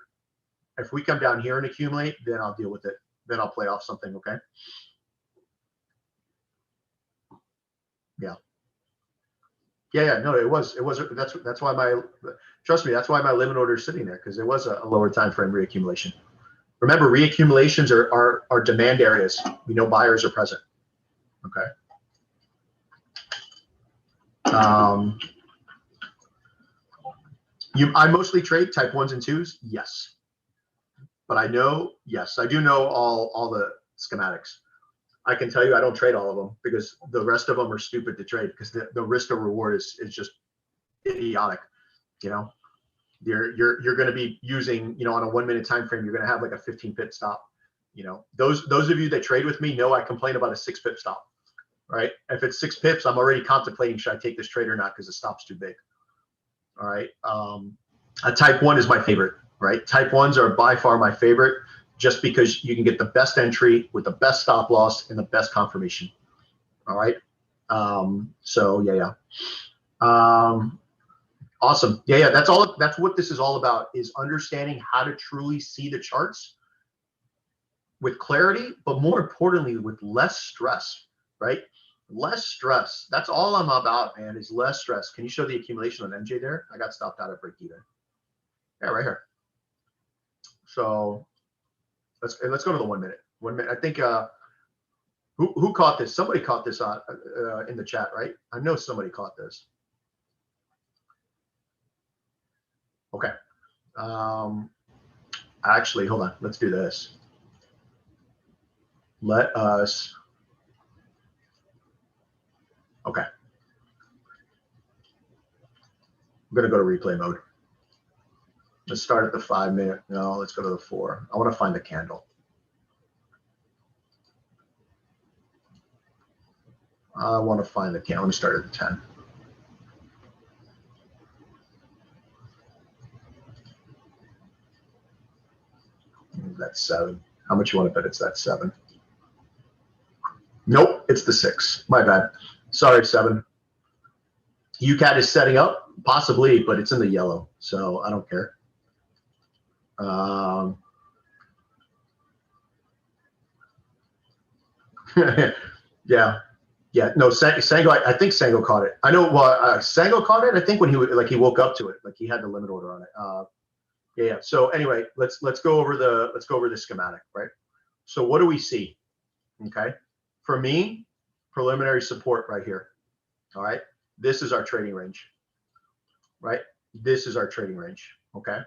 If we come down here and accumulate, then I'll deal with it. Then I'll play off something. Okay. Yeah. No, it was, that's why trust me, that's why my limit order is sitting there, because there was a lower time frame reaccumulation. Remember, reaccumulations are demand areas. We know buyers are present. Okay. I mostly trade type 1s and 2s. Yes. But I do know all the schematics. I can tell you I don't trade all of them because the rest of them are stupid to trade, because the risk to reward is just idiotic. You know, you're going to be using, you know, on a 1-minute time frame, you're going to have like a 15-pip stop. You know, those of you that trade with me know I complain about a 6-pip stop, right? If it's 6 pips, I'm already contemplating, should I take this trade or not, because the stop's too big. All right. A type 1 is my favorite, right? Type 1s are by far my favorite, just because you can get the best entry with the best stop loss and the best confirmation. All right. So yeah. Awesome. Yeah. That's what this is all about, is understanding how to truly see the charts with clarity, but more importantly, with less stress, right? Less stress. That's all I'm about, man, is less stress. Can you show the accumulation on MJ there? I got stopped out at break even. Yeah, right here. So let's go to the 1 minute. 1 minute. I think who caught this? Somebody caught this in the chat, right? I know somebody caught this. Okay. Actually, hold on. Let's do this. Let us. Okay. I'm going to go to replay mode. Let's start at the 5-minute. No, let's go to the 4. I want to find the candle. I want to find the candle. Let me start at the 10. That's 7. How much you want to bet it's that 7? Nope, it's the 6. My bad. Sorry, 7. UCAT is setting up, possibly, but it's in the yellow, so I don't care. Yeah. Yeah, no, Sango. I think Sango caught it. I know. Well, Sango caught it. I think when he woke up to it, like he had the limit order on it. Yeah. So anyway, let's go over the schematic, right? So what do we see? Okay, for me, preliminary support right here. All right, this is our trading range, right? This is our trading range. Okay,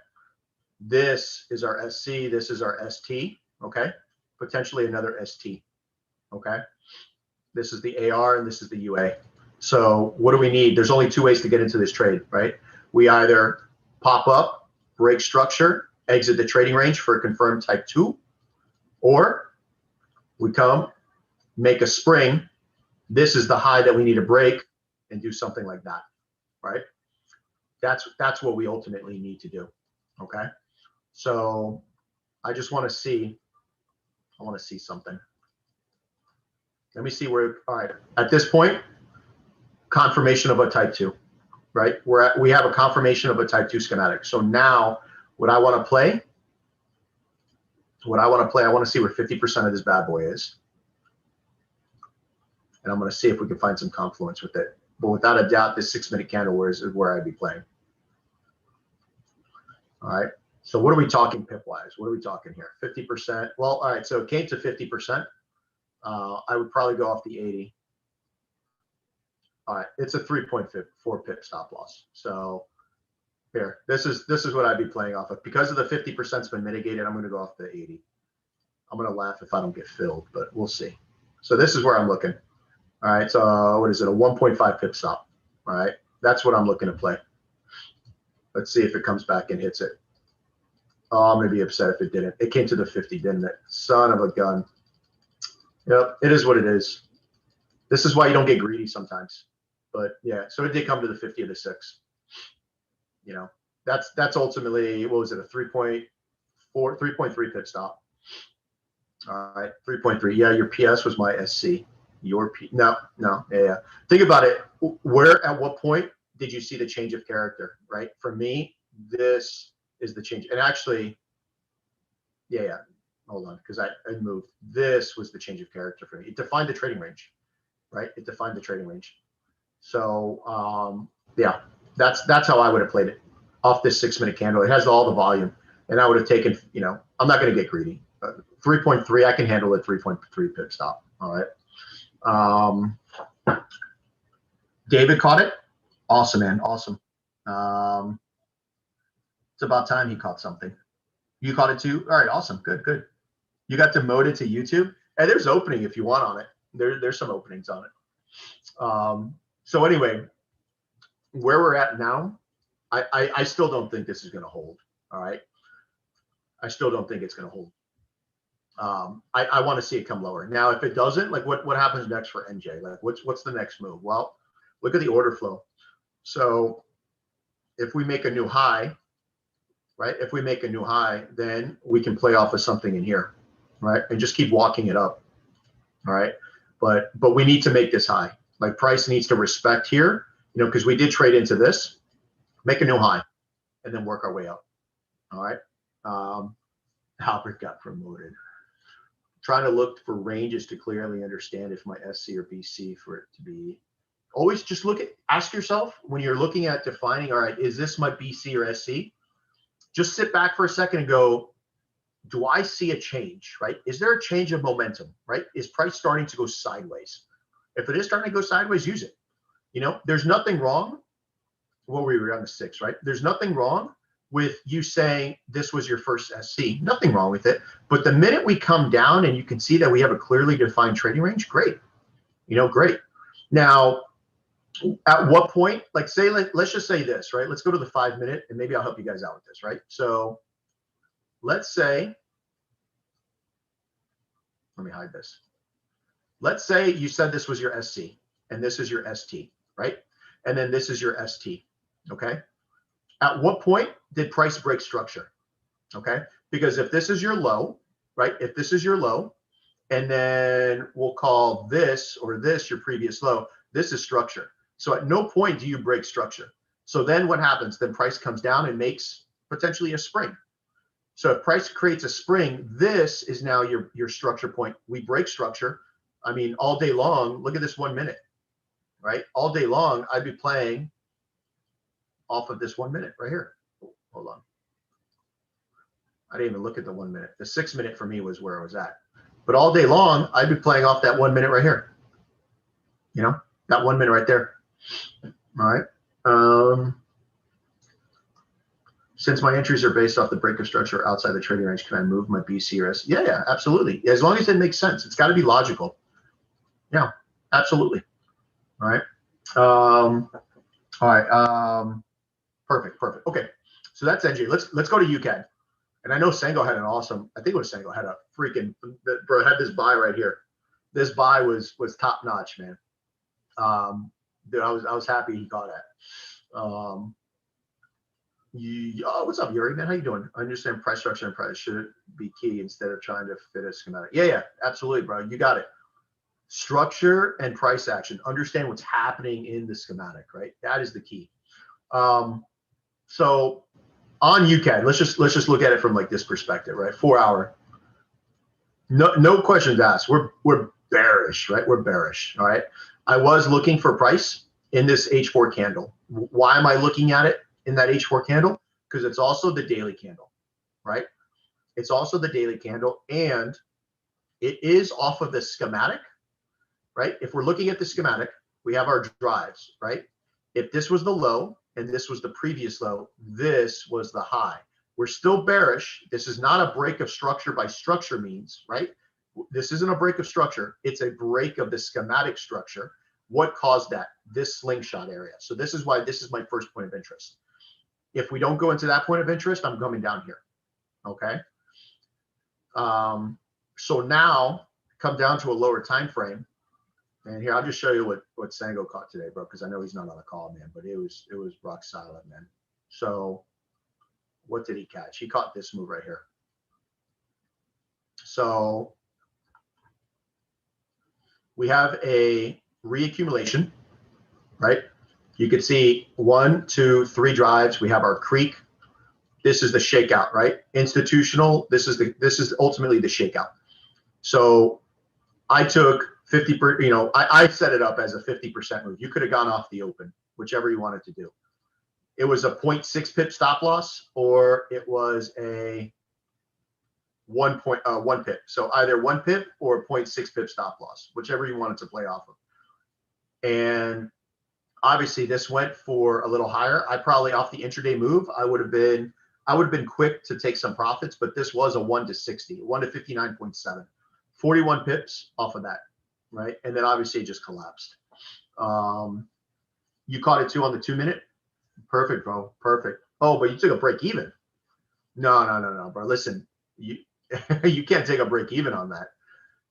this is our SC. This is our ST. Okay, potentially another ST. Okay. This is the AR and this is the UA. So what do we need? There's only two ways to get into this trade, right? We either pop up, break structure, exit the trading range for a confirmed type 2, or we come, make a spring. This is the high that we need to break and do something like that, right? That's what we ultimately need to do, okay? So I just want to see, something. Let me see where, all right, at this point, confirmation of a type 2, right? We have a confirmation of a type 2 schematic. So now what I want to play, I want to see where 50% of this bad boy is. And I'm going to see if we can find some confluence with it. But without a doubt, this 6-minute candle is where I'd be playing. All right. So what are we talking pip-wise? What are we talking here? 50%. Well, all right. So it came to 50%. I would probably go off the 80. All right, it's a 3.4 pip stop loss. So here, this is what I'd be playing off of. Because of the 50%'s been mitigated, I'm going to go off the 80. I'm going to laugh if I don't get filled, but we'll see. So this is where I'm looking. All right, so what is it? A 1.5 pip stop. All right, that's what I'm looking to play. Let's see if it comes back and hits it. Oh, I'm going to be upset if it didn't. It came to the 50, didn't it? Son of a gun. Yep, it is what it is. This is why you don't get greedy sometimes. But yeah, so it did come to the 50 of the 6. You know, that's ultimately, what was it, a 3.3 pip stop. All right, 3.3. Yeah, your PS was my SC. No, yeah. Think about it. At what point did you see the change of character, right? For me, this is the change. And actually, yeah. Hold on, because I moved. This was the change of character for me. It defined the trading range, right? It defined the trading range. So yeah, that's how I would have played it off this 6-minute candle. It has all the volume, and I would have taken, I'm not going to get greedy. 3.3, I can handle it. 3.3 pip stop. All right. David caught it. Awesome, man. Awesome. It's about time he caught something. You caught it too. All right. Awesome. Good. You got demoted to YouTube. And there's opening if you want on it. There's some openings on it. So anyway, where we're at now, I still don't think this is going to hold. All right. I still don't think it's going to hold. I want to see it come lower. Now, if it doesn't, like what happens next for NJ? Like what's the next move? Well, look at the order flow. So if we make a new high, right? If we make a new high, then we can play off of something in here, right? And just keep walking it up. All right. But we need to make this high. Like price needs to respect here, because we did trade into this, make a new high, and then work our way up. All right. Albert got promoted. Trying to look for ranges to clearly understand if my SC or BC for it to be. Always just ask yourself when you're looking at defining, all right, is this my BC or SC? Just sit back for a second and go, do I see a change, right? Is there a change of momentum, right? Is price starting to go sideways? If it is starting to go sideways, use it. There's nothing wrong. Well, we were on the 6, right? There's nothing wrong with you saying this was your first SC. Nothing wrong with it. But the minute we come down and you can see that we have a clearly defined trading range, great. Great. Now, at what point, let's just say this, right? Let's go to the 5-minute and maybe I'll help you guys out with this, right? So let's say, let me hide this. Let's say you said this was your SC and this is your ST, right? And then this is your ST, okay? At what point did price break structure, okay? Because if this is your low, right? If this is your low, and then we'll call this or this your previous low, this is structure. So at no point do you break structure. So then what happens? Then price comes down and makes potentially a spring. So if price creates a spring, this is now your structure point. We break structure. I mean, all day long, look at this 1 minute, right? All day long, I'd be playing off of this 1 minute right here. Oh, hold on. I didn't even look at the 1 minute. The 6 minute for me was where I was at. But all day long, I'd be playing off that 1 minute right here. You know, that 1 minute right there. All right. Since my entries are based off the breakup structure outside the trading range, can I move my BC or S? Yeah, absolutely. As long as it makes sense. It's got to be logical. Yeah, absolutely. All right. All right. Perfect. Okay. So that's NG. Let's go to UCAD. And I know Sango had an awesome, I think it was Sango had a freaking, bro, had this buy right here. This buy was top notch, man. Dude, I was happy he caught that. Oh, what's up, Yuri, man? How you doing? I understand price structure and price should be key instead of trying to fit a schematic. Yeah, absolutely, bro. You got it. Structure and price action. Understand what's happening in the schematic, right? That is the key. So on UCAD, let's just look at it from like this perspective, right? 4 hour. No questions asked. We're bearish, right? We're bearish. All right. I was looking for price in this H4 candle. Why am I looking at it in that H4 candle? Because it's also the daily candle, right? It's also the daily candle, and it is off of the schematic, right? If we're looking at the schematic, we have our drives, right? If this was the low and this was the previous low, this was the high. We're still bearish. This is not a break of structure by structure means, right? This isn't a break of structure. It's a break of the schematic structure. What caused that? This slingshot area. So this is why this is my first point of interest. If we don't go into that point of interest, I'm coming down here. Okay. So now come down to a lower time frame. And here, I'll just show you what Sango caught today, bro, because I know he's not on the call, man, but it was rock solid, man. So what did he catch? He caught this move right here. So we have a reaccumulation, right? You can see 1, 2, 3 drives. We have our creek. This is the shakeout, right? Institutional. This is ultimately the shakeout. So I took 50%, you know, I set it up as a 50% move. You could have gone off the open, whichever you wanted to do. It was a 0.6 pip stop loss, or it was a 1 pip. So either 1 pip or a 0.6 pip stop loss, whichever you wanted to play off of. And obviously this went for a little higher. I probably off the intraday move, I would have been quick to take some profits, but this was a 1 to 60, 1 to 59.7, 41 pips off of that. Right. And then obviously it just collapsed. You caught it too on the 2 minute. Perfect, bro. Perfect. Oh, but you took a break even. No, bro. Listen, you can't take a break even on that.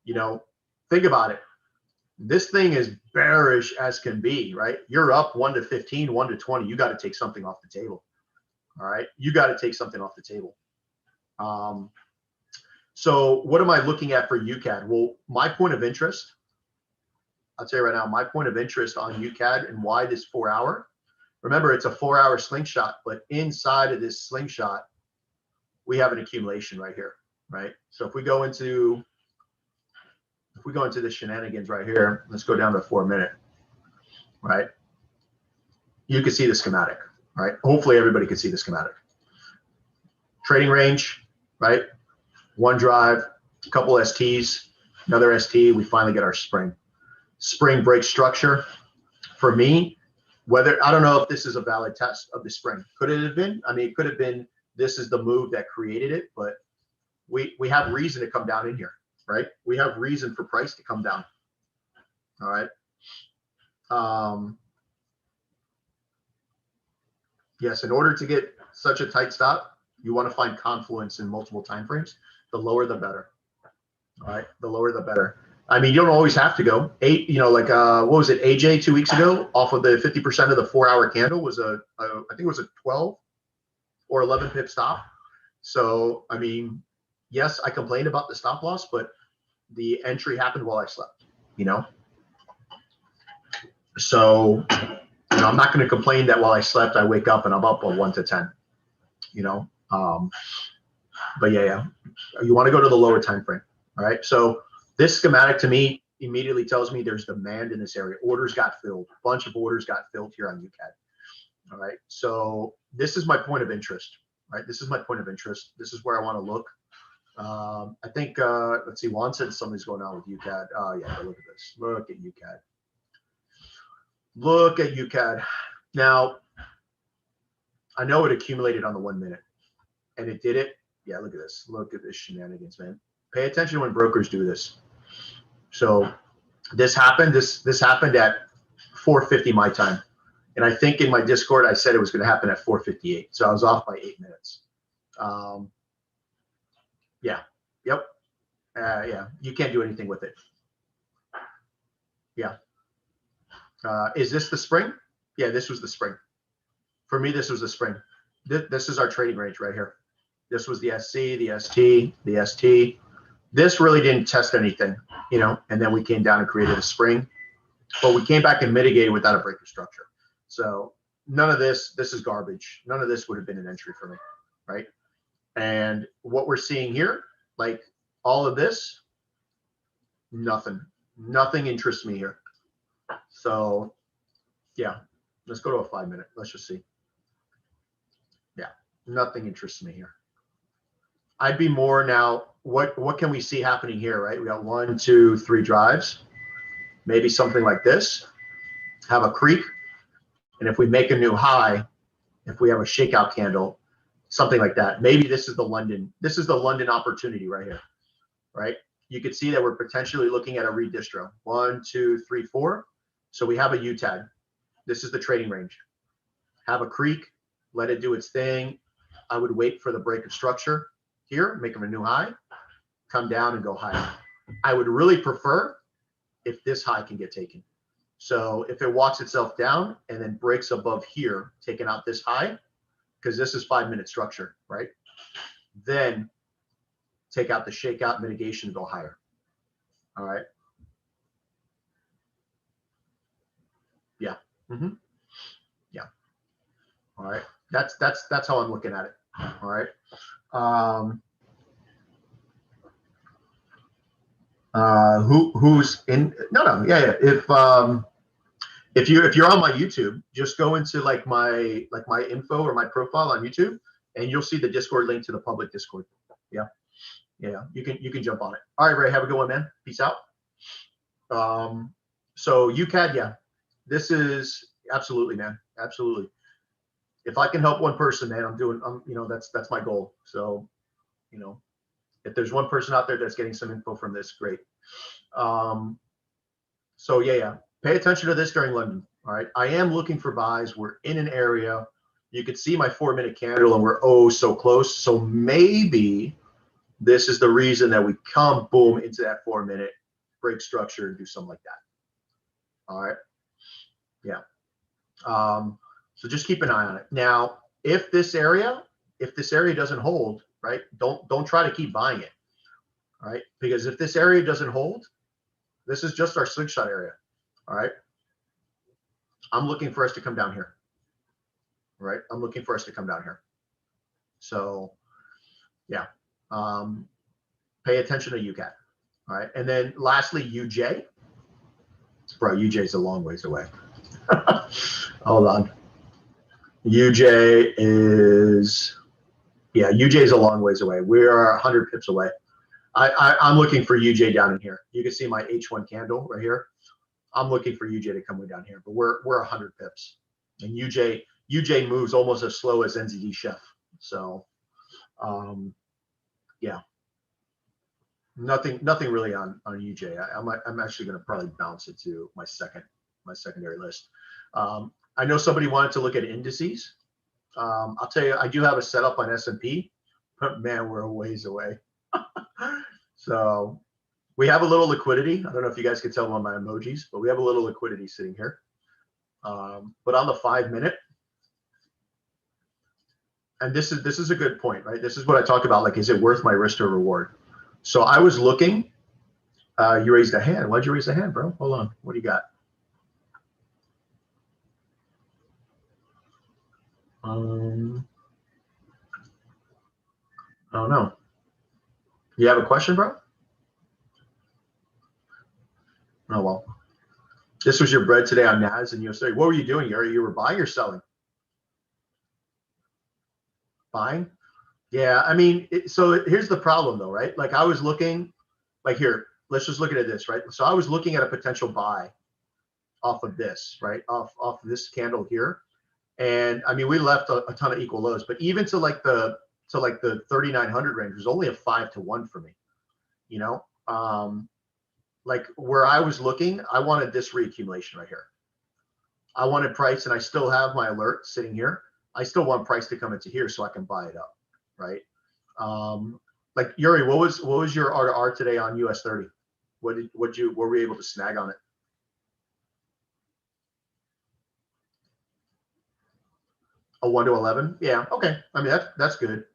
You know, think about it. This thing is bearish as can be, right? You're up 1 to 15, 1 to 20. You got to take something off the table. All right. You got to take something off the table. So what am I looking at for UCAD? Well, my point of interest, I'll tell you right now, my point of interest on UCAD and why this 4 hour, remember it's a 4 hour slingshot, but inside of this slingshot, we have an accumulation right here, right? So if we go into the shenanigans right here, let's go down to 4 minute, right? You can see the schematic, right? Hopefully everybody can see the schematic. Trading range, right? 1 drive, a couple STs, another ST, we finally get our spring. Spring break structure. For me, I don't know if this is a valid test of the spring. Could it have been? I mean, it could have been this is the move that created it, but we have reason to come down in here, right? We have reason for price to come down. All right. Yes, in order to get such a tight stop, you want to find confluence in multiple time frames. The lower, the better. All right, the lower, the better. I mean, you don't always have to go. What was it? AJ 2 weeks ago, off of the 50% of the 4 hour candle was I think it was a 12 or 11 pip stop. So, I mean, yes, I complained about the stop loss, but the entry happened while I slept, you know? So, you know, I'm not going to complain that while I slept, I wake up and I'm up a 1 to 10, you know? But yeah, you want to go to the lower time frame. All right. So this schematic to me, immediately tells me there's demand in this area. Orders got filled. A bunch of orders got filled here on UCAD. All right. So this is my point of interest, right? This is my point of interest. This is where I want to look. I think, let's see, Juan said something's going on with UCAD. Oh, yeah, look at this. Look at UCAD. Look at UCAD. Now, I know it accumulated on the 1 minute, and it did it. Yeah, look at this. Look at this shenanigans, man. Pay attention when brokers do this. So this happened. This happened at 4:50 my time, and I think in my Discord I said it was going to happen at 4:58. So I was off by 8 minutes. Yeah. Yep. Yeah. You can't do anything with it. Yeah. Is this the spring? Yeah, this was the spring. For me, this was the spring. This is our trading range right here. This was the SC, the ST, the ST. This really didn't test anything, you know, and then we came down and created a spring, but we came back and mitigated without a breaker structure. So none of this is garbage. None of this would have been an entry for me, right? And what we're seeing here, like all of this, nothing interests me here. So yeah, let's go to a 5 minute. Let's just see. Yeah, nothing interests me here. I'd be more now, what can we see happening here, right? We got 1, 2, 3 drives, maybe something like this, have a creep. And if we make a new high, if we have a shakeout candle, something like that, maybe this is the London opportunity right here, right? You could see that we're potentially looking at a redistro. 1, 2, 3, 4. So we have a UTAG. This is the trading range. Have a creek, let it do its thing. I would wait for the break of structure here, make them a new high, come down and go higher. I would really prefer if this high can get taken. So if it walks itself down and then breaks above here, taking out this high, because this is 5 minute structure, right? Then take out the shakeout mitigation, go higher. All right. Yeah. Yeah. All right. That's how I'm looking at it. All right. Who's in? No. Yeah. If you're on my YouTube, just go into like my info or my profile on YouTube, and you'll see the Discord link to the public Discord. Yeah. You can jump on it. All right, Ray. Have a good one, man. Peace out. So UCAD, yeah. This is absolutely, man. Absolutely. If I can help one person, man, you know, that's my goal. So, you know, if there's one person out there that's getting some info from this, great. So yeah. Pay attention to this during London. All right. I am looking for buys. We're in an area. You could see my 4 minute candle and we're so close. So maybe this is the reason that we come boom into that 4 minute break structure and do something like that. All right. Yeah. So just keep an eye on it. Now, if this area doesn't hold, right, don't try to keep buying it. All right. Because if this area doesn't hold, this is just our slingshot area. All right. I'm looking for us to come down here. All right. I'm looking for us to come down here. So yeah. Pay attention to UCAT. All right. And then lastly, UJ. Bro, UJ's a long ways away. Hold on. UJ is a long ways away. We are 100 pips away. I'm looking for UJ down in here. You can see my H1 candle right here. I'm looking for UJ to come way down here, but we're 100 pips, and UJ moves almost as slow as NZD Chef. So, yeah, nothing really on UJ. I'm actually going to probably bounce it to my secondary list. I know somebody wanted to look at indices. I'll tell you, I do have a setup on S&P, but man, we're a ways away. So we have a little liquidity. I don't know if you guys can tell on my emojis, but we have a little liquidity sitting here. But on the 5 minute, and this is a good point, right? This is what I talk about. Like, is it worth my risk or reward? So I was looking. You raised a hand. Why'd you raise a hand, bro? Hold on. What do you got? I don't know. You have a question, bro? Oh, well. This was your bread today on NAS and US30. What were you doing, Yuri? You were buying or selling? Buying? Yeah, I mean, so here's the problem though, right? Like I was looking, like here, let's just look at this, right? So I was looking at a potential buy off of this, right? Off this candle here. And I mean, we left a ton of equal lows, but even to like the 3,900 range was only a 5-to-1 for me, you know? Like where I was looking, I wanted this reaccumulation right here. I wanted price, and I still have my alert sitting here. I still want price to come into here so I can buy it up, right? Like Yuri, what was your R to R today on US30? What were we able to snag on it? A 1-to-11? Yeah, okay. I mean that's good.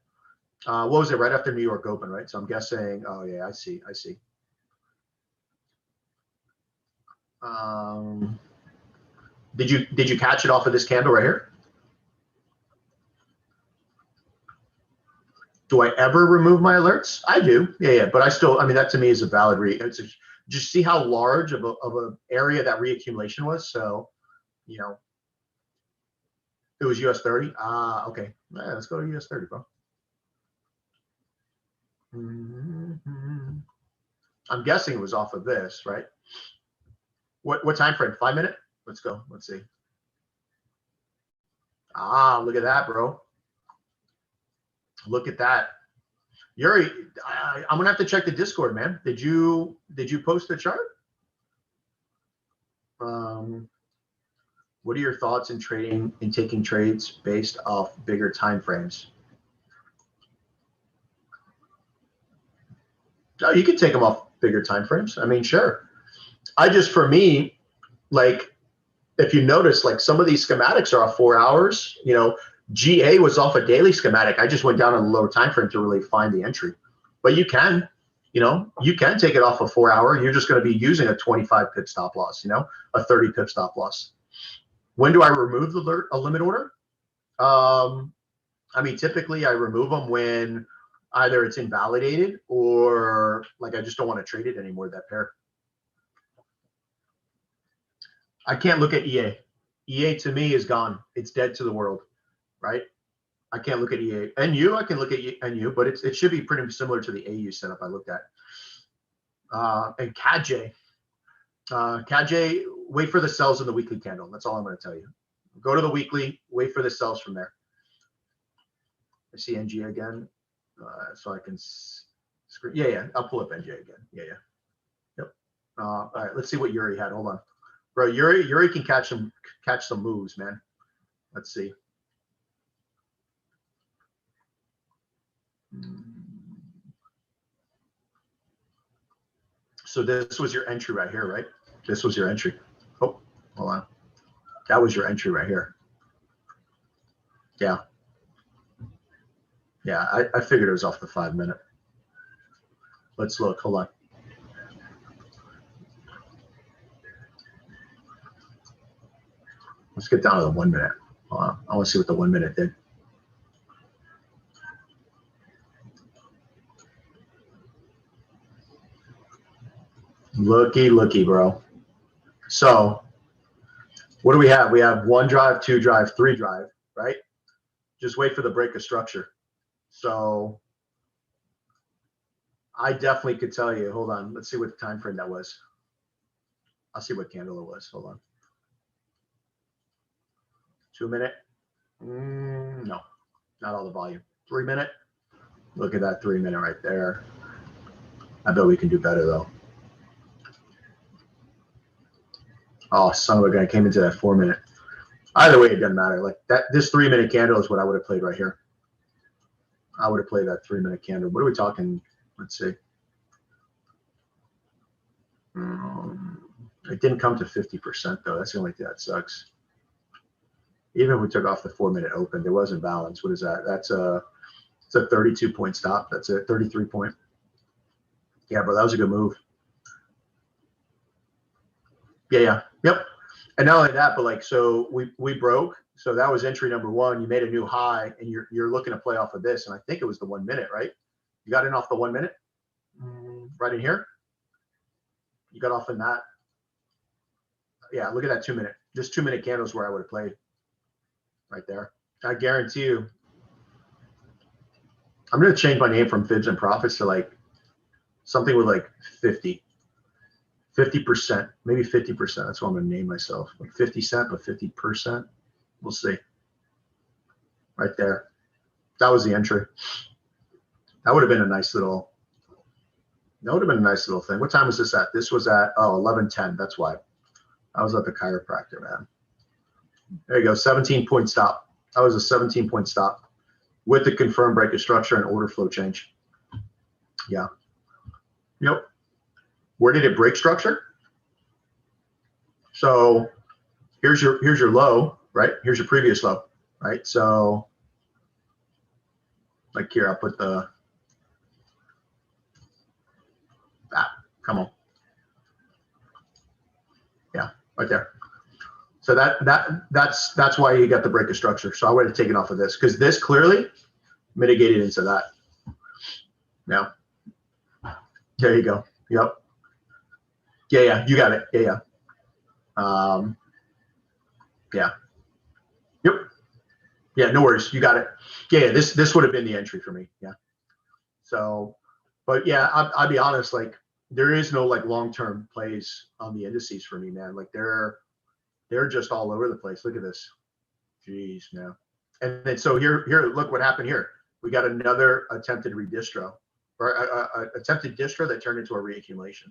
What was it right after New York Open, right? So I'm guessing. Oh yeah, I see. Did you catch it off of this candle right here? Do I ever remove my alerts? I do. Yeah. But I mean, that to me is a valid just see how large of a area that reaccumulation was. So, you know, it was US30. Ah, okay. Yeah, let's go to US30, bro. I'm guessing it was off of this, right? What time frame? 5 minute? Let's go. Let's see. Ah, look at that, bro. Look at that. Yuri, I'm gonna have to check the Discord, man. Did you post the chart? What are your thoughts in trading and taking trades based off bigger time frames? No, you can take them off bigger time frames. I mean, sure. For me, like if you notice, like some of these schematics are off 4 hours. You know, GA was off a daily schematic. I just went down on the lower time frame to really find the entry. But you can take it off a 4 hour. You're just going to be using a 25 pip stop loss, you know, a 30 pip stop loss. When do I remove a limit order? I mean, typically I remove them when either it's invalidated or like I just don't want to trade it anymore, that pair. I can't look at EA. EA to me is gone. It's dead to the world, right? I can't look at EA. NU, I can look at NU, but it should be pretty similar to the AU setup I looked at. And CAJ. CAJ, wait for the sells in the weekly candle. That's all I'm going to tell you. Go to the weekly, wait for the sells from there. I see NG again, so I can screen. Yeah, I'll pull up NG again. Yeah. Yep. All right, let's see what Yuri had. Hold on, bro. Yuri can catch some moves, man. Let's see. So this was your entry right here, right? This was your entry. Oh, hold on. That was your entry right here. Yeah. Yeah, I figured it was off the 5 minute. Let's look. Hold on. Let's get down to the 1 minute. Hold on. I want to see what the 1 minute did. Looky, bro. So what do we have? We have 1 drive, 2 drive, 3 drive, right? Just wait for the break of structure. So I definitely could tell you. Hold on. Let's see what time frame that was. I'll see what candle it was. Hold on. 2 minute. No, not all the volume. 3 minute. Look at that 3 minute right there. I bet we can do better though. Oh, son of a gun, I came into that 4 minute. Either way, it doesn't matter. Like that, this 3 minute candle is what I would have played right here. I would have played that 3 minute candle. What are we talking? Let's see. It didn't come to 50% though. That's the only thing that sucks. Even if we took off the 4 minute open, there wasn't balance. What is that? It's a 32 point stop. That's it. 33 point. Yeah, bro, that was a good move. Yeah. Yep. And not only that, but like, so we broke. So that was entry number 1. You made a new high, and you're looking to play off of this. And I think it was the 1 minute, right? You got in off the 1 minute, right in here. You got off in that. Yeah, look at that 2 minute. Just 2 minute candles where I would have played right there. I guarantee you. I'm going to change my name from Fibs and Profits to like something with like 50%, maybe 50%. That's what I'm going to name myself. Like 50 cent, but 50%. We'll see. Right there. That was the entry. That would have been a nice little. That would have been a nice little thing. What time was this at? This was at 11:10. That's why. I was at the chiropractor, man. There you go. 17-point stop. That was a 17-point stop with the confirmed break of structure and order flow change. Yeah. Yep. Where did it break structure? So here's your low, right? Here's your previous low, right? So like here, I'll put the come on. Yeah, right there. So that's why you got the break of structure. So I would have taken off of this because this clearly mitigated into that. Yeah. There you go. Yep. Yeah, you got it. Yeah. Yeah. Yep. Yeah, no worries. You got it. Yeah, this would have been the entry for me. Yeah. So, but yeah, I'll be honest, like there is no like long-term plays on the indices for me, man. Like they're just all over the place. Look at this. Jeez, man. And then so here, look what happened here. We got another attempted redistro, or attempted distro that turned into a reaccumulation.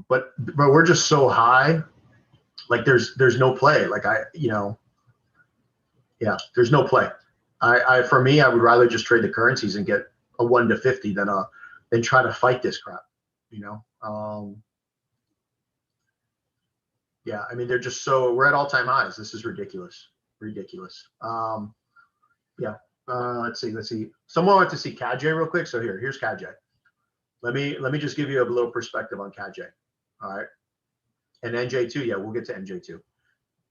But we're just so high. Like there's no play. Like yeah, there's no play. For me, I would rather just trade the currencies and get a 1 to 50 than try to fight this crap. Yeah, I mean, they're just we're at all-time highs. This is ridiculous. Yeah. Let's see. Someone wanted to see CAJ real quick. So here's CAJ. Let me just give you a little perspective on CAJ. All right. And NJ2. Yeah, we'll get to NJ2.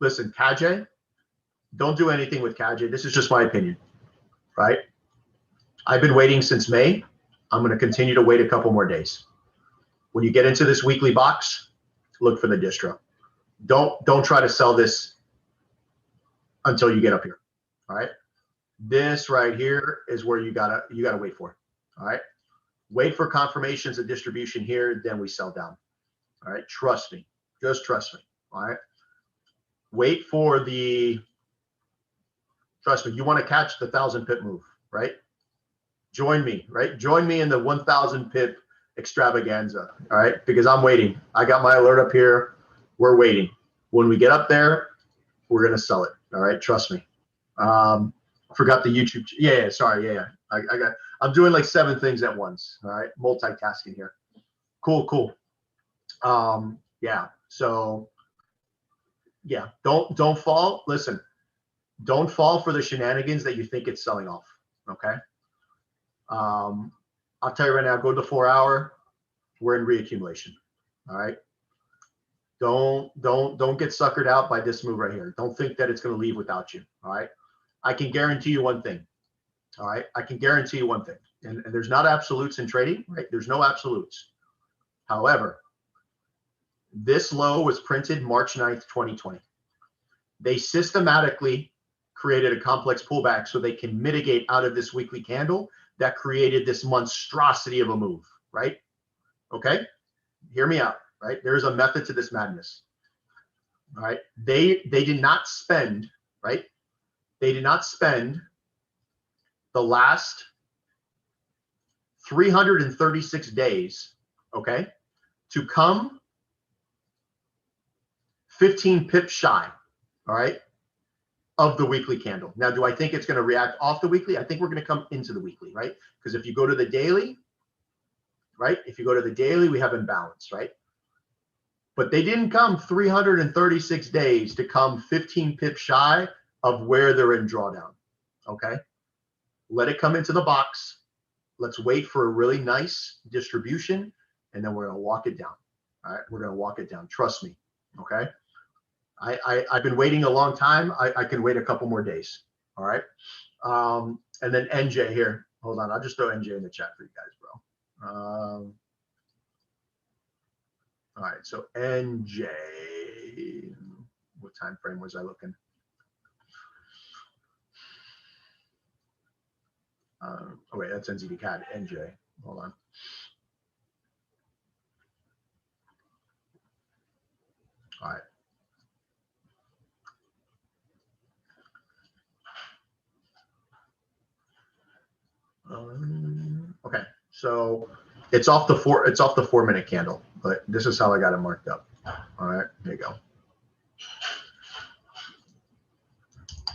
Listen, CAJ, don't do anything with CAJ. This is just my opinion, right? I've been waiting since May. I'm going to continue to wait a couple more days. When you get into this weekly box, look for the distro. Don't try to sell this until you get up here. All right. This right here is where you gotta wait for. All right. Wait for confirmations of distribution here, then we sell down. All right. Trust me. Just trust me. All right. Wait for trust me, you want to catch the 1,000 pip move, right? Join me, right? Join me in the 1,000 pip extravaganza. All right. Because I'm waiting. I got my alert up here. We're waiting. When we get up there, we're going to sell it. All right. Trust me. Forgot the YouTube. Yeah. Sorry. Yeah. I'm doing like 7 things at once. All right. Multitasking here. Cool. Yeah. So yeah, don't fall. Listen, don't fall for the shenanigans that you think it's selling off. Okay. I'll tell you right now, go to the 4-hour. We're in reaccumulation. All right. Don't get suckered out by this move right here. Don't think that it's going to leave without you. All right. I can guarantee you one thing. All right. I can guarantee you one thing. And there's not absolutes in trading, right? There's no absolutes. However, this low was printed March 9th, 2020. They systematically created a complex pullback so they can mitigate out of this weekly candle that created this monstrosity of a move, right? Okay. Hear me out. Right? There's a method to this madness. All right. They did not spend, right? They did not spend the last 336 days, okay, to come 15 pips shy, all right, of the weekly candle. Now, do I think it's going to react off the weekly? I think we're going to come into the weekly, right? Because if you go to the daily, right? If you go to the daily, we have imbalance, right? But they didn't come 336 days to come 15 pips shy of where they're in drawdown. Okay. Let it come into the box. Let's wait for a really nice distribution, and then we're going to walk it down. All right. We're going to walk it down. Trust me. Okay. I've been waiting a long time. I can wait a couple more days. All right. And then NJ here. Hold on. I'll just throw NJ in the chat for you guys, bro. All right, so NJ, see. What time frame was I looking? Oh wait, that's NZD CAD, NJ. Hold on. All right. Okay, so it's off the 4-minute candle, but this is how I got it marked up. All right, there you go.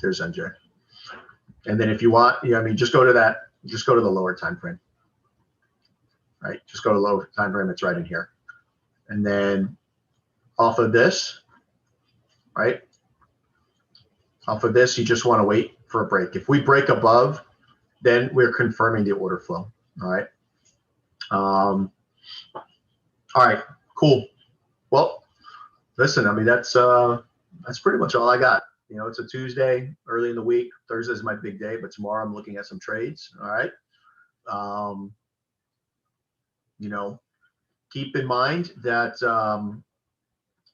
There's NJ. And then if you want, just go to the lower time frame. Right, just go to lower time frame. It's right in here. And then off of this, right? Off of this, you just want to wait for a break. If we break above, then we're confirming the order flow. All right. All right. Cool. Well, listen. That's pretty much all I got. It's a Tuesday, early in the week. Thursday is my big day, but tomorrow I'm looking at some trades. All right. Keep in mind that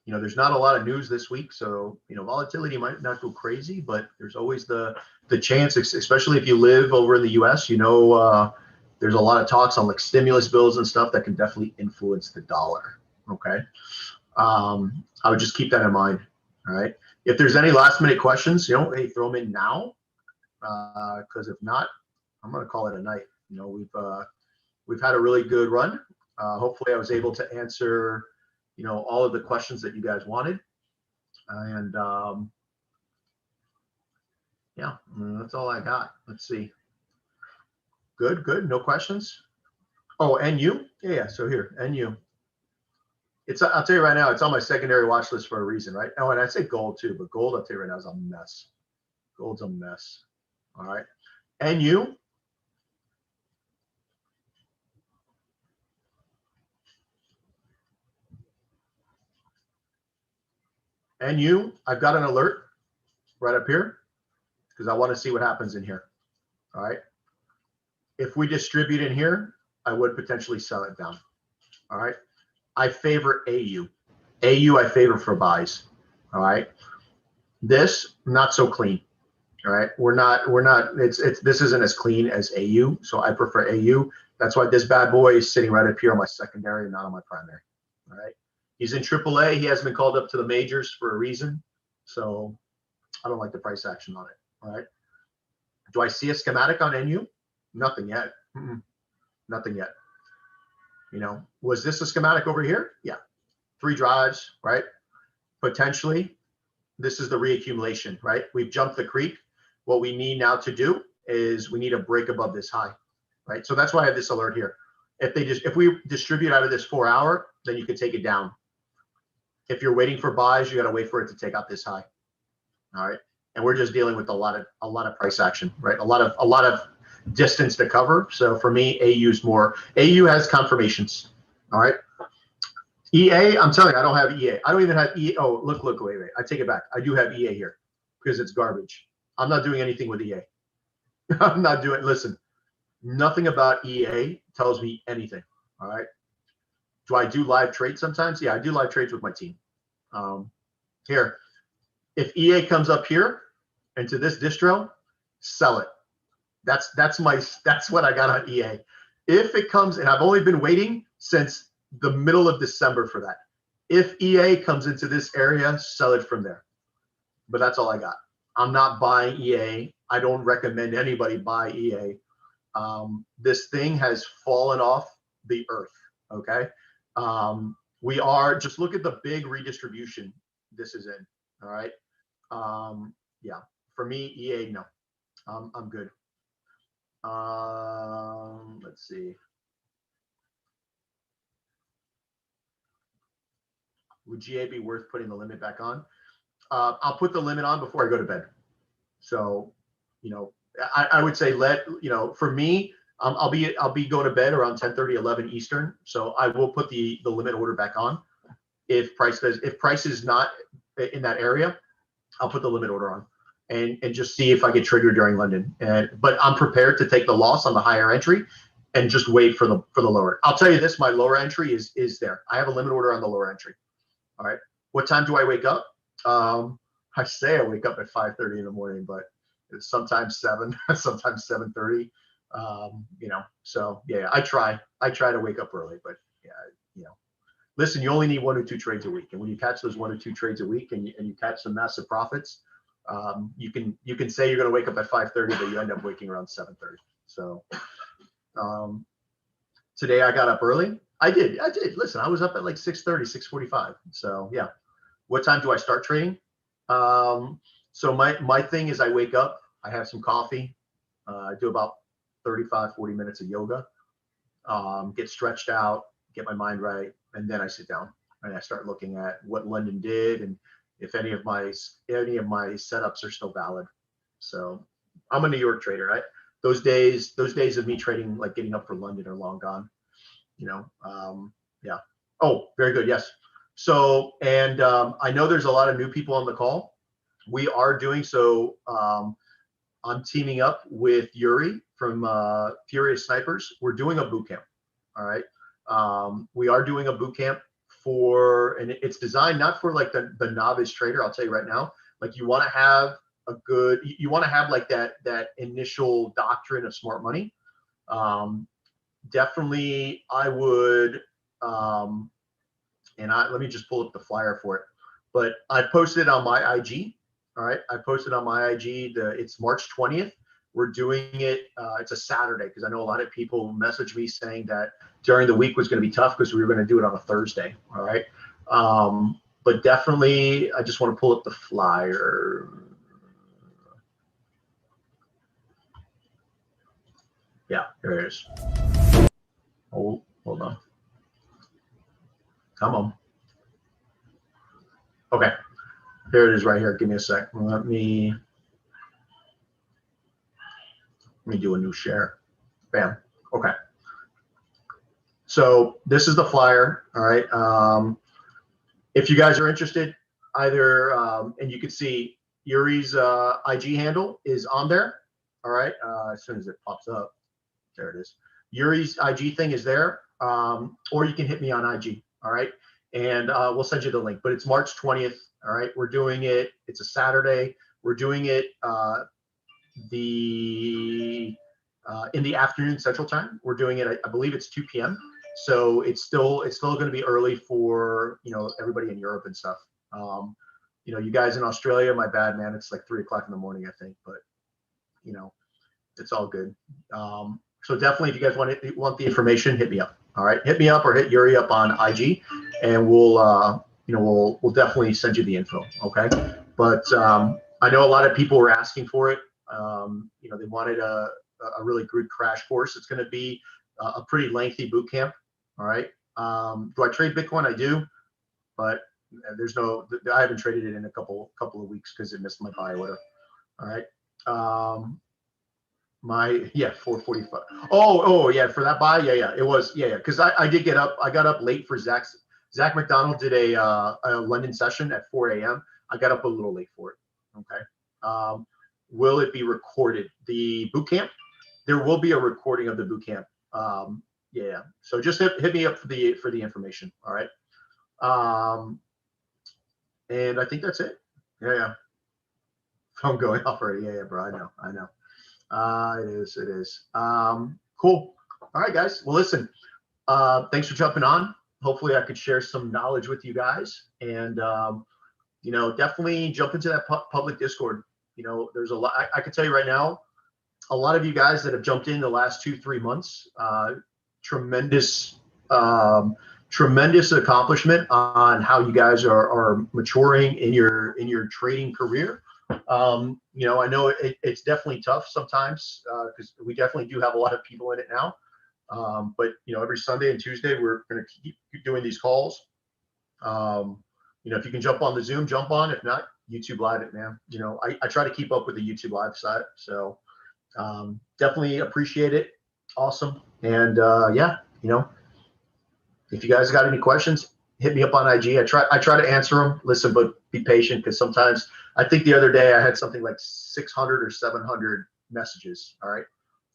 there's not a lot of news this week, so volatility might not go crazy, but there's always the chance, especially if you live over in the U.S. There's a lot of talks on like stimulus bills and stuff that can definitely influence the dollar. Okay, I would just keep that in mind. All right, if there's any last minute questions, hey, throw them in now, because if not, I'm gonna call it a night. We've had a really good run. Hopefully, I was able to answer all of the questions that you guys wanted. And yeah, that's all I got. Let's see. Good. No questions. Oh, NU? Yeah. So here, NU. I'll tell you right now, it's on my secondary watch list for a reason, right? Oh, and I'd say gold too, but gold, I'll tell you right now, is a mess. Gold's a mess. All right. NU. NU, I've got an alert right up here because I want to see what happens in here. All right. If we distribute in here, I would potentially sell it down. All right. I favor AU. AU I favor for buys. All right. This, not so clean. All right. This isn't as clean as AU. So I prefer AU. That's why this bad boy is sitting right up here on my secondary, not on my primary. All right. He's in AAA. He hasn't been called up to the majors for a reason. So I don't like the price action on it. All right. Do I see a schematic on NU? Nothing yet. Nothing yet. Was this a schematic over here? Yeah. 3 drives, right? Potentially, this is the reaccumulation, right? We've jumped the creek. What we need now to do is we need a break above this high, right? So that's why I have this alert here. If we distribute out of this 4 hour, then you can take it down. If you're waiting for buys, you got to wait for it to take out this high. All right. And we're just dealing with a lot of price action, right? A lot of distance to cover. So for me, AU has confirmations. All right. EA, I'm telling you, I don't have EA. I don't even have EA. Oh, look, wait. I take it back. I do have EA here because it's garbage. I'm not doing anything with EA. Listen, nothing about EA tells me anything. All right. Do I do live trades sometimes? Yeah, I do live trades with my team. Here, if EA comes up here into this distro, sell it. That's what I got on EA. If it comes, and I've only been waiting since the middle of December for that. If EA comes into this area, sell it from there. But that's all I got. I'm not buying EA. I don't recommend anybody buy EA. This thing has fallen off the earth. Okay. We are, just look at the big redistribution this is in. All right. Yeah, for me, EA, no, I'm good. Let's see. Would GA be worth putting the limit back on? I'll put the limit on before I go to bed. So, I would say for me, I'll be going to bed around 10:30, 11 Eastern. So I will put the limit order back on. If price is not in that area, I'll put the limit order on and just see if I get triggered during London. But I'm prepared to take the loss on the higher entry and just wait for the lower. I'll tell you this, my lower entry is there. I have a limit order on the lower entry. All right. What time do I wake up? I say I wake up at 5:30 in the morning, but it's sometimes 7, sometimes 7:30. So yeah, I try to wake up early, but yeah, listen, you only need 1 or 2 trades a week, and when you catch those 1 or 2 trades a week, and you catch some massive profits, you can say you're going to wake up at 5:30, but you end up waking around 7:30. So today I got up early. I did. Listen, I was up at like 6:30, 6:45. So yeah. What time do I start trading? So my thing is I wake up, I have some coffee, I do about 35, 40 minutes of yoga, get stretched out, get my mind right, and then I sit down and I start looking at what London did and if any of my setups are still valid. So I'm a New York trader, right? Those days of me trading, like getting up for London, are long gone. Yeah. Oh, very good. Yes. So, and I know there's a lot of new people on the call. We are doing so. I'm teaming up with Yuri from Furious Snipers. We're doing a boot camp. All right. We are doing a boot camp and it's designed not for like the novice trader. I'll tell you right now, like you want to have like that initial doctrine of smart money. Definitely I would, let me just pull up the flyer for it, but I posted it on my IG. All right. I posted on my IG, it's March 20th. We're doing it. It's a Saturday because I know a lot of people messaged me saying that during the week was going to be tough because we were going to do it on a Thursday. All right. But definitely, I just want to pull up the flyer. Yeah, here it is. Oh, hold on. Come on. Okay. Here it is right here. Give me a sec. Let me do a new share. Bam. Okay. So this is the flyer. All right. If you guys are interested, either, and you can see Yuri's IG handle is on there. All right. As soon as it pops up, there it is. Yuri's IG thing is there. Or you can hit me on IG. All right. And we'll send you the link. But it's March 20th. All right. We're doing it. It's a Saturday. We're doing it in the afternoon Central Time. We're doing it. I believe it's 2 p.m. So it's still going to be early for everybody in Europe and stuff. You guys in Australia, my bad, man. It's like 3 o'clock in the morning, I think. But it's all good. So definitely, if you guys want the information, hit me up. All right, hit me up or hit Yuri up on IG, and we'll definitely send you the info. Okay, but I know a lot of people were asking for it. They wanted a really good crash course. It's going to be a pretty lengthy boot camp. All right. Do I trade Bitcoin? I do, but I haven't traded it in a couple of weeks because it missed my buy order. All right. 445. Oh yeah, for that buy, yeah, it was, yeah, because I did get up. I got up late for Zach McDonald did a London session at 4 a.m. I got up a little late for it. Okay. Will it be recorded? The boot camp? There will be a recording of the boot camp. Yeah. So just hit me up for the information. All right. And I think that's it. Yeah. Phone going off already. Yeah, bro. I know. It is. Cool. All right, guys. Well, listen, thanks for jumping on. Hopefully I could share some knowledge with you guys, and, definitely jump into that public Discord. There's a lot, I can tell you right now, a lot of you guys that have jumped in the last 2-3 months, tremendous accomplishment on how you guys are maturing in your trading career. I know it's definitely tough sometimes because we definitely do have a lot of people in it now. But every Sunday and Tuesday we're going to keep doing these calls. If you can jump on the Zoom, jump on. If not, YouTube Live it, man. I try to keep up with the YouTube Live side, so definitely appreciate it. Awesome. And if you guys got any questions, hit me up on IG. I try to answer them. Listen, but be patient because sometimes I think the other day I had something like 600 or 700 messages. All right.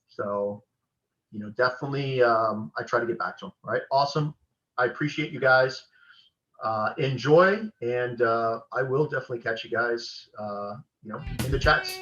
So, definitely I try to get back to them. All right. Awesome. I appreciate you guys. enjoy, and I will definitely catch you guys, in the chats.